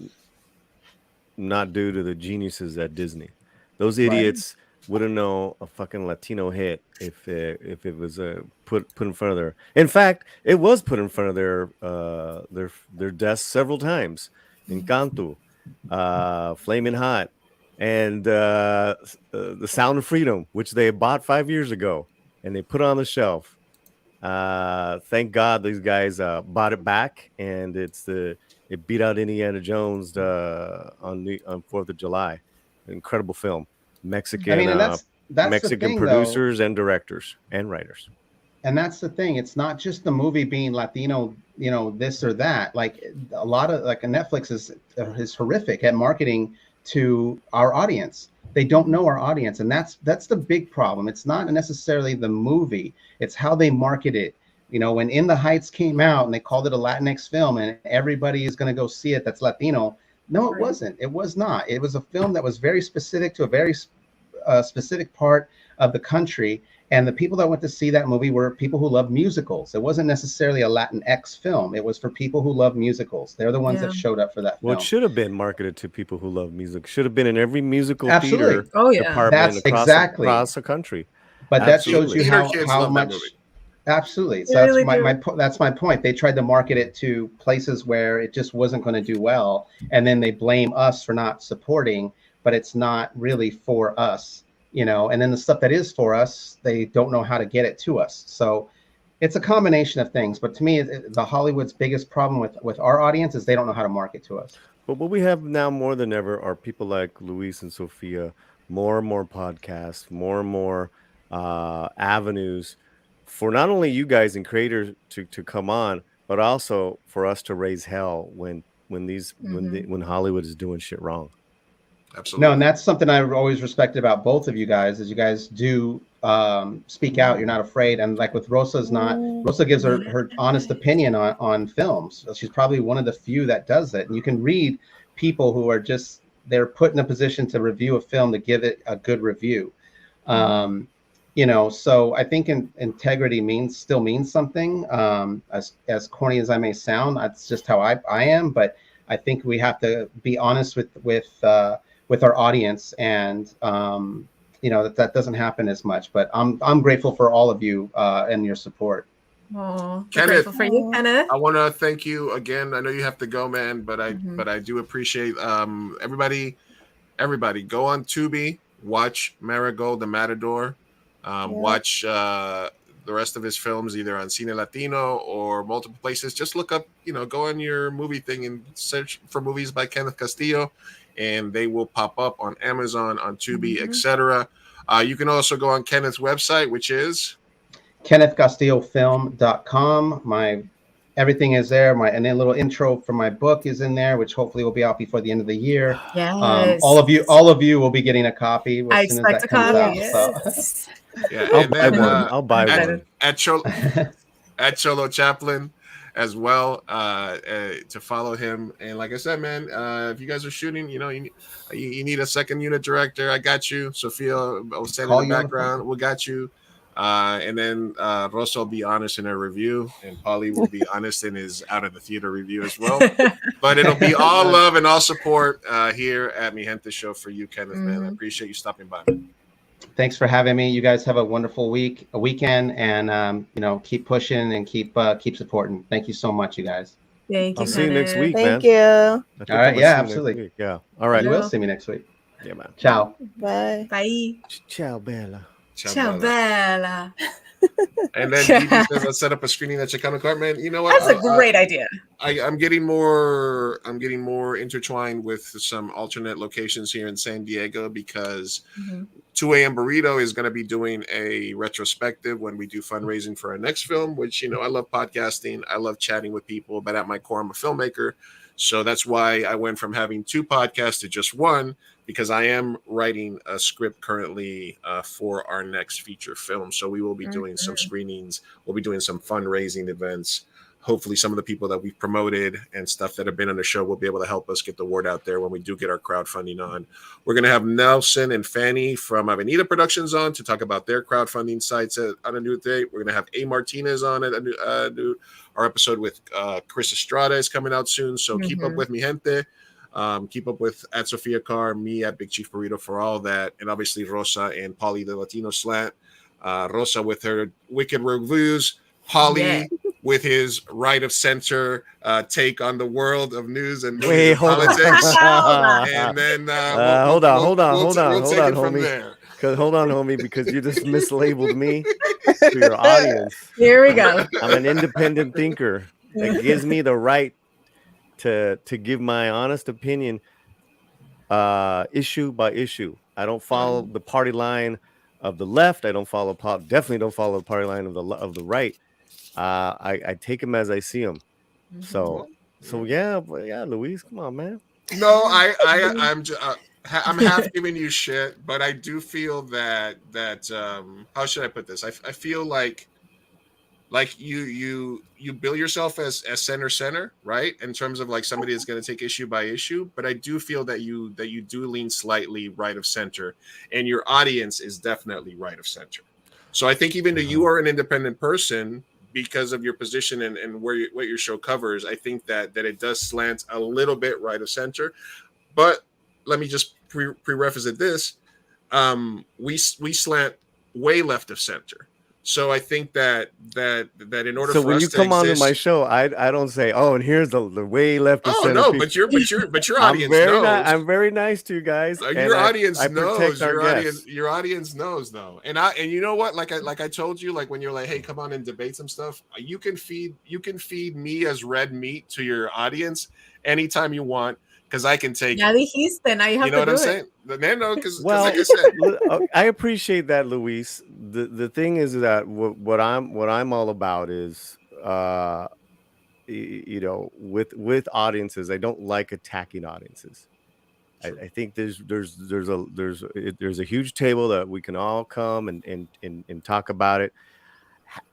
not due to the geniuses at Disney. Those idiots wouldn't know a fucking Latino hit if it was put in front of their. In fact, it was put in front of their desks several times. Encanto, Flamin' Hot, and the Sound of Freedom, which they bought 5 years ago, and they put on the shelf. Thank God these guys bought it back, and it beat out Indiana Jones on 4th of July. Incredible film. Mexican, that's Mexican thing, producers and directors and writers. And that's the thing. It's not just the movie being Latino, this or that. Like a lot of Netflix is horrific at marketing to our audience. They don't know our audience, and that's the big problem. It's not necessarily the movie; it's how they market it. When In the Heights came out and they called it a Latinx film, and everybody is going to go see it that's Latino. No, it wasn't. It was not. It was a film that was very specific to a very specific part of the country, and the people that went to see that movie were people who love musicals. It wasn't necessarily a Latinx film. It was for people who love musicals. They're the ones that showed up for that film. Well, it should have been marketed to people who love music. Should have been in every musical Absolutely. theater department across the country. But Absolutely. that shows you how much. Absolutely. So that's my point. They tried to market it to places where it just wasn't going to do well, and then they blame us for not supporting, but it's not really for us. And then the stuff that is for us, they don't know how to get it to us. So it's a combination of things. But to me, the Hollywood's biggest problem with our audience is they don't know how to market to us. But what we have now more than ever are people like Luis and Sophia, more and more podcasts, more and more avenues for not only you guys and creators to come on, but also for us to raise hell when Hollywood is doing shit wrong. Absolutely. No, and that's something I've always respected about both of you guys, is you guys do speak out. You're not afraid. And like with Rosa gives her honest opinion on films. She's probably one of the few that does it. And you can read people who are they're put in a position to review a film to give it a good review. So I think integrity still means something. As corny as I may sound, that's just how I am. But I think we have to be honest with our audience, and that doesn't happen as much. But I'm grateful for all of you and your support. Oh, Kenneth, grateful for you, Kenneth. I want to thank you again. I know you have to go, man, but I do appreciate everybody go on Tubi, watch Marigold the Matador, watch the rest of his films either on Cine Latino or multiple places. Just look up, go on your movie thing and search for movies by Kenneth Castillo, and they will pop up on Amazon, on Tubi, etc. You can also go on Kenneth's website, which is KennethCastilloFilm.com. Everything is there. And a little intro for my book is in there, which hopefully will be out before the end of the year. Yes. All of you will be getting a copy. I expect a copy. Yes. Yeah, I'll buy one. At Cholo Chaplin. as well to follow him. And like I said, man, if you guys are shooting, you need a second unit director. I got you. Sophia will stand in the background. We got you. And then Rosa will be honest in her review, and Paulie will be honest in his out of the theater review as well. But it'll be all love and all support here at Mi Gente Show for you, Kenneth. Man, I appreciate you stopping by, man. Thanks for having me. You guys have a wonderful weekend, and keep pushing and keep supporting. Thank you so much, you guys. Thank you. I'll see you next week, man. Thank you. All right, yeah, absolutely. Yeah. All right. You will see me next week. Yeah, man. Ciao. Bye. Bye. Ciao, Bella. Ciao, Bella. And then DB says, let's set up a screening at Chicano Court. Man, you know what? That's a great idea. I'm getting more intertwined with some alternate locations here in San Diego because 2 a.m. Burrito is going to be doing a retrospective when we do fundraising for our next film, which, I love podcasting. I love chatting with people, but at my core, I'm a filmmaker. So that's why I went from having 2 podcasts to just 1, because I am writing a script currently for our next feature film. So we will be doing some screenings. We'll be doing some fundraising events. Hopefully some of the people that we've promoted and stuff that have been on the show will be able to help us get the word out there when we do get our crowdfunding on. We're going to have Nelson and Fanny from Avenida Productions on to talk about their crowdfunding sites on a new date. We're going to have A. Martinez on at our episode with Chris Estrada is coming out soon. So keep up with Mi Gente. Keep up with at Sophia Carr, me at Big Chief Burrito for all that. And obviously Rosa and Paulie, the Latino slant. Rosa with her wicked reviews. Paulie with his right of center take on the world of news and politics. And then hold on, homie. Hold on, homie, because you just mislabeled me to your audience. Here we go. I'm an independent thinker. That gives me the right to give my honest opinion issue by issue. I don't follow the party line of the left. I don't definitely don't follow the party line of the right. I take them as I see them. So yeah, Luis, come on, man. No, I'm half giving you shit, but I do feel that how should I put this? I feel like you bill yourself as center, right? In terms of like somebody that's going to take issue by issue, but I do feel that you do lean slightly right of center, and your audience is definitely right of center. So I think even though you are an independent person, because of your position and what your show covers, I think that it does slant a little bit right of center. But let me just prerequisite it this: we slant way left of center. So I think that in order for us to when you come onto exist, my show, I don't say, and here's the way left of center. No, but your audience knows. I'm very nice to you guys. Your audience knows. Your audience knows though. And you know what? Like I told you, like when you're like, hey, come on and debate some stuff. You can feed me as red meat to your audience anytime you want. Because I can take ya dijiste, now you have know to what I'm do saying? No, because well, like I said, I appreciate that, Luis. The thing is that what I'm all about is with audiences, I don't like attacking audiences. I think there's a huge table that we can all come and talk about it.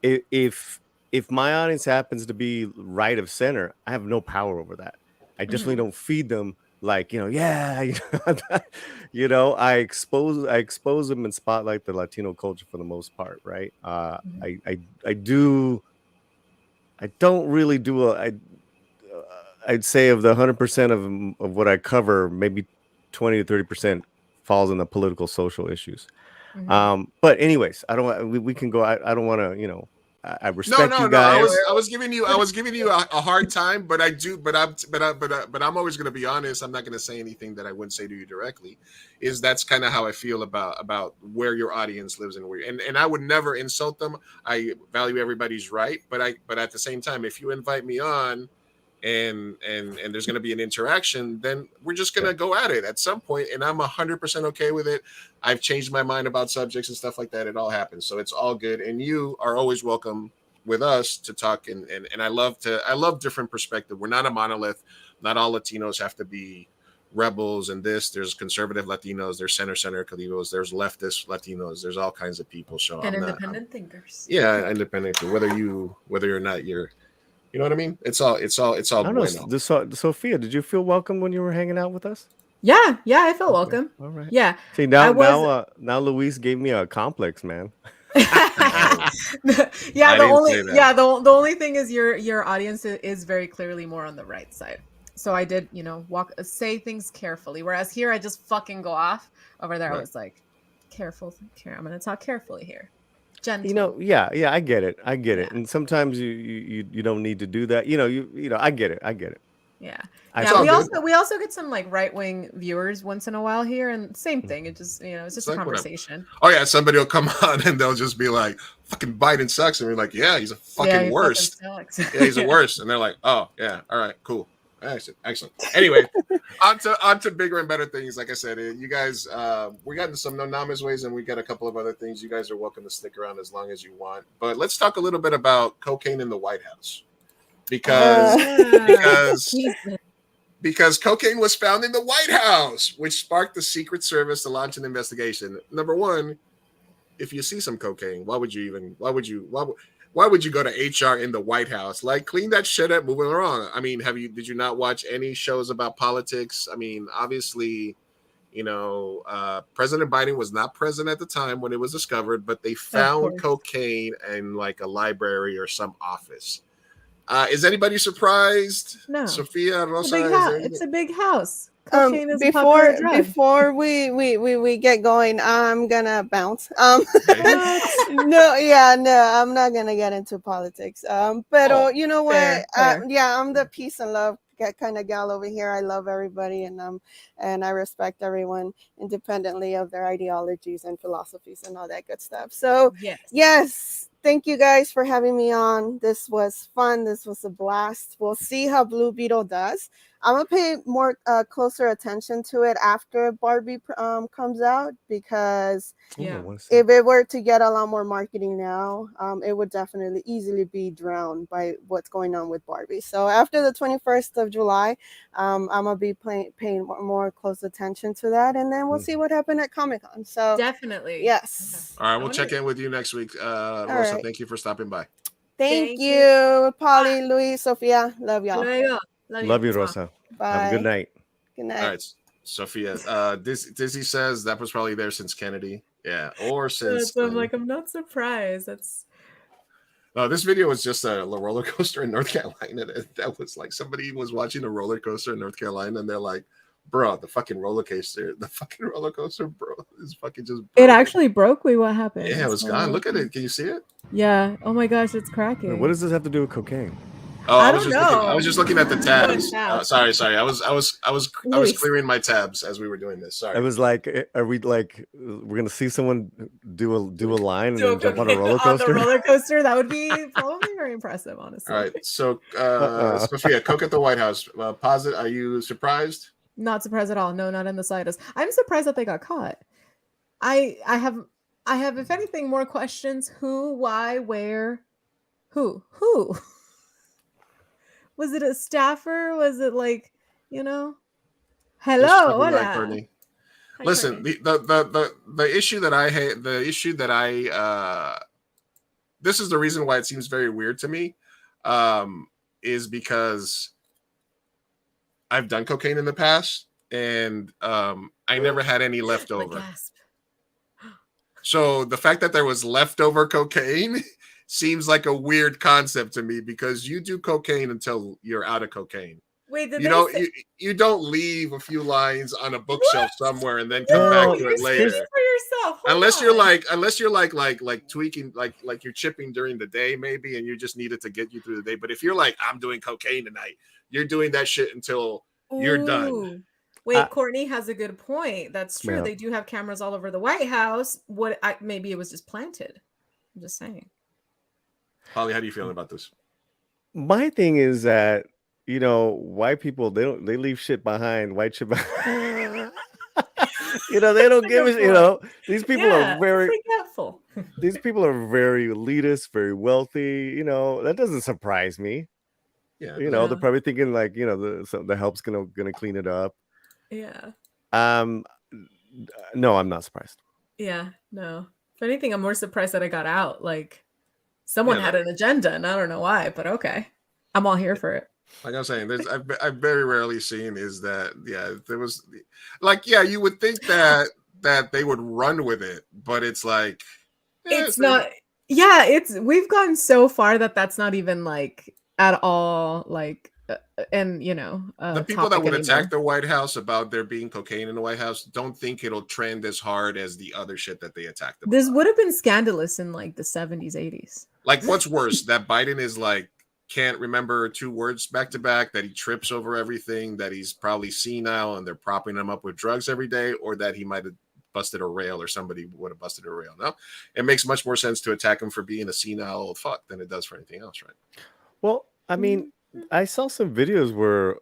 If my audience happens to be right of center, I have no power over that. I definitely don't feed them like, I expose them and spotlight the Latino culture for the most part, right? I don't really do I'd say of the 100% of what I cover, maybe 20 to 30% falls in the political social issues. But anyways, we can go. I don't want to, I respect you guys. I was giving you a hard time, but I'm always going to be honest. I'm not going to say anything that I wouldn't say to you directly. That's kind of how I feel about where your audience lives and I would never insult them. I value everybody's right, but at the same time, if you invite me on and there's going to be an interaction, then we're just going to go at it at some point, and I'm 100% okay with it. I've changed my mind about subjects and stuff like that. It all happens, so it's all good, and you are always welcome with us to talk, and I love different perspective. We're not a monolith. Not all Latinos have to be rebels and there's conservative Latinos, there's center Calibos, there's leftist Latinos, there's all kinds of people. So and independent thinkers. Yeah, independent, whether or not you're You know what I mean? It's all I don't know. bueno. Sophia, did you feel welcome when you were hanging out with us? Yeah, I felt welcome. All right. Yeah. See, I was now Luis gave me a complex, man. yeah, I the didn't only say that. yeah, the only thing is your audience is very clearly more on the right side. So I did, say things carefully. Whereas here I just fucking go off. Over there I was like, careful, I'm gonna talk carefully here. Gentle. Yeah, I get it. And sometimes you don't need to do that. I get it. Yeah. I We also get some like right-wing viewers once in a while here, and same thing. It just it's just a conversation. Oh yeah, somebody will come on and they'll just be like, "Fucking Biden sucks," and we're like, "Yeah, he's a fucking worst. Yeah, he's the worst." And they're like, "Oh yeah, all right, cool, excellent." Anyway, on to bigger and better things. Like I said, you guys, we got into some no names ways, and we got a couple of other things. You guys are welcome to stick around as long as you want. But let's talk a little bit about cocaine in the White House, because cocaine was found in the White House, which sparked the Secret Service to launch an investigation. Number one, if you see some cocaine, why would you go to HR in the White House? Like, clean that shit up, moving along. I mean, did you not watch any shows about politics? I mean, obviously, President Biden was not president at the time when it was discovered, but they found cocaine in like a library or some office. Is anybody surprised? No. Sophia, Rosa, it's a big house. Cocaine is a popular drug. Before we get going, I'm gonna bounce. No, I'm not gonna get into politics. But you know what? Fair. I'm the peace and love kind of gal over here. I love everybody, and I respect everyone independently of their ideologies and philosophies and all that good stuff. So yes. Thank you guys for having me on. This was fun. This was a blast. We'll see how Blue Beetle does. I'm gonna pay more closer attention to it after Barbie comes out, because if it were to get a lot more marketing now, it would definitely easily be drowned by what's going on with Barbie. So after the 21st of July, I'm gonna be paying more close attention to that, and then we'll see what happened at Comic-Con. So definitely, yes. All right, we'll check in with you next week. Rosa, thank you for stopping by. Thank you, Polly, Luis, Sophia. Love y'all. Love you, Rosa. Bye. Have a good night. Good night. All right, Sophia. Dizzy says that was probably there since Kennedy. Yeah, or since. So I'm like, I'm not surprised. This video was just a roller coaster in North Carolina. That was like somebody was watching a roller coaster in North Carolina, and they're like, "Bro, the fucking roller coaster, bro, is fucking just." It actually broke. Wait, what happened? Yeah, it was gone. Look at it. Can you see it? Yeah. Oh my gosh, it's cracking. What does this have to do with cocaine? Oh, I was just looking at the tabs. Sorry. I was clearing my tabs as we were doing this. Sorry. I was like, are we like we're gonna see someone do a line and then jump on a roller coaster? On the roller coaster, that would be probably very impressive, honestly. All right. So, Sophia, Coke at the White House. Posit, are you surprised? Not surprised at all. No, not in the slightest. I'm surprised that they got caught. I have, if anything, more questions. Who, why, where, who? Was it a staffer? Was it like, hello, hola. Listen, the issue that I hate, this is the reason why it seems very weird to me, is because I've done cocaine in the past, and I never had any leftover. So the fact that there was leftover cocaine seems like a weird concept to me, because you do cocaine until you're out of cocaine. Wait, you don't leave a few lines on a bookshelf somewhere and then come back to it later. For yourself. Unless you're like tweaking, like you're chipping during the day maybe, and you just need it to get you through the day. But if you're like, I'm doing cocaine tonight, you're doing that shit until you're done. Wait, Courtney has a good point. That's true. Yeah. They do have cameras all over the White House. Maybe it was just planted. I'm just saying. Holly, how do you feel about this? My thing is that, white people, they leave shit behind, white shit behind. They don't give a these people are very forgetful. These people are very elitist, very wealthy. That doesn't surprise me. Yeah. They're probably thinking like, the help's gonna clean it up. Yeah. No, I'm not surprised. Yeah, no. If anything, I'm more surprised that I got out. Like, someone had an agenda, and I don't know why, but okay. I'm all here for it. Like I'm saying, I've very rarely seen is that there was like you would think that they would run with it, but it's like It's not. Yeah, we've gone so far that that's not even like at all like and the people that would attack the White House about there being cocaine in the White House don't think it'll trend as hard as the other shit that they attacked them. This would have been scandalous in like the 70s, 80s. Like, what's worse, that Biden is like can't remember 2 words back to back, that he trips over everything, that he's probably senile and they're propping him up with drugs every day, or that he might have busted a rail or somebody would have busted a rail. No, it makes much more sense to attack him for being a senile old fuck than it does for anything else, right? Well, I mean, I saw some videos where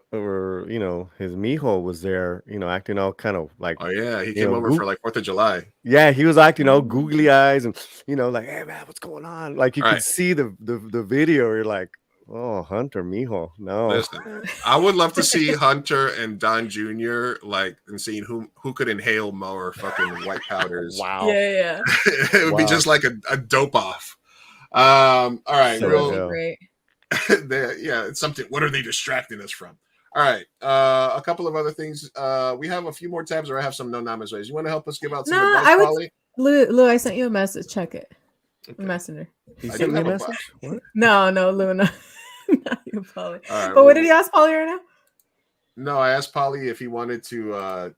his mijo was there, acting all kind of like, oh yeah, he came over for like 4th of July. Yeah, he was acting all googly eyes and like, hey man, what's going on? Like you could see the video. You're like, oh, Hunter, mijo, no. Listen, I would love to see Hunter and Don Jr. like and seeing who could inhale more fucking white powders. Wow. Yeah. It would be just like a dope off. All right, so great. It's something. What are they distracting us from? All right, a couple of other things. We have a few more tabs, or I have some no names ways. You want to help us give out some advice, Polly? Lou, I sent you a message. Check it. Okay. Messenger. You sent me a message? What? No, Lou, not you, Polly. Right, but what did he ask Polly right now? No, I asked Polly if he wanted to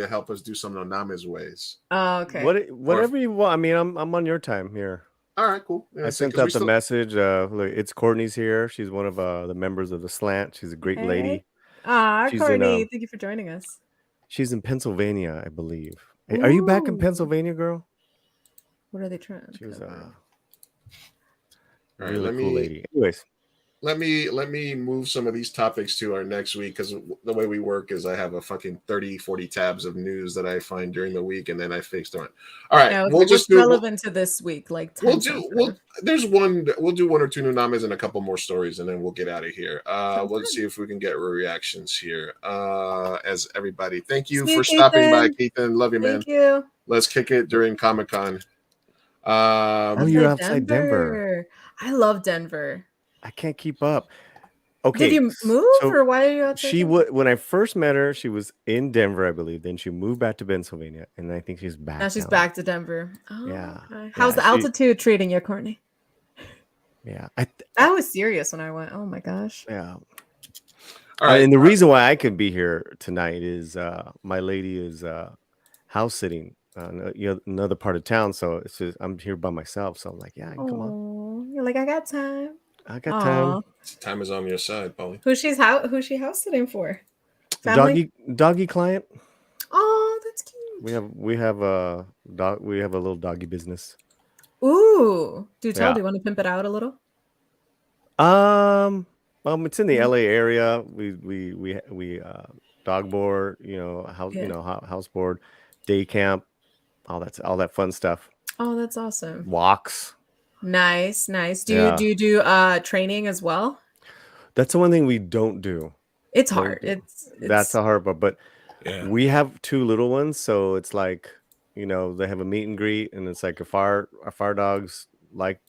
help us do some no names ways. Oh, okay. Whatever you want. I mean, I'm on your time here. All right, cool. Yeah, I sent out the message. Look, it's Courtney's here. She's one of the members of the Slant. She's a great lady. Courtney, thank you for joining us. She's in Pennsylvania, I believe. Ooh. Are you back in Pennsylvania, girl? What are they trying? She was right, really cool lady. Anyways. Let me move some of these topics to our next week, because the way we work is I have a fucking 30-40 tabs of news that I find during the week, and then I fix on it. All right, no, we'll just do relevant to this week. Like we'll do 1 or 2 new names and a couple more stories, and then we'll get out of here. We'll see if we can get reactions here. As everybody, thank you for stopping by, Keithan. Love you, man. Thank you. Let's kick it during Comic-Con. You're outside Denver. I love Denver. I can't keep up. Okay. Did you move, or why are you outside? She would when I first met her, she was in Denver, I believe. Then she moved back to Pennsylvania, and I think she's back. Now she's back to Denver. Oh, yeah. Okay. How's the altitude treating you, Courtney? Yeah. I was serious when I went. Oh my gosh. Yeah. All right. And the reason why I could be here tonight is my lady is house sitting another part of town, so it's just I'm here by myself. So I'm like, yeah, I can come on. You're like, I got time. I got time. Time is on your side, Polly. Who's she house sitting for? Family? Doggy client. Oh, that's cute. We have a dog. We have a little doggy business. Ooh, do you want to pimp it out a little? It's in the LA area. We dog board, house board, day camp, all that fun stuff. Oh, that's awesome. Walks. Nice. Do you do training as well? That's the one thing we don't do. It's hard. It's that's a hard part, but we have 2 little ones, so it's like, they have a meet and greet, and it's like if our dogs like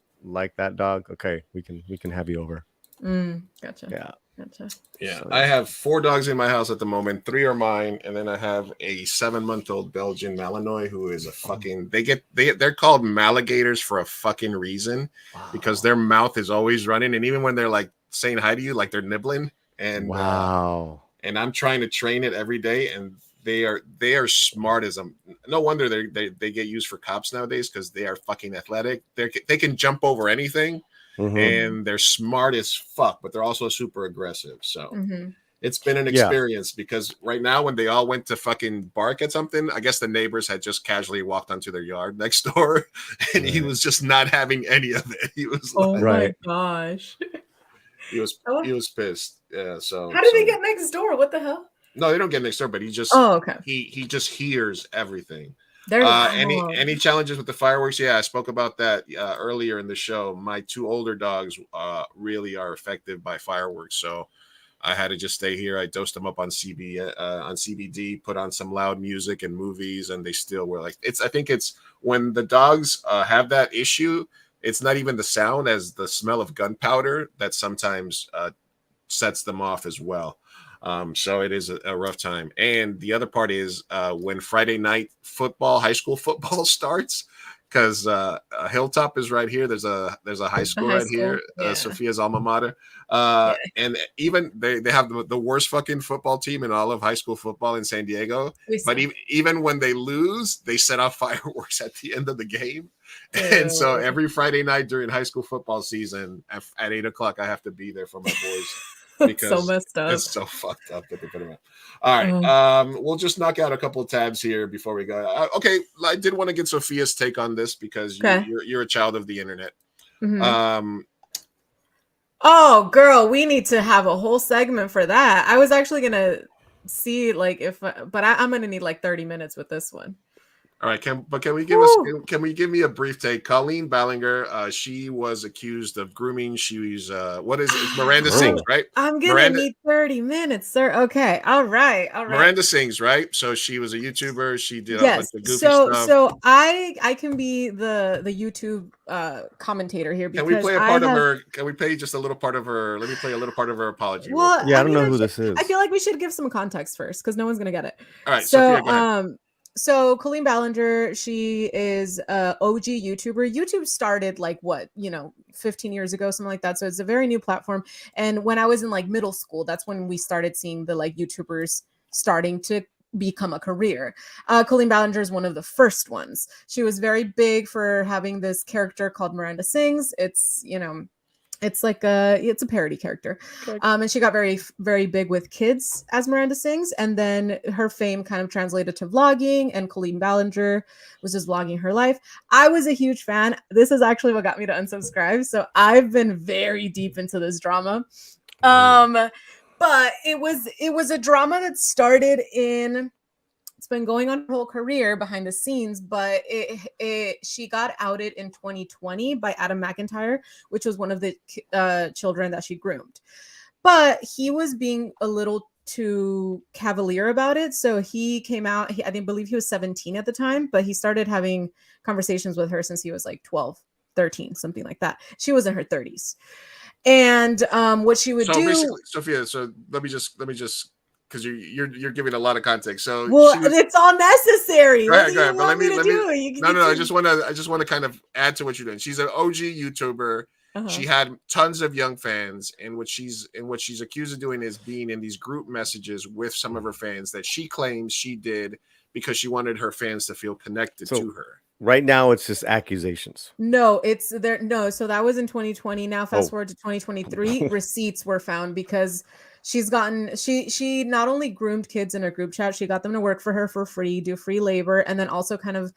that dog, okay, we can have you over. Gotcha. Yeah. Gotcha. Yeah, so, I have 4 dogs in my house at the moment. 3 are mine, and then I have a 7-month-old Belgian Malinois who is a fucking. They're called Maligators for a fucking reason, because their mouth is always running, and even when they're like saying hi to you, like they're nibbling. And and I'm trying to train it every day, and they are smart as them. No wonder they get used for cops nowadays, because they are fucking athletic. They can jump over anything. And they're smart as fuck, but they're also super aggressive. So it's been an experience, because right now when they all went to fucking bark at something, I guess the neighbors had just casually walked onto their yard next door, and he was just not having any of it. He was my gosh. He was pissed. Yeah. So how did they get next door? What the hell? No, they don't get next door, but he just okay. He just hears everything. Any challenges with the fireworks? Yeah, I spoke about that earlier in the show. My 2 older dogs really are affected by fireworks, so I had to just stay here. I dosed them up on CBD, put on some loud music and movies, and they still were like, I think it's when the dogs have that issue, it's not even the sound as the smell of gunpowder that sometimes sets them off as well. So it is a rough time. And the other part is when Friday night football, high school football starts, because Hilltop is right here. There's a high school right here, Sophia's alma mater. And even they have the worst fucking football team in all of high school football in San Diego. But even when they lose, they set off fireworks at the end of the game. And so every Friday night during high school football season at 8 o'clock, I have to be there for my boys. Because so messed up. It's so fucked up that they put them out. All right. We'll just knock out a couple of tabs here before we go. Okay. I did want to get Sophia's take on this because you're a child of the internet. Oh, girl, we need to have a whole segment for that. I was actually going to see like I'm going to need like 30 minutes with this one. All right, can we give me a brief take? Colleen Ballinger, she was accused of grooming. She was what is it? Miranda Sings, right? I'm gonna need 30 minutes, sir. Okay, all right. Miranda Sings, right? So she was a YouTuber. She did a bunch of goofy stuff. So I can be the YouTube commentator here. Because can we play a part of her? Can we play just a little part of her? Let me play a little part of her apology. Well, yeah, I don't know who this is. I feel like we should give some context first because no one's gonna get it. All right, so Sophia, go ahead. So Colleen Ballinger, she is a OG YouTuber. YouTube started like 15 years ago, something like that. So it's a very new platform. And when I was in like middle school, that's when we started seeing the like YouTubers starting to become a career. Colleen Ballinger is one of the first ones. She was very big for having this character called Miranda Sings. It's, it's like it's a parody character. And she got very, very big with kids as Miranda Sings. And then her fame kind of translated to vlogging, and Colleen Ballinger was just vlogging her life. I was a huge fan. This is actually what got me to unsubscribe. So I've been very deep into this drama. But it was a drama that started it's been going on her whole career behind the scenes, but she got outed in 2020 by Adam McIntyre, which was one of the children that she groomed. But he was being a little too cavalier about it. So he came out, I believe he was 17 at the time, but he started having conversations with her since he was like 12, 13, something like that. She was in her 30s. And what she would do... Sophia, so let me just because you're giving a lot of context. So it's all necessary. Go ahead. But let me no. I just want to kind of add to what you're doing. She's an OG YouTuber. She had tons of young fans, and what she's accused of doing is being in these group messages with some of her fans that she claims she did because she wanted her fans to feel connected to her. Right now, it's just accusations. No, it's there. No, so that was in 2020. Now, fast forward to 2023, receipts were found because she not only groomed kids in a group chat, she got them to work for her for free, do free labor, and then also kind of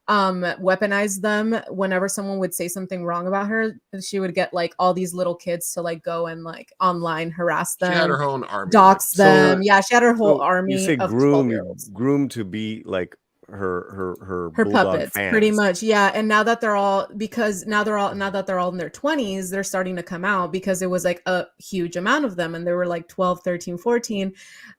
weaponize them whenever someone would say something wrong about her. She would get like all these little kids to like go and like online harass them. She had her own army, dox them. Yeah, she had her whole army. You say groom to be like her puppets, fans. Pretty much. Yeah. And now that they're all in their 20s, they're starting to come out because it was like a huge amount of them, and they were like 12, 13, 14.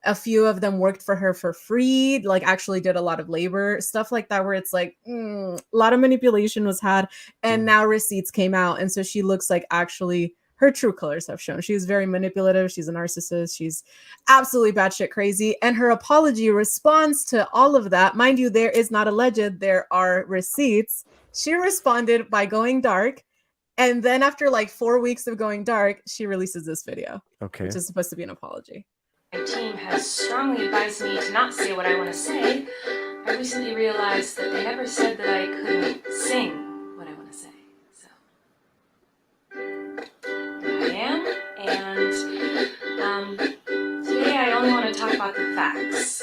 A few of them worked for her for free, like actually did a lot of labor, stuff like that, where it's like a lot of manipulation was had, and now receipts came out, and so she looks like actually her true colors have shown. She's very manipulative. She's a narcissist. She's absolutely batshit crazy. And her apology responds to all of that. Mind you, there is not alleged. There are receipts. She responded by going dark. And then after like 4 weeks of going dark, she releases this video. Okay. Which is supposed to be an apology. My team has strongly advised me to not say what I want to say. I recently realized that they never said that I couldn't sing what I want to say. I am, and today I only want to talk about the facts.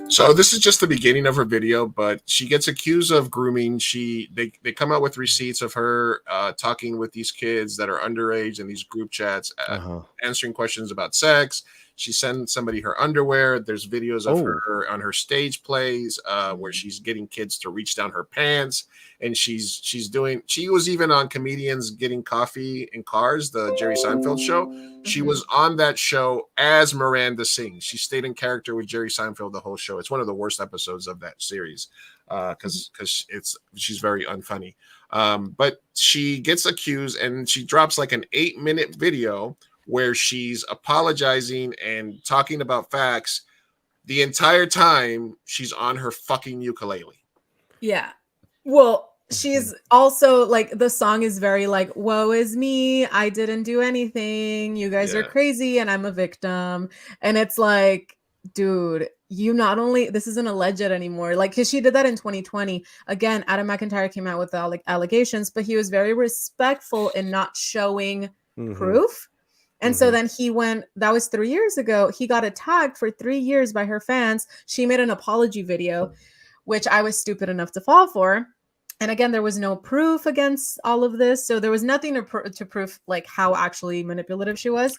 So this is just the beginning of her video, but she gets accused of grooming. They come out with receipts of her talking with these kids that are underage in these group chats, answering questions about sex. She sends somebody her underwear. There's videos of Oh. her on her stage plays where she's getting kids to reach down her pants, and she's doing. She was even on Comedians Getting Coffee in Cars, the Jerry Seinfeld show. She was on that show as Miranda Sings. She stayed in character with Jerry Seinfeld the whole show. It's one of the worst episodes of that series because she's very unfunny. But she gets accused, and she drops like an 8-minute video where she's apologizing and talking about facts the entire time she's on her fucking ukulele. Yeah. Well, she's also like, the song is very like, woe is me, I didn't do anything, you guys are crazy and I'm a victim. And it's like, dude, you not only, this isn't alleged anymore, like, because she did that in 2020. Again, Adam McIntyre came out with the allegations, but he was very respectful in not showing proof. And so then he went, that was 3 years ago, he got attacked for 3 years by her fans. She made an apology video, which I was stupid enough to fall for. And again, there was no proof against all of this. So there was nothing to prove like how actually manipulative she was.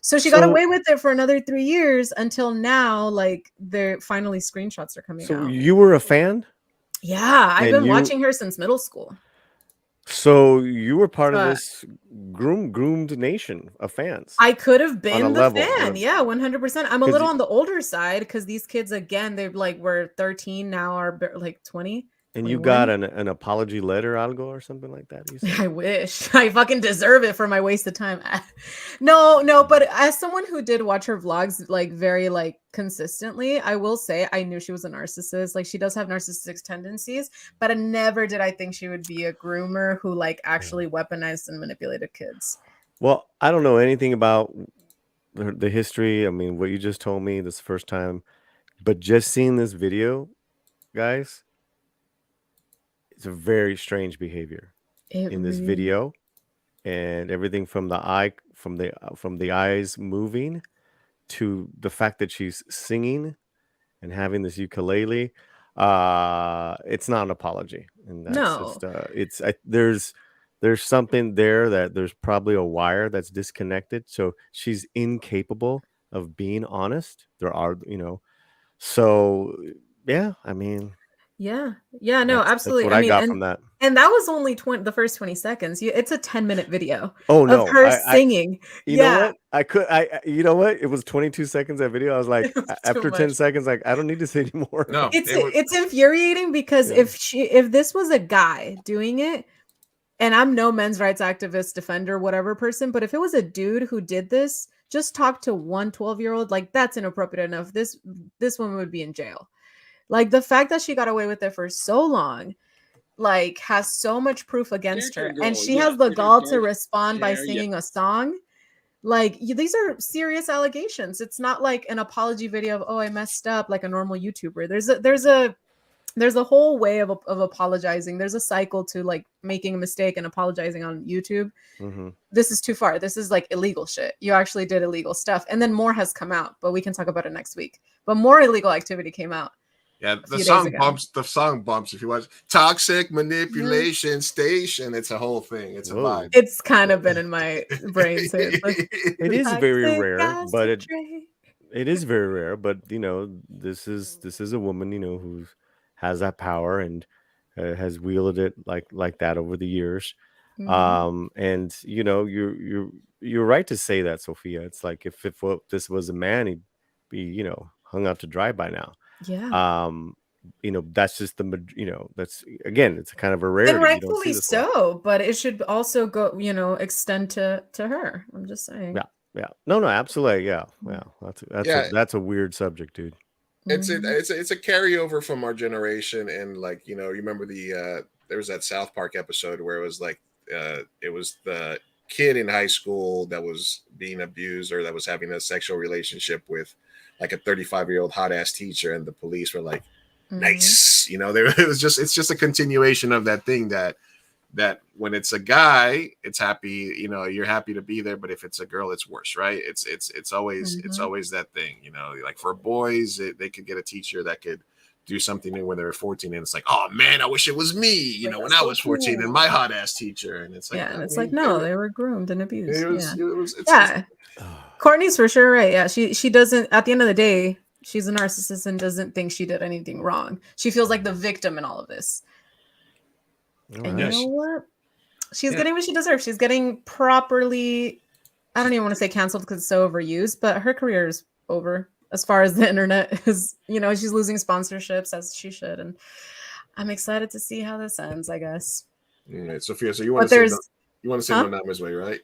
So she got away with it for another 3 years until now, like they're finally screenshots are coming out. You were a fan? Yeah, I've been watching her since middle school. So you were part of this groomed nation of fans. I could have been the level, fan. Yeah, 100%. I'm a little on the older side because these kids, again, they're like, were 13, now are like 20. And you got an apology letter, algo, or something like that? You said? I wish. I fucking deserve it for my wasted time. No, but as someone who did watch her vlogs like very like consistently, I will say I knew she was a narcissist. Like she does have narcissistic tendencies, but never did I think she would be a groomer who like actually weaponized and manipulated kids. Well, I don't know anything about the history. I mean, what you just told me this first time, but just seeing this video, guys, it's a very strange behavior in this video, and everything from the eyes moving to the fact that she's singing and having this ukulele. It's not an apology, and that's just there's something there that there's probably a wire that's disconnected. So she's incapable of being honest. There are, so yeah, I mean. Yeah, no, absolutely. That's what I got from that. And that was only the first 20 seconds. It's a 10-minute video of her singing. You know what? You know what? It was 22 seconds that video. I was like, after 10 seconds, like, I don't need to say anymore. No, it's infuriating because if this was a guy doing it, and I'm no men's rights activist, defender, whatever person, but if it was a dude who did this, just talk to one 12-year-old, like that's inappropriate enough. This woman would be in jail. Like the fact that she got away with it for so long, like has so much proof against her. And she has the gall to respond by singing a song. Like these are serious allegations. It's not like an apology video of, oh, I messed up, like a normal YouTuber. There's a whole way of apologizing. There's a cycle to like making a mistake and apologizing on YouTube. This is too far. This is like illegal shit. You actually did illegal stuff. And then more has come out, but we can talk about it next week. But more illegal activity came out. Yeah, the song bumps. The song bumps. If you watch Toxic Manipulation Station, it's a whole thing. It's a vibe. It's kind of been in my brain. So it is very rare, but it is very rare. But this is a woman who has that power and has wielded it like that over the years. And you're right to say that, Sophia. It's like if this was a man, he'd be hung out to dry by now. Yeah. That's just that's again, it's kind of a rarity. And rightfully so, but it should also go, extend to her. I'm just saying. Yeah. No, absolutely. Yeah. That's a weird subject, dude. It's a carryover from our generation, and like you remember there was that South Park episode where it was like it was the kid in high school that was being abused or that was having a sexual relationship with like a 35-year-old hot ass teacher, and the police were like, nice. It's just a continuation of that thing that when it's a guy, it's happy, you're happy to be there, but if it's a girl, it's worse, right? It's always that thing, like for boys, they could get a teacher that could do something when they were 14, and it's like, oh man, I wish it was me, you know, when I so was 14 cool. and my hot ass teacher. And it's like, Yeah, and I it's mean, like, no, they were groomed and abused. It's Courtney's for sure right. Yeah, she doesn't. At the end of the day, she's a narcissist and doesn't think she did anything wrong. She feels like the victim in all of this. And you know what? She's getting what she deserves. She's getting properly. I don't even want to say canceled because it's so overused, but her career is over as far as the internet is. You know, she's losing sponsorships as she should, and I'm excited to see how this ends. I guess. All right, Sophia. So you want to say Huh? no Nama's way, right?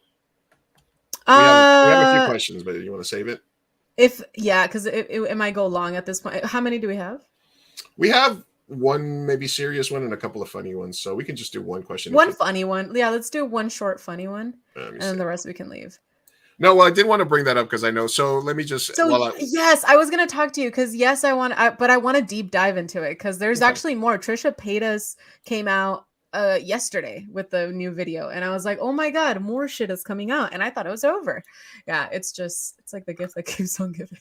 We have a few questions, but you want to save it? Because it might go long at this point. How many do we have? We have one maybe serious one and a couple of funny ones, so we can just do one question. One funny one. Yeah, let's do one short funny one, and then the rest we can leave. No, well, I did want to bring that up because I know. So let me just. Yes, I was gonna talk to you because yes, I want to deep dive into it because there's actually more. Trisha Paytas came out yesterday with the new video, and I was like, oh my god, more shit is coming out, and I thought it was over. Yeah, it's like the gift that keeps on giving.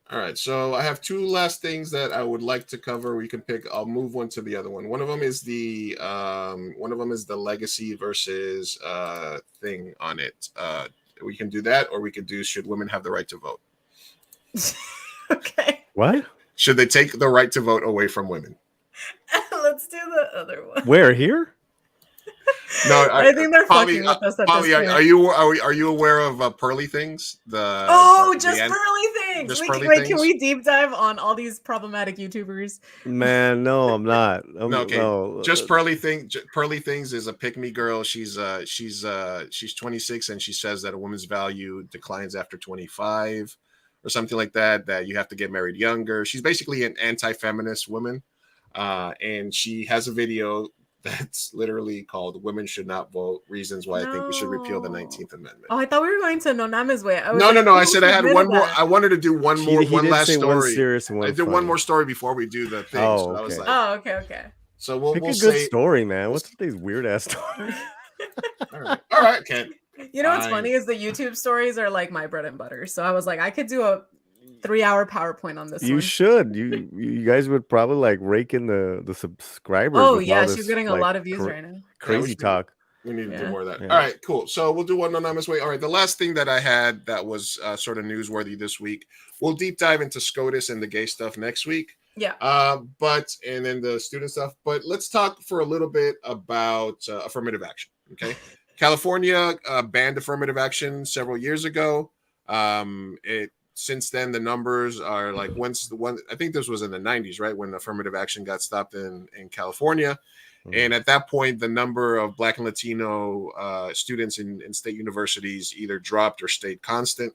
All right, so I have two last things that I would like to cover. We can pick. I'll move one to the other one. One of them is the legacy versus thing on it. We can do that, or we could do should women have the right to vote? Okay. What? Should they take the right to vote away from women? Let's do the other one. Where here? No, I think they're fucking with us at Polly, this point. are you aware of Pearly Things? Just Pearly Things. Just Wait, Pearly wait, Things? can we deep dive on all these problematic YouTubers? Man, no, I'm not. No. Just Pearly Things. Pearly Things is a pick-me girl. She's 26 and she says that a woman's value declines after 25 or something like that. That you have to get married younger. She's basically an anti-feminist woman, and she has a video that's literally called "Women Should Not Vote: Reasons Why I Think We Should Repeal the 19th Amendment." Oh, I thought we were going to Nonama's way. No. I said I had one more. I wanted to do one last story. One serious and one I did one funny. more story before we do the thing. Oh, so okay. I was like, okay. So we'll Pick a we'll good say story, man. What's with these weird ass stories? all right, Ken. You know what's Fine. funny is the YouTube stories are like my bread and butter. So I was like, I could do a 3-hour PowerPoint on this You one. should. You guys would probably like rake in the subscribers. Oh with yeah, all she's this, getting a like, lot of views right now. Crazy talk. We need to do more of that. Yeah. All right, cool. So we'll do one anonymous way. All right, the last thing that I had that was sort of newsworthy this week. We'll deep dive into SCOTUS and the gay stuff next week. Yeah. And then the student stuff. But let's talk for a little bit about affirmative action. Okay. California banned affirmative action several years ago. Since then, the numbers are like I think this was in the 90s, right? When affirmative action got stopped in California. And at that point, the number of Black and Latino students in state universities either dropped or stayed constant.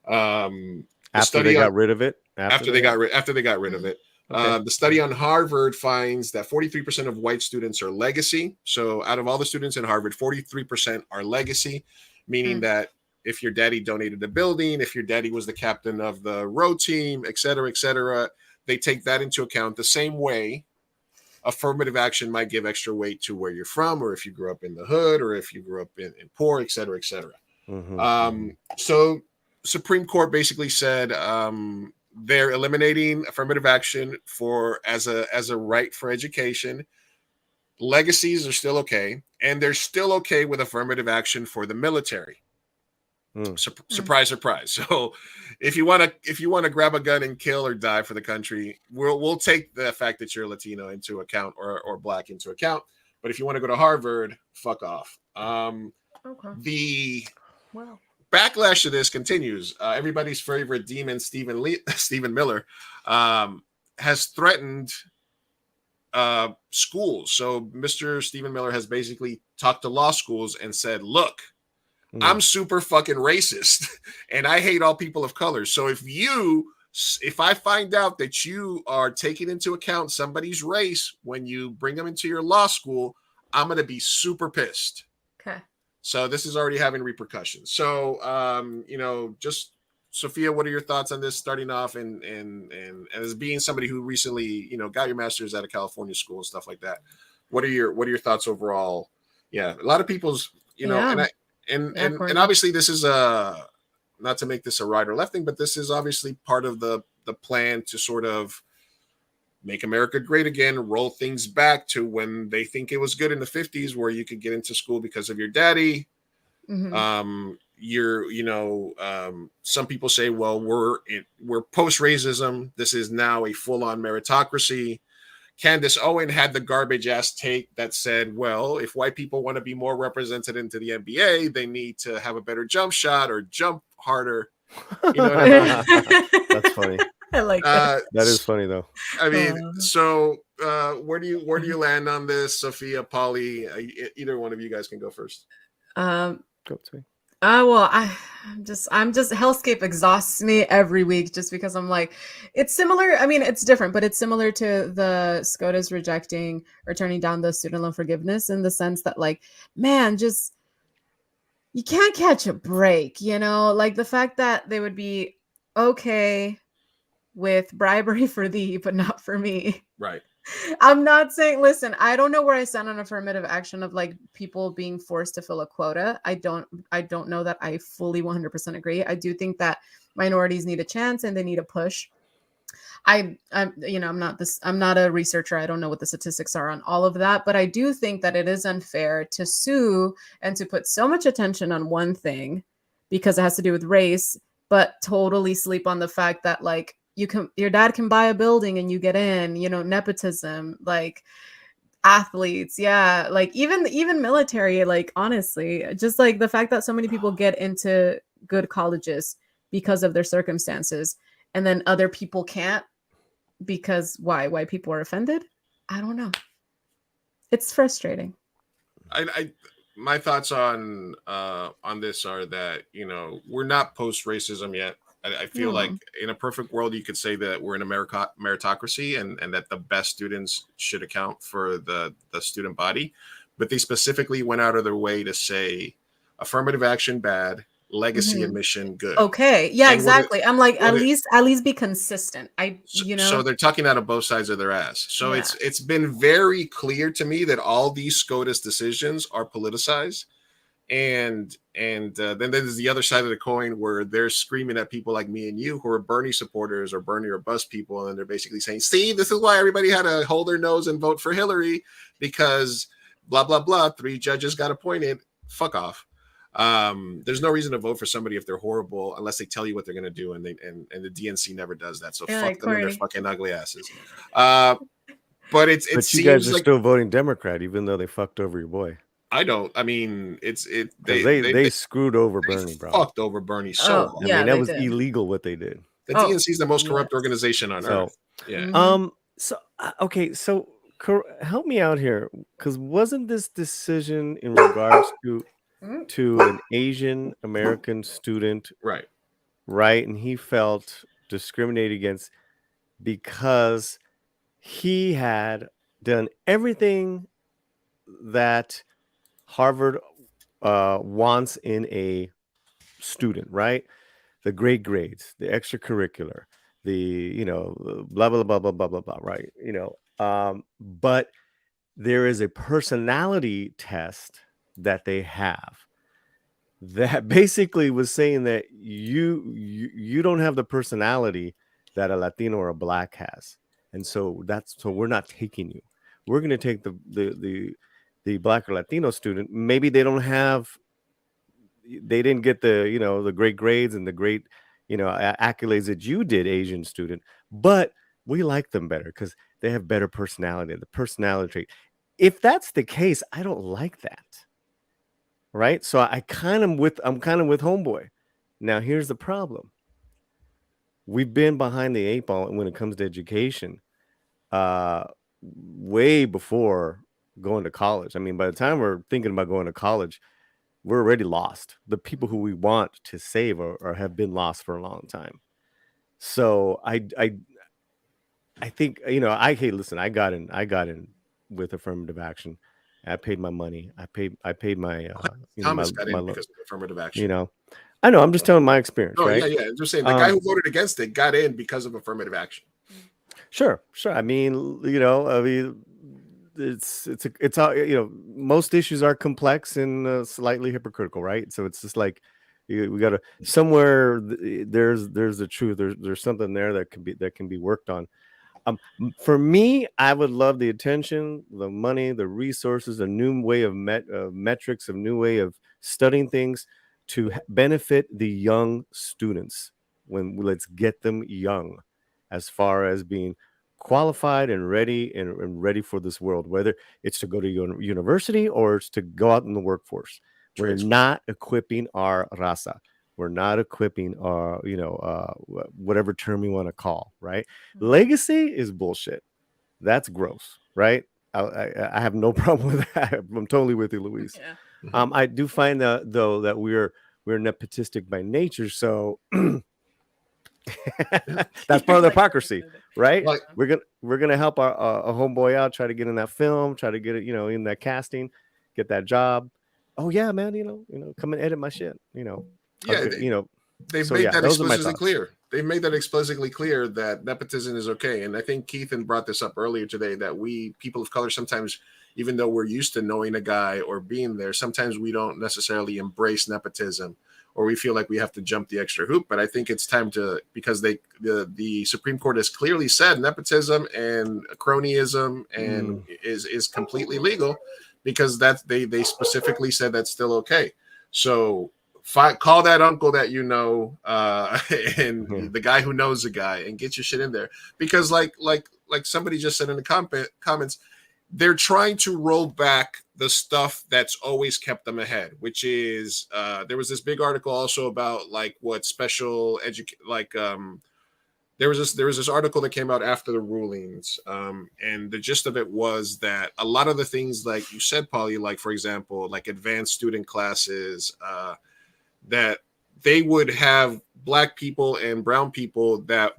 After they got rid of it? After they got rid of it. Okay. The study on Harvard finds that 43% of white students are legacy. So out of all the students in Harvard, 43% are legacy, meaning that if your daddy donated a building, if your daddy was the captain of the row team, et cetera, they take that into account the same way affirmative action might give extra weight to where you're from, or if you grew up in the hood, or if you grew up in poor, et cetera, et cetera. So Supreme Court basically said they're eliminating affirmative action as a right for education. Legacies are still okay, and they're still okay with affirmative action for the military. Surprise, surprise. So if you want to grab a gun and kill or die for the country, we'll take the fact that you're Latino into account or Black into account. But if you want to go to Harvard, fuck off. The backlash to this continues. Everybody's favorite demon, Stephen Miller, has threatened schools. So Mr. Stephen Miller has basically talked to law schools and said, look, I'm super fucking racist and I hate all people of color. So if I find out that you are taking into account somebody's race when you bring them into your law school, I'm going to be super pissed. Okay. So this is already having repercussions. So, just Sophia, what are your thoughts on this starting off and as being somebody who recently, got your master's at a California school and stuff like that? What are your thoughts overall? Yeah. A lot of people's, and obviously this is not to make this a right or left thing, but this is obviously part of the plan to sort of make America great again, roll things back to when they think it was good in the 50s, where you could get into school because of your daddy. Mhm. Some people say, well, we're post racism. This is now a full on meritocracy. Candace Owen had the garbage ass take that said, well, if white people want to be more represented into the NBA, they need to have a better jump shot or jump harder. You know what I mean? That's funny. I like that. That is funny though. I mean, so where do you land on this, Sophia, Polly? Either one of you guys can go first. Go to me. Well, I'm just hellscape exhausts me every week just because I'm like, it's similar. I mean, it's different, but it's similar to the SCOTUS rejecting or turning down the student loan forgiveness in the sense that, like, man, just you can't catch a break, you know? Like the fact that they would be okay with bribery for thee, but not for me. Right. I'm not saying, listen, I don't know where I stand on affirmative action of like people being forced to fill a quota. I don't know that I fully 100% agree. I do think that minorities need a chance and they need a push. I'm not a researcher. I don't know what the statistics are on all of that, but I do think that it is unfair to sue and to put so much attention on one thing because it has to do with race, but totally sleep on the fact that like your dad can buy a building and you get in, nepotism, like athletes, yeah, like even military, like honestly, just like the fact that so many people get into good colleges because of their circumstances and then other people can't because why people are offended. I don't know, it's frustrating. My thoughts on this are that we're not post racism yet. I feel like in a perfect world, you could say that we're in a meritocracy and that the best students should account for the student body. But they specifically went out of their way to say affirmative action bad, legacy admission good. Okay. Yeah, and exactly. I'm like, at least be consistent. So they're talking out of both sides of their ass. So it's been very clear to me that all these SCOTUS decisions are politicized. And then there's the other side of the coin where they're screaming at people like me and you who are Bernie supporters or Bernie or bust people, and they're basically saying, see, this is why everybody had to hold their nose and vote for Hillary, because blah blah blah, 3 judges got appointed. Fuck off. There's no reason to vote for somebody if they're horrible unless they tell you what they're going to do, and the DNC never does that. So fuck them and their fucking ugly asses. But you guys are still voting Democrat even though they fucked over your boy. I don't. I mean, they screwed over Bernie, bro. Fucked over Bernie so hard. I mean, that was illegal what they did. The DNC is the most corrupt organization on earth. Yeah. So help me out here, because wasn't this decision in regards to an Asian American student, right? And he felt discriminated against because he had done everything that Harvard wants in a student, right? The great grades, the extracurricular, the blah blah blah blah blah blah blah, right? But there is a personality test that they have that basically was saying that you don't have the personality that a Latino or a Black has, and so we're not taking you. We're going to take the Black or Latino student. Maybe they didn't get the great grades and the great accolades that you did, Asian student, but we like them better because they have better personality, the personality trait. If that's the case, I don't like that, right? So I'm kind of with homeboy. Now here's the problem: we've been behind the 8 ball when it comes to education, way before going to college. I mean, by the time we're thinking about going to college, we're already lost. The people who we want to save or have been lost for a long time. So I think hey, listen, I got in with affirmative action. I paid my money. I paid my Thomas got in because of affirmative action. I know. I'm just telling my experience. Oh, right? Yeah. I'm just saying the guy who voted against it got in because of affirmative action. Sure. I mean, it's all, most issues are complex and slightly hypocritical, right? So it's just like we got to somewhere there's the truth. There's something there that can be worked on. For me, I would love the attention, the money, the resources, a new way of metrics, a new way of studying things to benefit the young students. Let's get them young, as far as being qualified and ready and ready for this world, whether it's to go to university or it's to go out in the workforce. We're not equipping our raza. We're not equipping our, whatever term you want to call, right? Legacy is bullshit. That's gross, right? I have no problem with that. I'm totally with you, Luis. Yeah. I do find though that we're nepotistic by nature, so that's part of the hypocrisy, right? We're gonna help our homeboy out, try to get in that film, try to get it, in that casting, get that job. Oh yeah, man, come and edit my shit, Yeah, they've So, made yeah, that those are my explicitly thoughts. clear. They've made that explicitly clear that nepotism is okay. And I think Keithan brought this up earlier today, that we, people of color, sometimes, even though we're used to knowing a guy or being there, sometimes we don't necessarily embrace nepotism, or we feel like we have to jump the extra hoop. But I think it's time to, because the Supreme Court has clearly said nepotism and cronyism and is completely legal, because they specifically said that's still okay. So call that uncle that and the guy who knows the guy, and get your shit in there, because like somebody just said in the comments, they're trying to roll back the stuff that's always kept them ahead, which is there was this big article also about like what special there was this article that came out after the rulings, and the gist of it was that a lot of the things, like you said, Paulie, like for example, like advanced student classes, that they would have black people and brown people that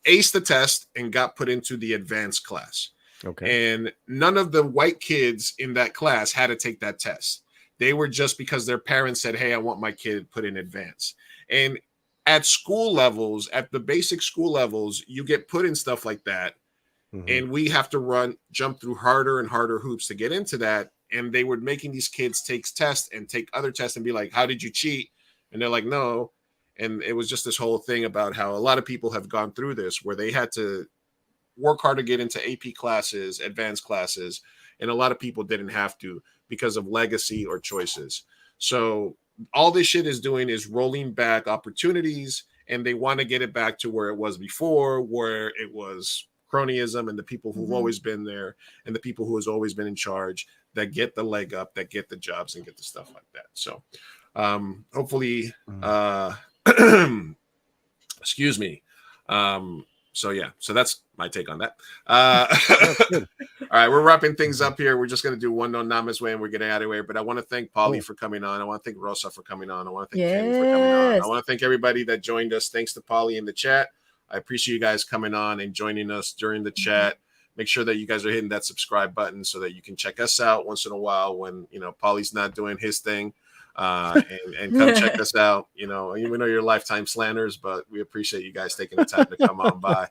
aced the test and got put into the advanced class. Okay. And none of the white kids in that class had to take that test. They were just because their parents said, hey, I want my kid put in advance. And at school levels, at the basic school levels, you get put in stuff like that. And we have to jump through harder and harder hoops to get into that. And they were making these kids take tests and take other tests and be like, how did you cheat? And they're like, no. And it was just this whole thing about how a lot of people have gone through this, where they had to work hard to get into AP classes, advanced classes. And a lot of people didn't have to because of legacy or choices. So all this shit is doing is rolling back opportunities, and they want to get it back to where it was before, where it was cronyism and the people who've always been there and the people who has always been in charge that get the leg up, that get the jobs and get the stuff like that. So hopefully, excuse me. So yeah, so that's my take on that. All right, we're wrapping things up here. We're just going to do one anonymous way and we're getting out of here. But I want to thank Paulie for coming on. I want to thank Rosa for coming on. I want to thank Kenny for coming on. I want to thank everybody that joined us. Thanks to Paulie in the chat. I appreciate you guys coming on and joining us during the chat. Make sure that you guys are hitting that subscribe button so that you can check us out once in a while when, Paulie's not doing his thing. And come check us out. Even though you're lifetime slanders, but we appreciate you guys taking the time to come on by.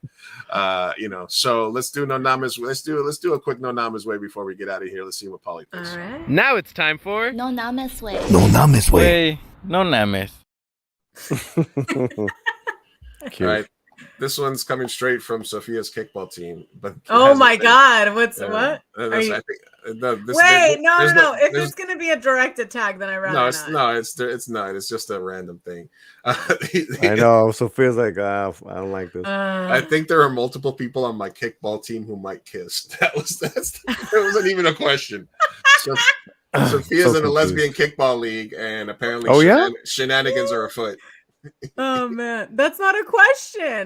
So let's do no names. Let's do a quick no names way before we get out of here. Let's see what Paulie thinks. All right. Now it's time for No names way. No names way. No names. All right. This one's coming straight from Sophia's kickball team, but oh my God, what? No. If it's gonna be a directed tag, then I rather it's not. It's just a random thing. I know. So feels like I don't like this. I think there are multiple people on my kickball team who might kiss. That wasn't even a question. Sophia's in a lesbian kickball league, and apparently, shenanigans are afoot. Oh man, that's not a question.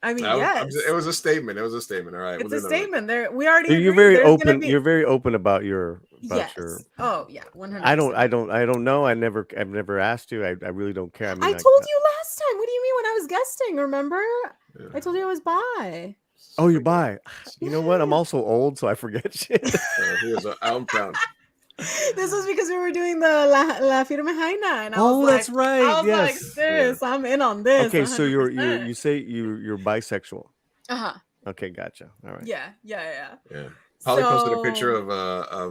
Yes, it was a statement. All right, it's a statement. We already. You're very open. You're very open about your. Oh yeah, 100%. I don't know. I've never asked you. I really don't care. I told you last time. What do you mean when I was guesting? Remember? Yeah. I told you I was bi. Oh, you're bi. You know what? I'm also old, so I forget shit. I'm proud. This was because we were doing the La Firme Jaina, and I was that's right. I was like, sis, I'm in on this. Okay, 100%. so you say you're bisexual. Uh-huh. Okay, gotcha. All right. Yeah. Polly posted a picture of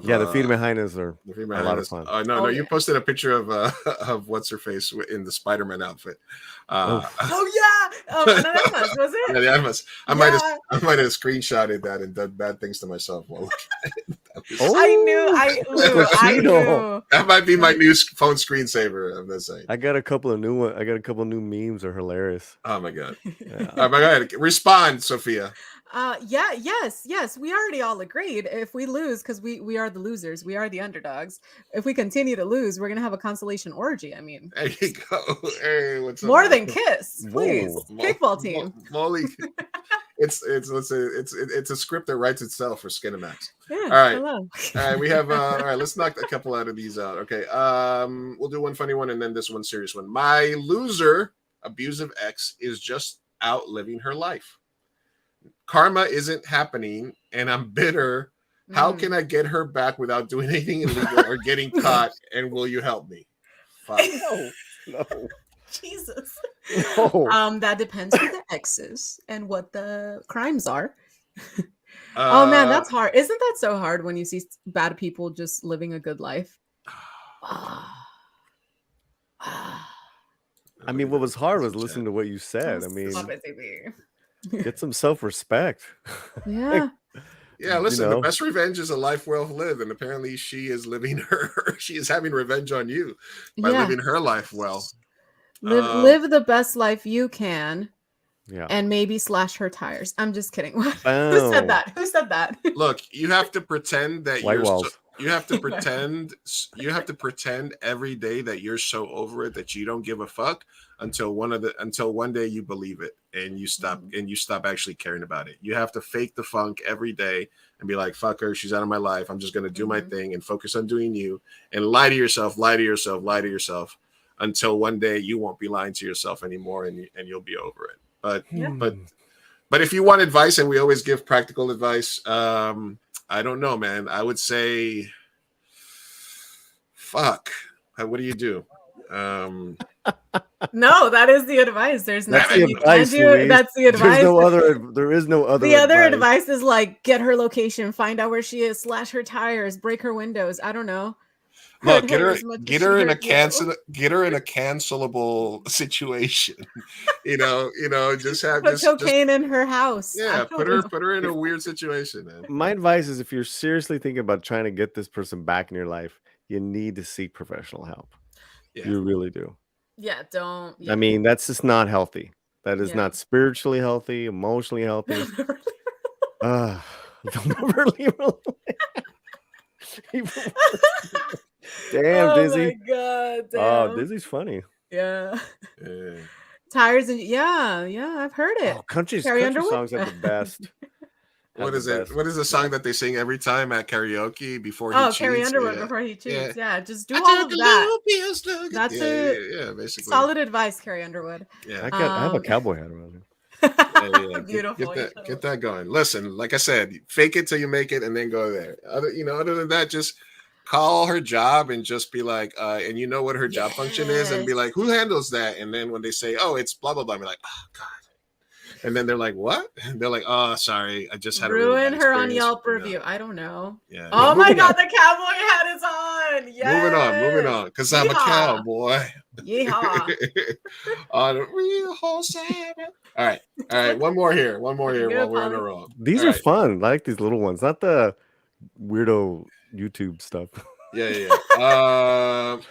the female hyenas are the female a lot of hyenas. fun. No, you posted a picture of of what's her face in the Spider-Man outfit. Oh yeah, Ana de Armas, was it? Yeah, the Armas. I might have screenshotted that and done bad things to myself. Well, I knew. That might be my new phone screensaver. I'm not saying. I got a couple of new ones. I got a couple of new memes. Are hilarious. Oh my god! Yeah. All right, go ahead. Respond, Sophia. Yes. We already all agreed. If we lose, because we are the losers, we are the underdogs. If we continue to lose, we're gonna have a consolation orgy. I mean, there you go. Hey, what's up? More than kiss, please. Kickball team. Molly. It's a script that writes itself for Skinemax. Yeah, all right. Hello. All right, we have all right, let's knock a couple out of these out. Okay. We'll do one funny one and then this one serious one. My loser, abusive ex is just out living her life. Karma isn't happening and I'm bitter. How can I get her back without doing anything illegal or getting caught? And will you help me? No. Jesus. No. That depends who the ex is and what the crimes are. Oh man, that's hard. Isn't that so hard when you see bad people just living a good life? I mean, what was hard was listening to what you said. I mean, get some self-respect. Yeah. Yeah, listen, the best revenge is a life well lived, and apparently she is having revenge on you by living her life well. Live the best life you can. Yeah. And maybe slash her tires. I'm just kidding. Who said that? Who said that? Look, you have to pretend that you have to pretend every day that you're so over it that you don't give a fuck until one day you believe it and you stop actually caring about it. You have to fake the funk every day and be like, fuck her, she's out of my life. I'm just gonna do my thing and focus on doing you and lie to yourself until one day you won't be lying to yourself anymore and you'll be over it. But if you want advice, and we always give practical advice, I don't know, man. I would say, fuck. What do you do? No, that is the advice. There's nothing you can do. Louise. That's the advice. There is no other. The other advice is like get her location, find out where she is, slash her tires, break her windows. I don't know. Look, get her in a cancelable situation. Just have put cocaine in her house. Yeah, put her in a weird situation, man. My advice is if you're seriously thinking about trying to get this person back in your life, you need to seek professional help. Yeah. You really do. Yeah, don't. Yeah. I mean, that's just not healthy. That is not spiritually healthy, emotionally healthy. Don't ever leave her alone. Damn, Dizzy. Oh my god. Damn. Oh, Dizzy's funny. Yeah. Tires and I've heard it. Oh, country songs are the best. What is it? What is the song that they sing every time at karaoke before he cheats? Carrie Underwood before he cheats. Yeah, just do all of that. That's basically solid advice, Carrie Underwood. Yeah, I have a cowboy hat around here. Beautiful. Get that going. Listen, like I said, fake it till you make it, and then go there. Other than that, just call her job and just be like, and you know what her job function is, and be like, who handles that? And then when they say, oh, it's blah blah blah, I'm like, oh god. And then they're like, what? And they're like, oh, sorry, I just had ruin her on Yelp review. I don't know. Yeah. Oh my god, the cowboy hat is on. Yes. Moving on, because I'm a cowboy. Yeehaw. On a real horse. All right. One more here while we're on the road. These are fun. I like these little ones, not the weirdo YouTube stuff. Yeah.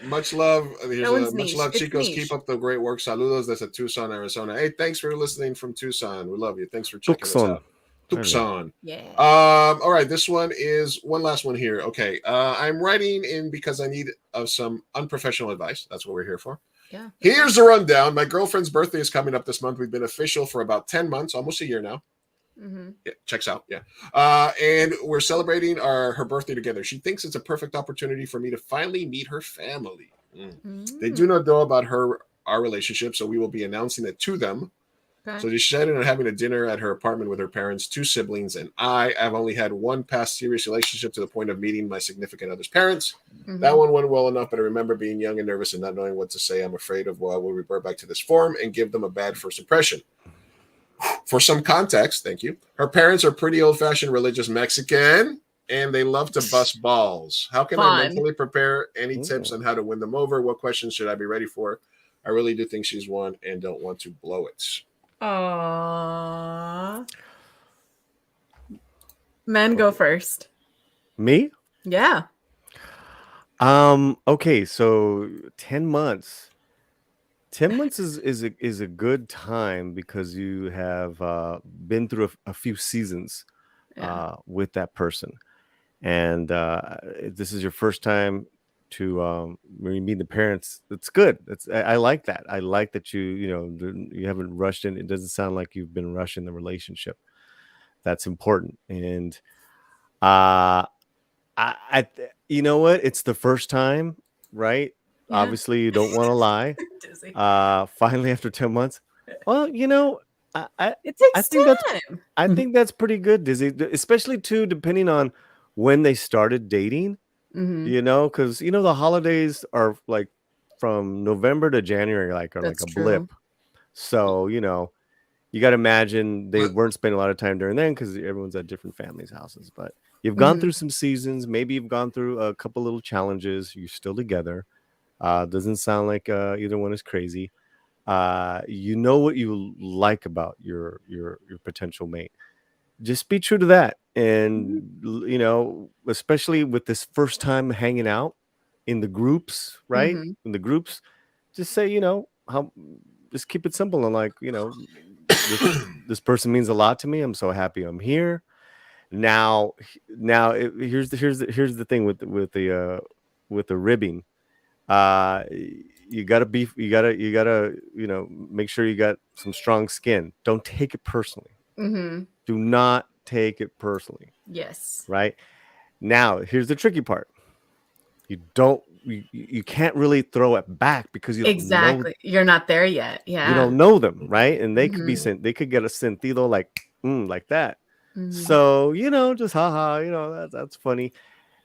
Much love. Much love, chicos. Keep up the great work. Saludos desde Tucson, Arizona. Hey, thanks for listening from Tucson. We love you. Thanks for checking us out. Tucson. Yeah. All right. This one is one last one here. Okay. I'm writing in because I need some unprofessional advice. That's what we're here for. Yeah. Here's the rundown. My girlfriend's birthday is coming up this month. We've been official for about 10 months, almost a year now. Mm-hmm. Yeah, checks out. Yeah. And we're celebrating her birthday together. She thinks it's a perfect opportunity for me to finally meet her family. They do not know about our relationship, so we will be announcing it to them. Okay. So she decided on having a dinner at her apartment with her parents, 2 siblings, and I've only had one past serious relationship to the point of meeting my significant other's parents. Mm-hmm. That one went well enough, but I remember being young and nervous and not knowing what to say. I'm afraid of I will revert back to this form and give them a bad first impression. For some context, thank you. Her parents are pretty old-fashioned religious Mexican. and they love to bust balls. How can I Fun. mentally prepare? Any tips on how to win them over? What questions should I be ready for? I really do think she's one and don't want to blow it. Aww. Men, go first. Me? Yeah. Okay, so 10 months. 10 months is a good time because you have been through a few seasons with that person. And this is your first time to meet the parents. It's good. I like that. I like that you haven't rushed in. It doesn't sound like you've been rushing the relationship. That's important. And you know what? It's the first time, right? Yeah. Obviously, you don't want to lie. Finally, after 10 months. Well, it takes time. I think that's pretty good, Dizzy, especially too, depending on when they started dating. Because the holidays are like from November to January, like a blip. So you got to imagine they weren't spending a lot of time during then because everyone's at different families' houses. But you've gone through some seasons. Maybe you've gone through a couple little challenges. You're still together. Doesn't sound like either one is crazy. You know what you like about your potential mate. Just be true to that. And, especially with this first time hanging out in the groups, right? In the groups, just say, just keep it simple. And like, this person means a lot to me. I'm so happy I'm here. Now, here's the thing with the ribbing. You gotta make sure you got some strong skin. Don't take it personally. Do not take it personally. Yes. Right. Now, here's the tricky part. You can't really throw it back because you don't know. You're not there yet. Yeah. You don't know them, right? And they could be they could get a sentido like that. So just haha, that's funny.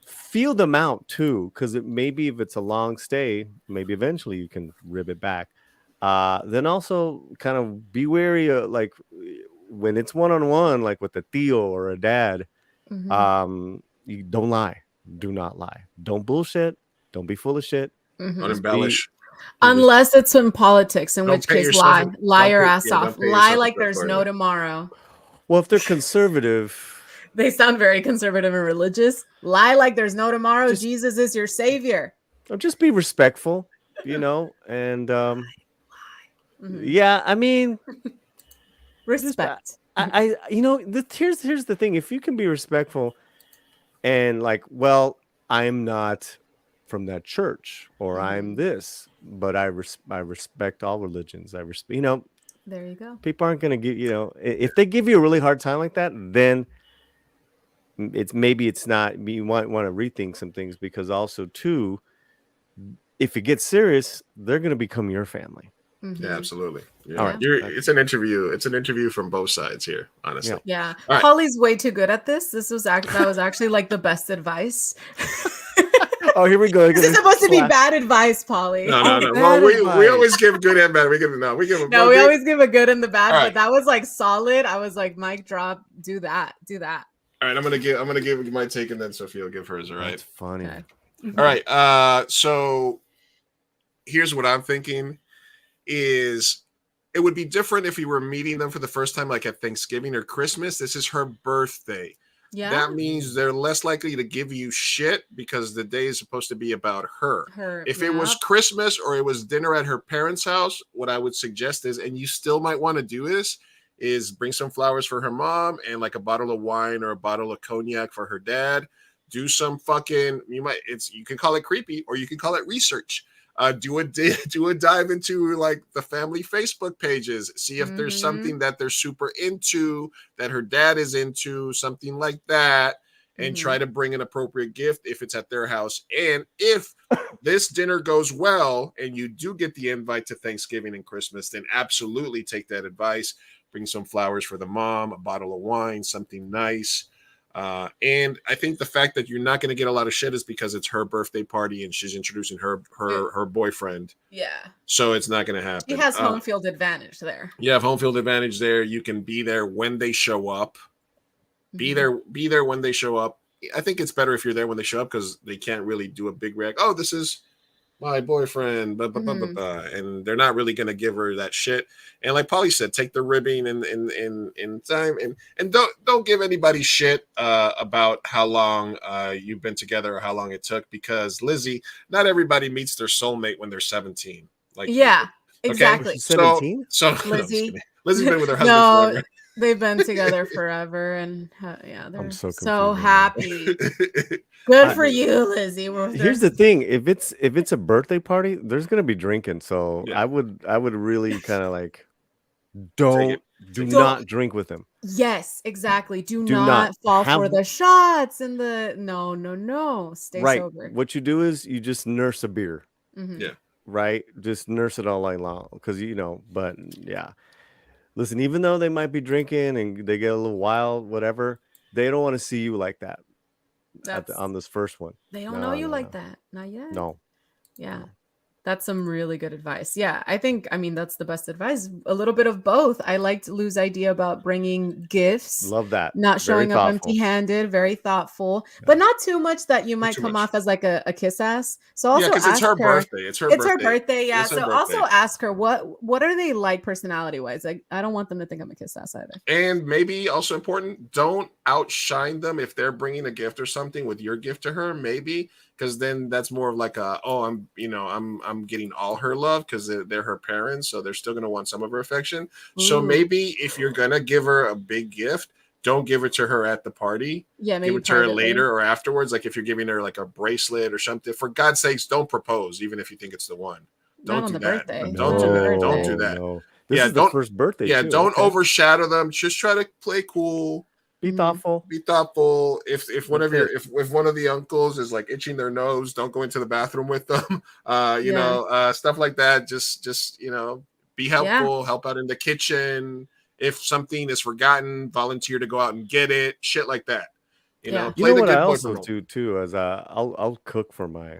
Feel them out too, because maybe if it's a long stay, maybe eventually you can rib it back. Then also kind of be wary of like when it's one-on-one, like with a tío or a dad. You don't lie. Do not lie. Don't bullshit. Don't be full of shit. Don't embellish. Unless it's in politics, in which case lie your ass yeah, off. Lie like there's no tomorrow. Well, if they're conservative. They sound very conservative and religious. Lie like there's no tomorrow. Jesus is your savior. Just be respectful, and yeah, I mean, respect. Here's the thing. If you can be respectful and like, well, I'm not from that church or I'm this, but I respect all religions. I respect, there you go. People aren't going to give, if they give you a really hard time like that, then it's not, you might want to rethink some things, because also too, if it gets serious, they're going to become your family. Yeah, absolutely. Yeah. All right. It's an interview. It's an interview from both sides here, honestly. Yeah. Right. Holly's way too good at this. That was actually like the best advice. Oh, here we go. This is supposed to be bad advice, Polly. No. Well, we always give good and bad. We always give a good and the bad, All but right. that was like solid. I was like, mic drop, do that. All right, I'm gonna give my take, and then Sophia will give hers. All right. That's funny. Okay. All right. So here's what I'm thinking is it would be different if you were meeting them for the first time, like at Thanksgiving or Christmas. This is her birthday. Yeah. That means they're less likely to give you shit because the day is supposed to be about her. If it was Christmas or it was dinner at her parents' house, what I would suggest is, and you still might want to do this, is bring some flowers for her mom and like a bottle of wine or a bottle of cognac for her dad. Do some fucking, you can call it creepy or you can call it research. Do a dive into like the family Facebook pages. See if there's something that they're super into, that her dad is into, something like that, and try to bring an appropriate gift if it's at their house. And if this dinner goes well and you do get the invite to Thanksgiving and Christmas, then absolutely take that advice. Bring some flowers for the mom, a bottle of wine, something nice. And I think the fact that you're not going to get a lot of shit is because it's her birthday party and she's introducing her boyfriend. Yeah. So it's not going to happen. He has home field advantage there. You have home field advantage there. You can be there when they show up. Be there when they show up. I think it's better if you're there when they show up because they can't really do a big react. Oh, this is my boyfriend, blah, blah, blah, blah, blah. And they're not really gonna give her that shit. And like Polly said, take the ribbing in time, and don't give anybody shit about how long you've been together or how long it took, because Lizzie, not everybody meets their soulmate when they're 17. Like exactly. Okay? 17? So Lizzie. no, Lizzie's been with her husband forever. They've been together forever, and they're I'm so so confused right now. happy. Good for you, Lizzie. Here's the thing: if it's a birthday party, there's gonna be drinking. So I would really kind of like do not drink with them. Yes, exactly. Do not not fall have- for the shots and the no. Stay Right. sober. What you do is you just nurse a beer. Mhm. Yeah. Right. Just nurse it all night long, because But yeah, listen. Even though they might be drinking and they get a little wild, whatever, they don't want to see you like that. On this first one, They don't know you like that. Not yet. No. Yeah. That's some really good advice. Yeah, I mean, that's the best advice. A little bit of both. I liked Lou's idea about bringing gifts. Love that. Not Very showing up thoughtful. empty-handed, very thoughtful, but not too much that you might come off as like a kiss ass. So also because it's her birthday. It's her birthday. Yeah. It's her So also birthday. ask her what are they like personality-wise? Like, I don't want them to think I'm a kiss ass either. And maybe also important, don't outshine them if they're bringing a gift or something with your gift to her. Maybe, because then that's more of like I'm getting all her love because they're her parents, so they're still gonna want some of her affection. So Ooh. maybe if you're gonna give her a big gift, don't give it to her at the party. Yeah, maybe give it to her privately. later or afterwards. Like if you're giving her like a bracelet or something, for God's sakes, don't propose, even if you think it's the one. Not Don't on do the that. birthday. Don't do that. Don't do No, that. no. This is the don't first birthday. Yeah, too. don't Okay. overshadow them. Just try to play cool. Be thoughtful. Be thoughtful. If one of That's your if one of the uncles is like itching their nose, don't go into the bathroom with them. Stuff like that. Just be helpful. Help out in the kitchen. If something is forgotten, volunteer to go out and get it. Shit like that. You Play know the what good I boyfriend also role. do too is I'll cook for my.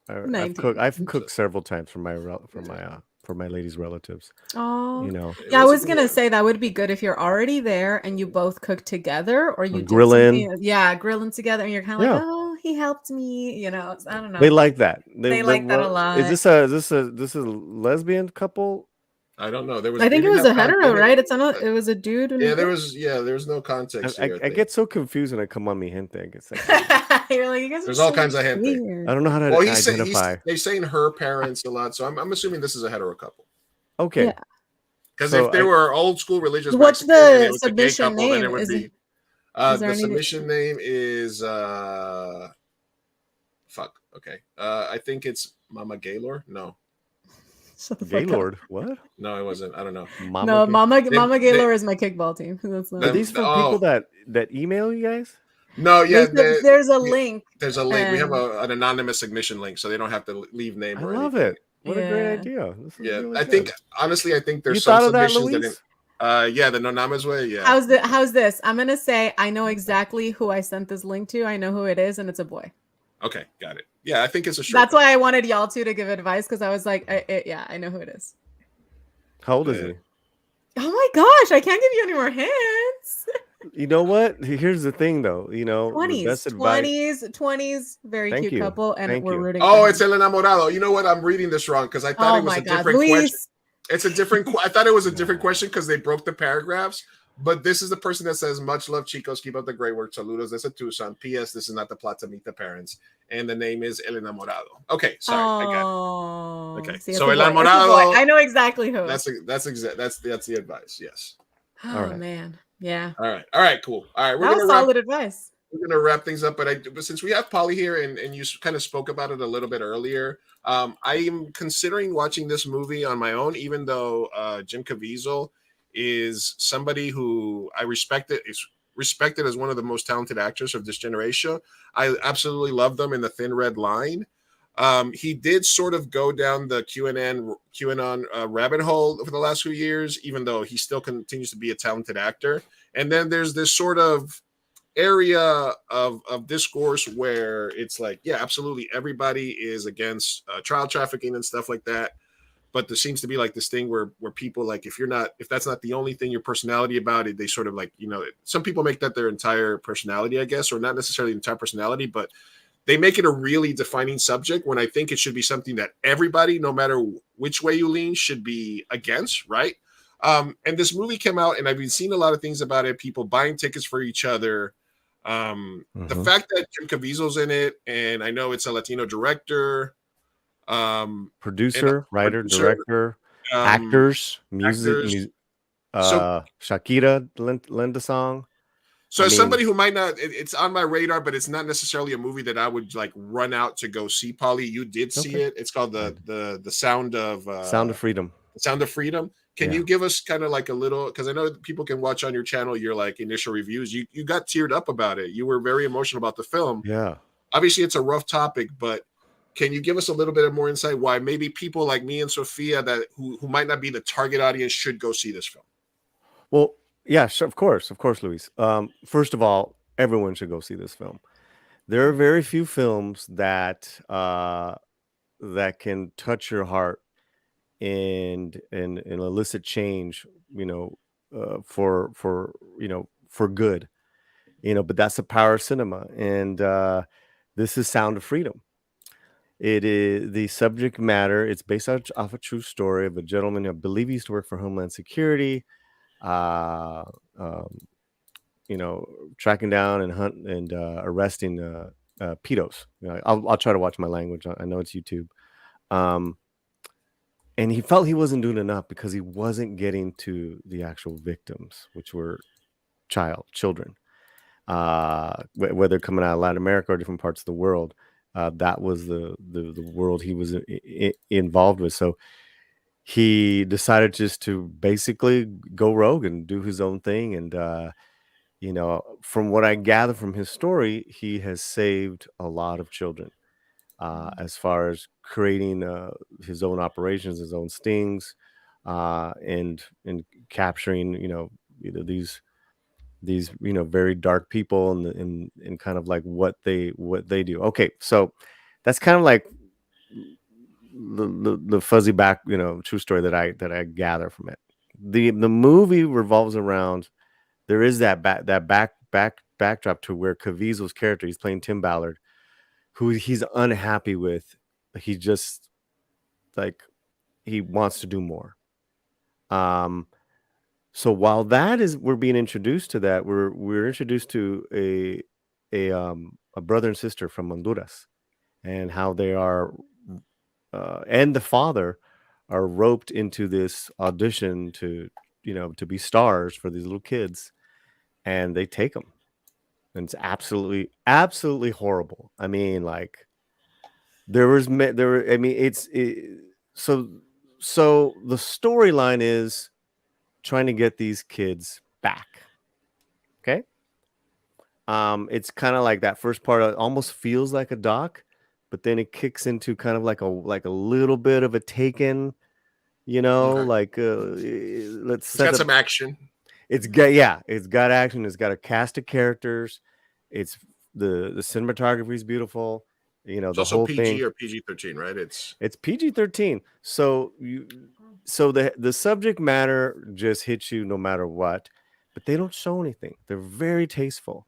I've 19. cooked several times for my ladies' relatives. Oh, You know. yeah. I was gonna say that would be good if you're already there and you both cook together, or you do Grilling. something- Yeah, grilling together, and you're kind of like, Yeah. oh, he helped me. I don't know. They like that. They like that a lot. Is this a lesbian couple? I don't know. There was. I think they it was a didn't have hetero, con- right? It was a dude. And Yeah, there was no context here. I get so confused when I come on mi gente. It's like, You're like, you guys. There's are all so kinds of gente. weird. I don't know how to Well, identify. they're saying her parents a lot, so I'm assuming this is a hetero couple. Okay. Yeah. Because So if they were old school religious, What's Mexican and the it was a gay submission couple, then name? it would Is be. is there The any- submission name is fuck. Okay. I think it's Mama Gaylord. No, Shut the fuck up. Gaylord, what? no, it wasn't. I don't know. No, Mama They- Gaylor is my kickball team. That's not. Are these from people that email you guys? No, yeah. There's a link. There's a link. We have and- an anonymous submission link, so they don't have to leave name. I or love anything. it. What a great Yeah. idea. This is Yeah, really I good. think honestly, I think there's You some thought of that, submissions Luis? yeah, the Nonamas way. Yeah. How's this? I'm gonna say I know exactly who I sent this link to. I know who it is, and it's a boy. Okay, got it. Yeah, I think it's a short. That's why I wanted y'all two to give advice, because I was like, I know who it is. How old is he? Oh my gosh, I can't give you any more hints. You know what? Here's the thing, though. The 20s, best advice. 20s, very Thank cute you. couple, and Thank we're you. rooting. Oh, for it's him. El Enamorado. You know what? I'm reading this wrong because I thought Oh it was my a God, different Luis. question. It's a different. I thought it was a different question because they broke the paragraphs. But this is the person that says, "Much love, chicos. Keep up the great work. Saludos desde Tucson. P.S. This is not the plot to meet the parents." And the name is El Enamorado. Okay, sorry, I got Oh, it. Okay, see, it's so a El boy, it's a boy. Enamorado. I know exactly who. That's the advice. Yes. Oh All right. man, yeah. All right, cool. All right, That was solid advice. we're gonna wrap things up, but since we have Polly here and you kind of spoke about it a little bit earlier, I am considering watching this movie on my own, even though Jim Caviezel is somebody who I respected as one of the most talented actors of this generation. I absolutely love them in The Thin Red Line. He did sort of go down the QAnon rabbit hole for the last few years, even though he still continues to be a talented actor. And then there's this sort of area of discourse where it's like, yeah, absolutely, everybody is against child trafficking and stuff like that. but there seems to be like this thing where people like if that's not the only thing your personality about it, they sort of like, you know, some people make that their entire personality, I guess, or not necessarily the entire personality, but they make it a really defining subject when I think it should be something that everybody, no matter which way you lean, should be against, right? And this movie came out, and I've been seeing a lot of things about it, people buying tickets for each other. The fact that Jim Caviezel's in it, and I know it's a Latino director, producer, writer, director, actors, music, Shakira lend a song. So as somebody who might not, it's on my radar, but it's not necessarily a movie that I would like run out to go see. Polly, you did see it. It's called the Sound of Freedom. The Sound of Freedom. Can you give us kind of like a little, because I know people can watch on your channel your like initial reviews. You got teared up about it. You were very emotional about the film. Yeah. Obviously, it's a rough topic, but can you give us a little bit of more insight why maybe people like me and Sophia who might not be the target audience should go see this film? Well, yeah, sure, of course, Luis. First of all, everyone should go see this film. There are very few films that that can touch your heart and elicit change, you know, for good, you know. But that's the power of cinema, and this is Sound of Freedom. It is the subject matter. It's based off a true story of a gentleman, I believe he used to work for Homeland Security. You know, tracking down and arresting pedos. You know, I'll try to watch my language. I know it's YouTube. And he felt he wasn't doing enough because he wasn't getting to the actual victims, which were children. Whether coming out of Latin America or different parts of the world, that was the world he was involved with. So he decided just to basically go rogue and do his own thing. And you know, from what I gather from his story, he has saved a lot of children. As far as creating his own operations, his own stings, and capturing, you know, these you know, very dark people and kind of like what they do. Okay, so that's kind of like the fuzzy back, you know, true story that I gather from it. The movie revolves around, there is that backdrop to where Caviezel's character, he's playing Tim Ballard, who he's unhappy with. He just like, he wants to do more. So while that is, we're being introduced to that, we're introduced to a brother and sister from Honduras, and how they are and the father are roped into this audition to, you know, to be stars for these little kids, and they take them, and it's absolutely horrible. I mean, like I mean, so the storyline is trying to get these kids back. Okay. It's kind of like that first part almost feels like a doc, but then it kicks into kind of like a little bit of a Taken, you know, like let's set got up some action. It's got action. It's got a cast of characters. It's the cinematography is beautiful. You know, It's the also whole PG thing. or PG-13, right? It's PG-13. So the subject matter just hits you no matter what, but they don't show anything. They're very tasteful.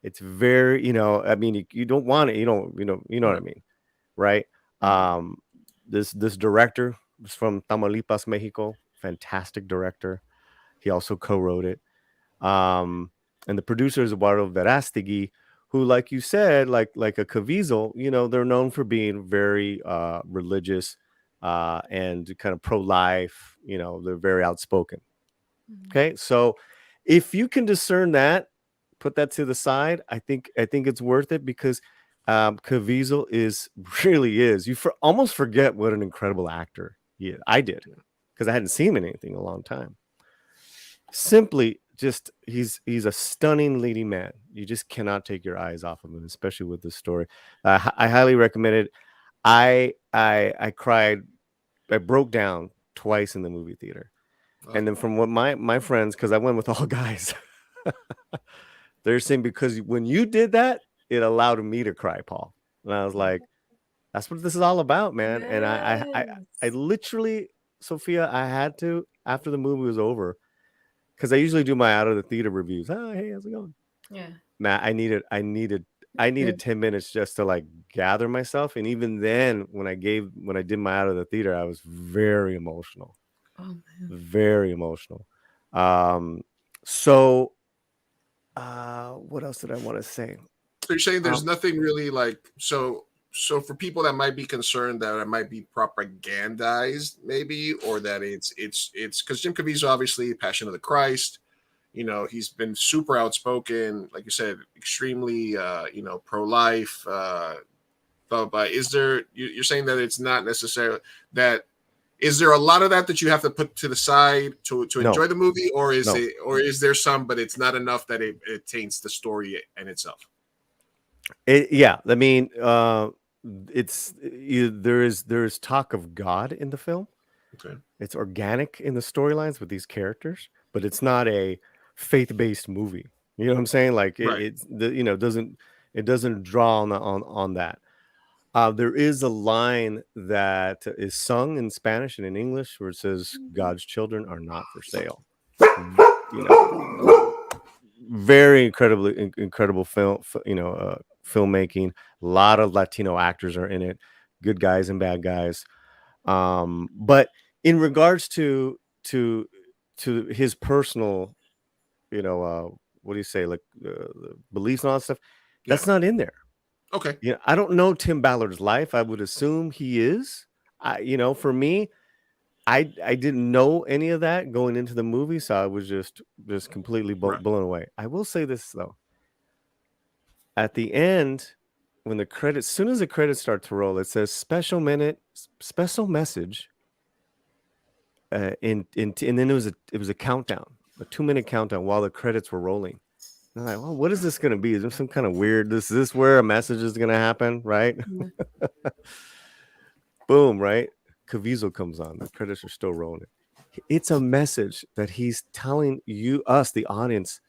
It's very, you know, I mean, you don't want it, you know what I mean, right? This director is from Tamaulipas, Mexico, fantastic director. He also co-wrote it. And the producer is Eduardo Verástegui, who, like you said, like a Caviezel, you know, they're known for being very religious and kind of pro-life. You know, they're very outspoken. Okay, so if you can discern that, put that to the side. I think it's worth it, because Caviezel really is. You almost forget what an incredible actor he is. I did, because I hadn't seen him in anything in a long time. Simply, just he's a stunning leading man. You just cannot take your eyes off of him, especially with this story. I highly recommend it. I cried. I broke down twice in the movie theater. And then from what my friends, because I went with all guys, they're saying, because when you did that, it allowed me to cry, Paul. And I was like, that's what this is all about, man. And I literally, Sophia, I had to after the movie was over, because I usually do my out of the theater reviews. Oh, hey, how's it going? Yeah. Matt, I needed 10 minutes just to like gather myself. And even then, when I did my out of the theater, I was very emotional. Oh man. Very emotional. So what else did I want to say? So you're saying there's nothing really like so for people that might be concerned that it might be propagandized, maybe, or that it's because Jim Caviezel obviously Passion of the Christ. You know, he's been super outspoken, like you said, extremely pro-life. But is there you're saying that it's not necessarily that? Is there a lot of that you have to put to the side to enjoy the movie, or is there some, but it's not enough that it taints the story in itself? Yeah, I mean, there is talk of God in the film. Okay, it's organic in the storylines with these characters, but it's not a faith-based movie. You know what I'm saying? Like it doesn't draw on that. There is a line that is sung in Spanish and in English where it says, "God's children are not for sale." You know, very incredible film. Filmmaking. A lot of Latino actors are in it, good guys and bad guys. But in regards to his personal, what do you say, like the beliefs and all that stuff, that's not in there. Okay. Yeah, I don't know Tim Ballard's life. I would assume he is. For me, I didn't know any of that going into the movie, so I was just completely blown away. I will say this though. At the end, when the credits, as soon as the credits start to roll, it says special message. And then it was a countdown, a 2-minute countdown while the credits were rolling. And I'm like, well, what is this going to be? Is there some kind of weird? Is this where a message is going to happen? Right? Yeah. Boom! Right? Caviezel comes on. The credits are still rolling. It's a message that he's telling us, the audience,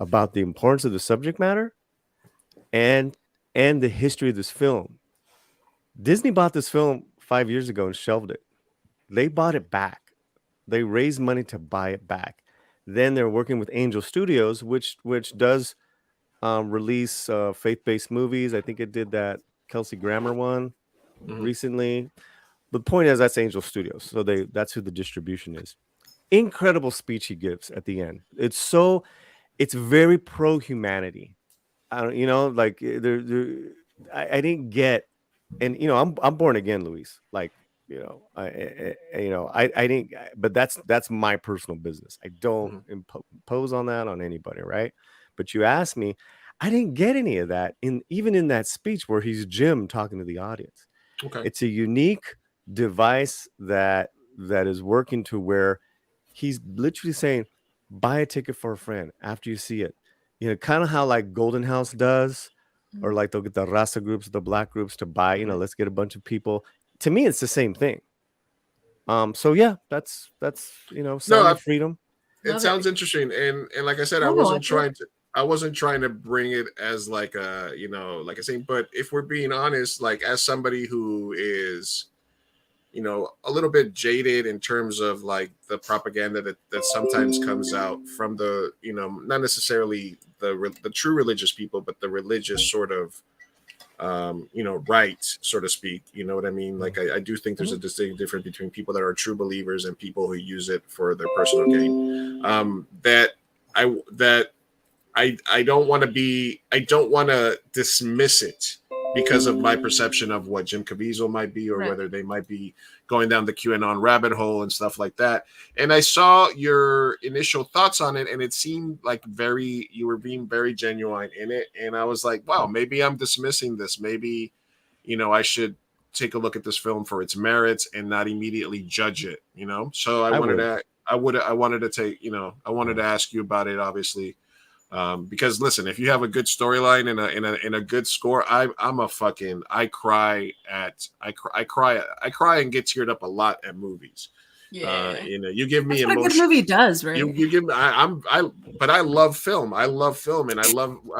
about the importance of the subject matter, and the history of this film. Disney bought this film 5 years ago and shelved it. They bought it back. They raised money to buy it back. Then they're working with Angel Studios, which does release faith-based movies. I think it did that Kelsey Grammer one recently. The point is that's Angel Studios, so that's who the distribution is. Incredible speech he gives at the end. It's very pro humanity. I didn't get, and I'm born again, Luis. Like. I didn't, but that's my personal business. I don't impose on that on anybody, right? But you asked me, I didn't get any of that even in that speech where he's Jim talking to the audience. Okay, it's a unique device that is working to where he's literally saying, buy a ticket for a friend after you see it. Kind of how like Golden House does, or like they'll get the Raza groups, the black groups to buy. Let's get a bunch of people. To me, it's the same thing. So yeah, that's sound of freedom. It sounds interesting, and like I said, I wasn't trying to bring it as like a like I say, but if we're being honest, like as somebody who is a little bit jaded in terms of like the propaganda that sometimes comes out from the not necessarily the true religious people, but the religious sort of right, so to speak. You know what I mean? Like I do think there's a distinct difference between people that are true believers and people who use it for their personal gain. I don't want to dismiss it because of my perception of what Jim Caviezel might be, or whether they might be going down the QAnon rabbit hole and stuff like that. And I saw your initial thoughts on it, and it seemed like you were being very genuine in it. And I was like, wow, maybe I'm dismissing this. Maybe, I should take a look at this film for its merits and not immediately judge it, So I wanted to ask you about it, obviously. Because listen, if you have a good storyline and a good score, I cry and get teared up a lot at movies. You know, you give me That's what emotion. a good movie does, right? You give me. But I love film. I love film, and I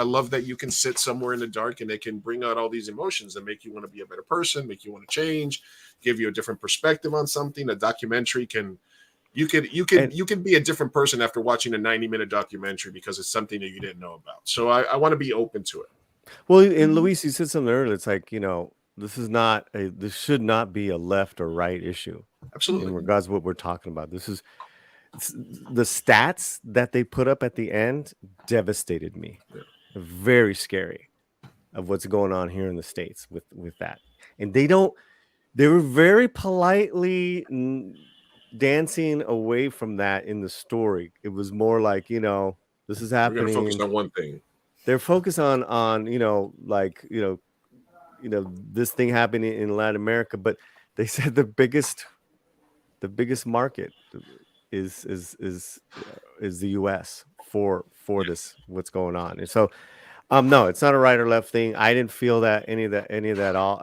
love that you can sit somewhere in the dark and it can bring out all these emotions that make you want to be a better person, make you want to change, give you a different perspective on something. A documentary can. You can be a different person after watching a 90-minute documentary because it's something that you didn't know about. So I want to be open to it. Well, and Luis, you said something earlier. It's like, you know, this should not be a left or right issue. Absolutely. In regards to what we're talking about. The stats that they put up at the end devastated me. Yeah. Very scary of what's going on here in the States with that. And they were very politely dancing away from that in the story. It was more like, you know, this is happening. We're going to focus on one thing. They're focused on you know, like, you know, this thing happening in Latin America, but they said the biggest market is the US for this, what's going on. And so no, it's not a right or left thing. I didn't feel that any of that at all.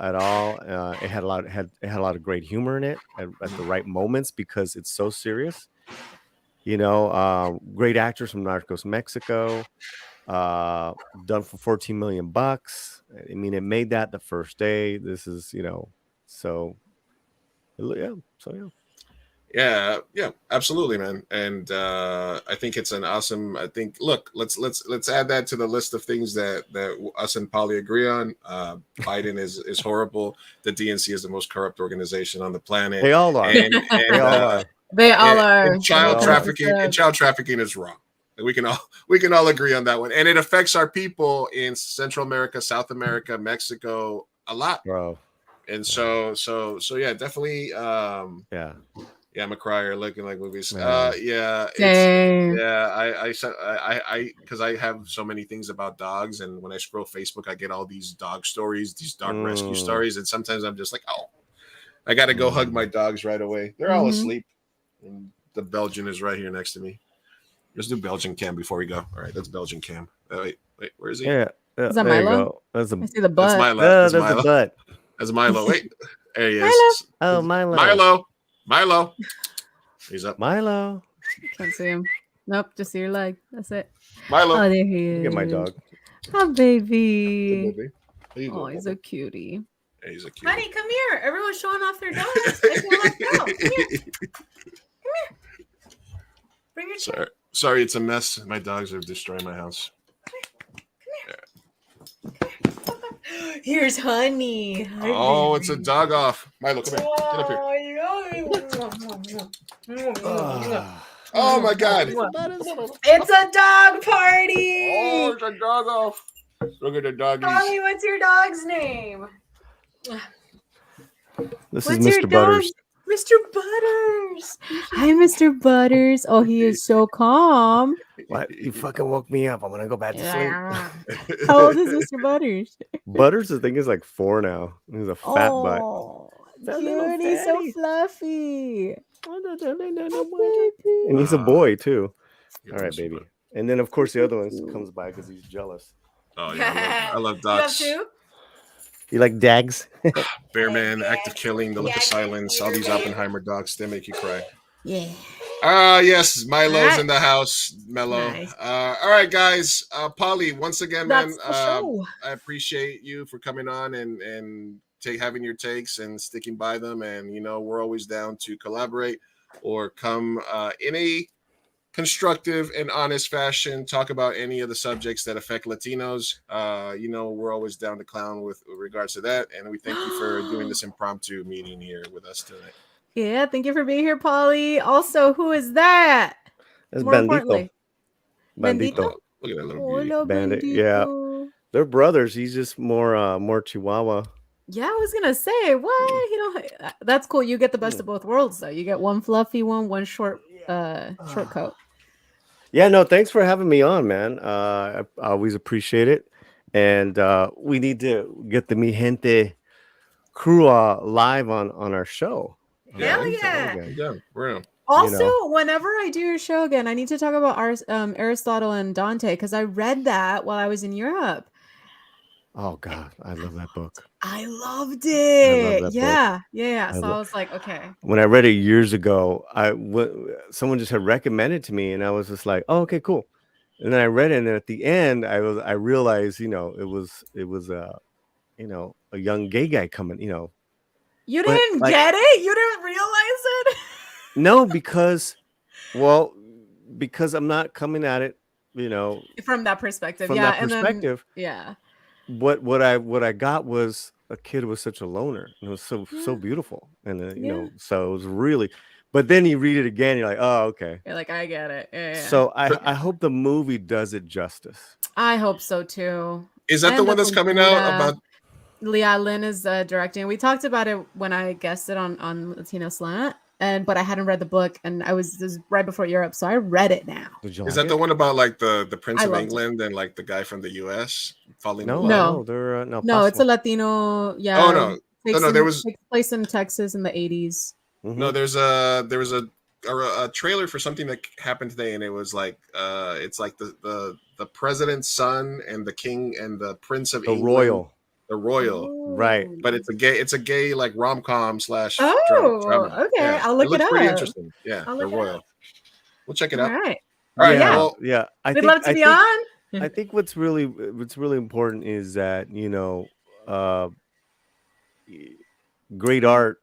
It had a lot of great humor in it at the right moments because it's so serious. You know, great actors from Narcos Mexico, done for $14 million. I mean, it made that the first day. This is, you know, so yeah. Yeah, absolutely, man. And I think it's an awesome. I think, look, let's add that to the list of things that us and Polly agree on. Biden is horrible. The DNC is the most corrupt organization on the planet. They all are. And they all are. They all are. And child trafficking is wrong. We can all agree on that one. And it affects our people in Central America, South America, Mexico a lot, bro. And so yeah, definitely. Yeah, I'm a crier looking like movies. I because I have so many things about dogs, and when I scroll Facebook, I get all these dog stories, these dog rescue stories, and sometimes I'm just like, oh, I got to go hug my dogs right away. They're all asleep, and the Belgian is right here next to me. Let's do Belgian Cam before we go. All right, that's Belgian Cam. Wait, where is he? Yeah, is that Milo? I see the butt. That's Milo. That's the butt. That's Milo. Wait, there he is. Oh, Milo. Milo. He's up. Milo. Can't see him. Nope, just see your leg. That's it. Milo. Oh, there he is. Look at my dog. Oh, baby. Hey, oh, he's a cutie. Hey, he's a cutie. Honey, come here. Everyone's showing off their dogs. I can't let go. Come here. Come here. Bring your chair. Sorry, it's a mess. My dogs are destroying my house. Here's Honey. Oh, it's a dog off. Milo, come here. Get up here. Oh my God. It's a dog party. Oh, it's a dog off. Look at the doggies. Holly, what's your dog's name? This is Mr. Butters. Mr. Butters. Hi, Mr. Butters. Oh, he is so calm. What? You fucking woke me up. I'm gonna go back to sleep. How old is Mr. Butters? Butters, I think, is like 4 now. He's a fat butt. Cute, he's so fluffy. And he's a boy too. All right, baby. And then of course the other one comes by because he's jealous. Oh yeah, I love dogs. You have 2? You like dags? Bearman, Active Killing, The Look of Silence, all these Oppenheimer dogs, they make you cry. Yeah. Yes, Milo's in the house. Mello. Nice. All right, guys. Polly, once again, man, That's the show. I appreciate you for coming on and having your takes and sticking by them. And you know, we're always down to collaborate or come in a constructive and honest fashion, talk about any of the subjects that affect Latinos. You know, we're always down to clown with regards to that. And we thank you for doing this impromptu meeting here with us tonight. Yeah, thank you for being here, Polly. Also, who is that? That's More importantly, Bandito. Look at that little beauty. Hola, Bandit. Bandito. Yeah. They're brothers. He's just more Chihuahua. Yeah, I was gonna say, what? You know, that's cool. You get the best of both worlds, though. You get one fluffy one short coat. Yeah, no, thanks for having me on, man. I always appreciate it. And we need to get the Mi Gente crew live on our show. Hell yeah. Yeah, we're in. Also, whenever I do your show again, I need to talk about Aristotle and Dante because I read that while I was in Europe. Oh God, I love that book. I loved I love it. that book. Yeah. I So lo- I was like, okay. when I read it years ago, someone just had recommended to me, and I was just like, "Oh, okay, cool." And then I read it, and at the end, I realized, it was a young gay guy coming, You but didn't like get it? You didn't realize it? no, because I'm not coming at it, you know, From that perspective. from Yeah. that And then, perspective. yeah. What I got was a kid was such a loner, and it was so Yeah. beautiful, and Yeah. so it was really. But then you read it again, you're like, oh, okay. You're like, I get it. Yeah. So I hope the movie does it justice. I hope so too. Is that the And one that's coming out Cultura. about? Leah Lynn is directing. We talked about it when I guested on Latino Slant, but I hadn't read the book, and this was right before Europe, so I read it now. Is that the one about like the Prince I of loved England and like the guy from the U.S. falling in No, love? no, they're No, it's a Latino. Yeah. Oh no, no, there was takes place in Texas in the 80s. no. There was a trailer for something that happened today, and it was like it's like the president's son and the king and the Prince of England. The royal, right? But it's a gay like rom-com / drama. Okay, Yeah. I'll look it looks pretty up. interesting. Yeah, I'll the look it royal. We'll check it All out. right. All right. Yeah, Well, yeah. We'd love to be on. I think what's really important is that great art,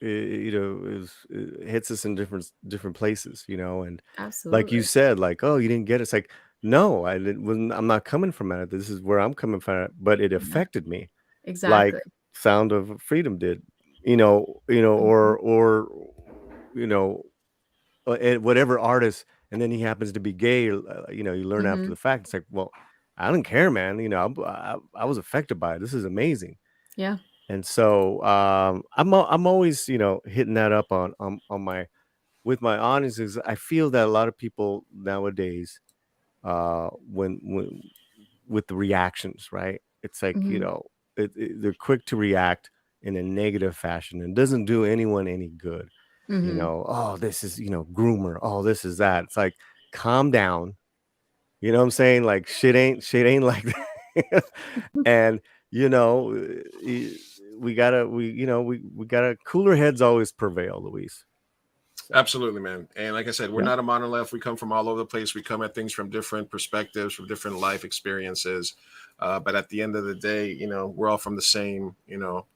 hits us in different places, and like you Absolutely. said, like, oh, you didn't get it. It's like, no, I didn't. I'm not coming from it. This is where I'm coming from. But it affected me, like Exactly. Sound of Freedom did, or whatever artist, and then he happens to be gay. You learn after Mhm. the fact. It's like, well, I don't care, man. I was affected by it. This is amazing. Yeah. And so I'm always hitting that up on my with my audiences. I feel that a lot of people nowadays, when with the reactions, right? It's like Mhm. they're quick to react in a negative fashion, and doesn't do anyone any good. Mhm. Oh, this is groomer. Oh, this is that. It's like, calm down. You know what I'm saying? Like, shit ain't like that. And we gotta cooler heads always prevail, Luis. absolutely, man. And like I said, we're Yeah. not a monolith. We come from all over the place. We come at things from different perspectives, from different life experiences. But at the end of the day, we're all from the same,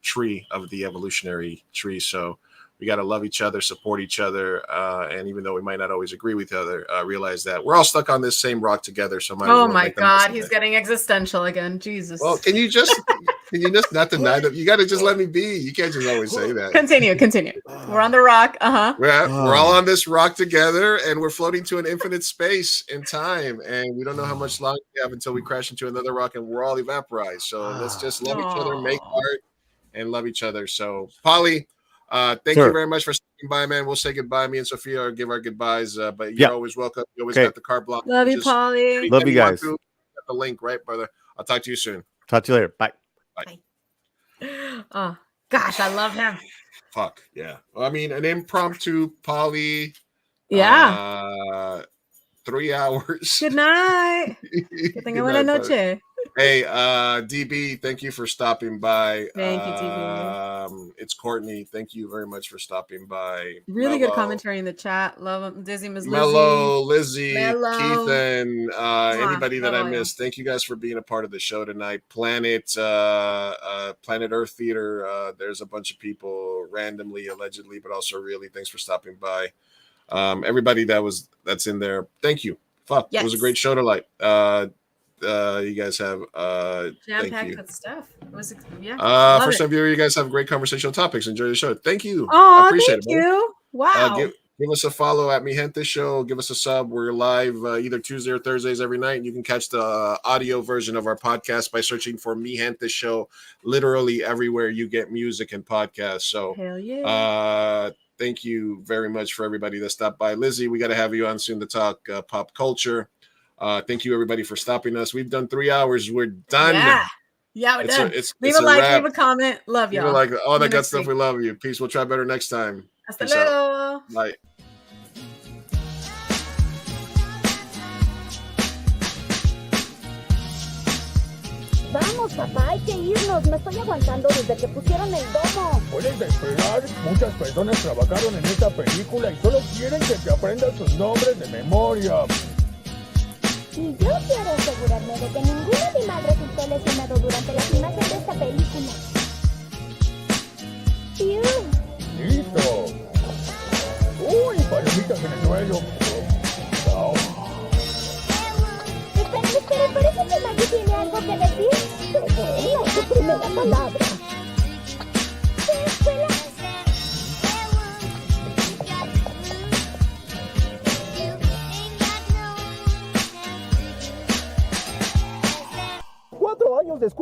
tree of the evolutionary tree. So we got to love each other, support each other. And even though we might not always agree with each other, realize that we're all stuck on this same rock together. So might as Oh well my make the most God, of he's it. getting existential again. Jesus. Well, can you just not deny that? You got to just let me be. You can't just always say that. Continue. We're on the rock. We're all on this rock together, and we're floating to an infinite space and time, and we don't know how much longer we have until we crash into another rock, and we're all evaporized. So let's just love each other, make art, and love each other. So, Polly, thank you very much for stopping by, man. We'll say goodbye. Me and Sophia give our goodbyes, but you're always welcome. You always got the card block. Love you, Polly. Love you guys. Got the link, right, brother? I'll talk to you soon. Talk to you later. Bye. Bye. Oh gosh, I love him. Fuck yeah. Well, I mean, an impromptu Polly. Yeah. 3 hours. Good night. Que tenga buena noche. Hey, DB, thank you for stopping by. Thank you, DB. It's Courtney. Thank you very much for stopping by. Really good commentary in the chat. Love him. Dizzy, Miss Lizzie. Mello, Lizzie, Mello. Keith, and anybody that I love you. missed. Thank you guys for being a part of the show tonight. Planet Earth Theater. There's a bunch of people randomly, allegedly, but also really. Thanks for stopping by. Everybody that's in there. Thank you. Fuck. It was a great show tonight. You guys have Jam-packed with stuff. It was first time viewer, you guys have great conversational topics. Enjoy the show. Thank you. Oh, I appreciate thank it. Man. you. Wow. Give us a follow at Mi Gente Show. Give us a sub. We're live either Tuesday or Thursdays every night. And you can catch the audio version of our podcast by searching for Mi Gente Show literally everywhere you get music and podcasts. So hell yeah. Thank you very much for everybody that stopped by. Lizzie, we got to have you on soon to talk pop culture. Thank you, everybody, for stopping us. We've done 3 hours. We're done. Yeah, we're done. Leave It's a like, wrap. leave a comment. Love y'all. People like all that good Next stuff. week. We love you. Peace. We'll try better next time. Hasta Peace out. luego. Bye. Vamos, papá, hay que irnos. Me estoy aguantando desde que pusieron el domo. Puedes esperar. Muchas personas trabajaron en esta película y solo quieren que te aprendas sus nombres de memoria. Y yo quiero asegurarme de que ningún animal resultó lesionado durante la filmación de esta película. ¡Listo! ¡Uy, palomitas en el suelo! Oh. Espera, parece que Maggie tiene algo que decir. No es su primera palabra. Espera. ¡4 años después!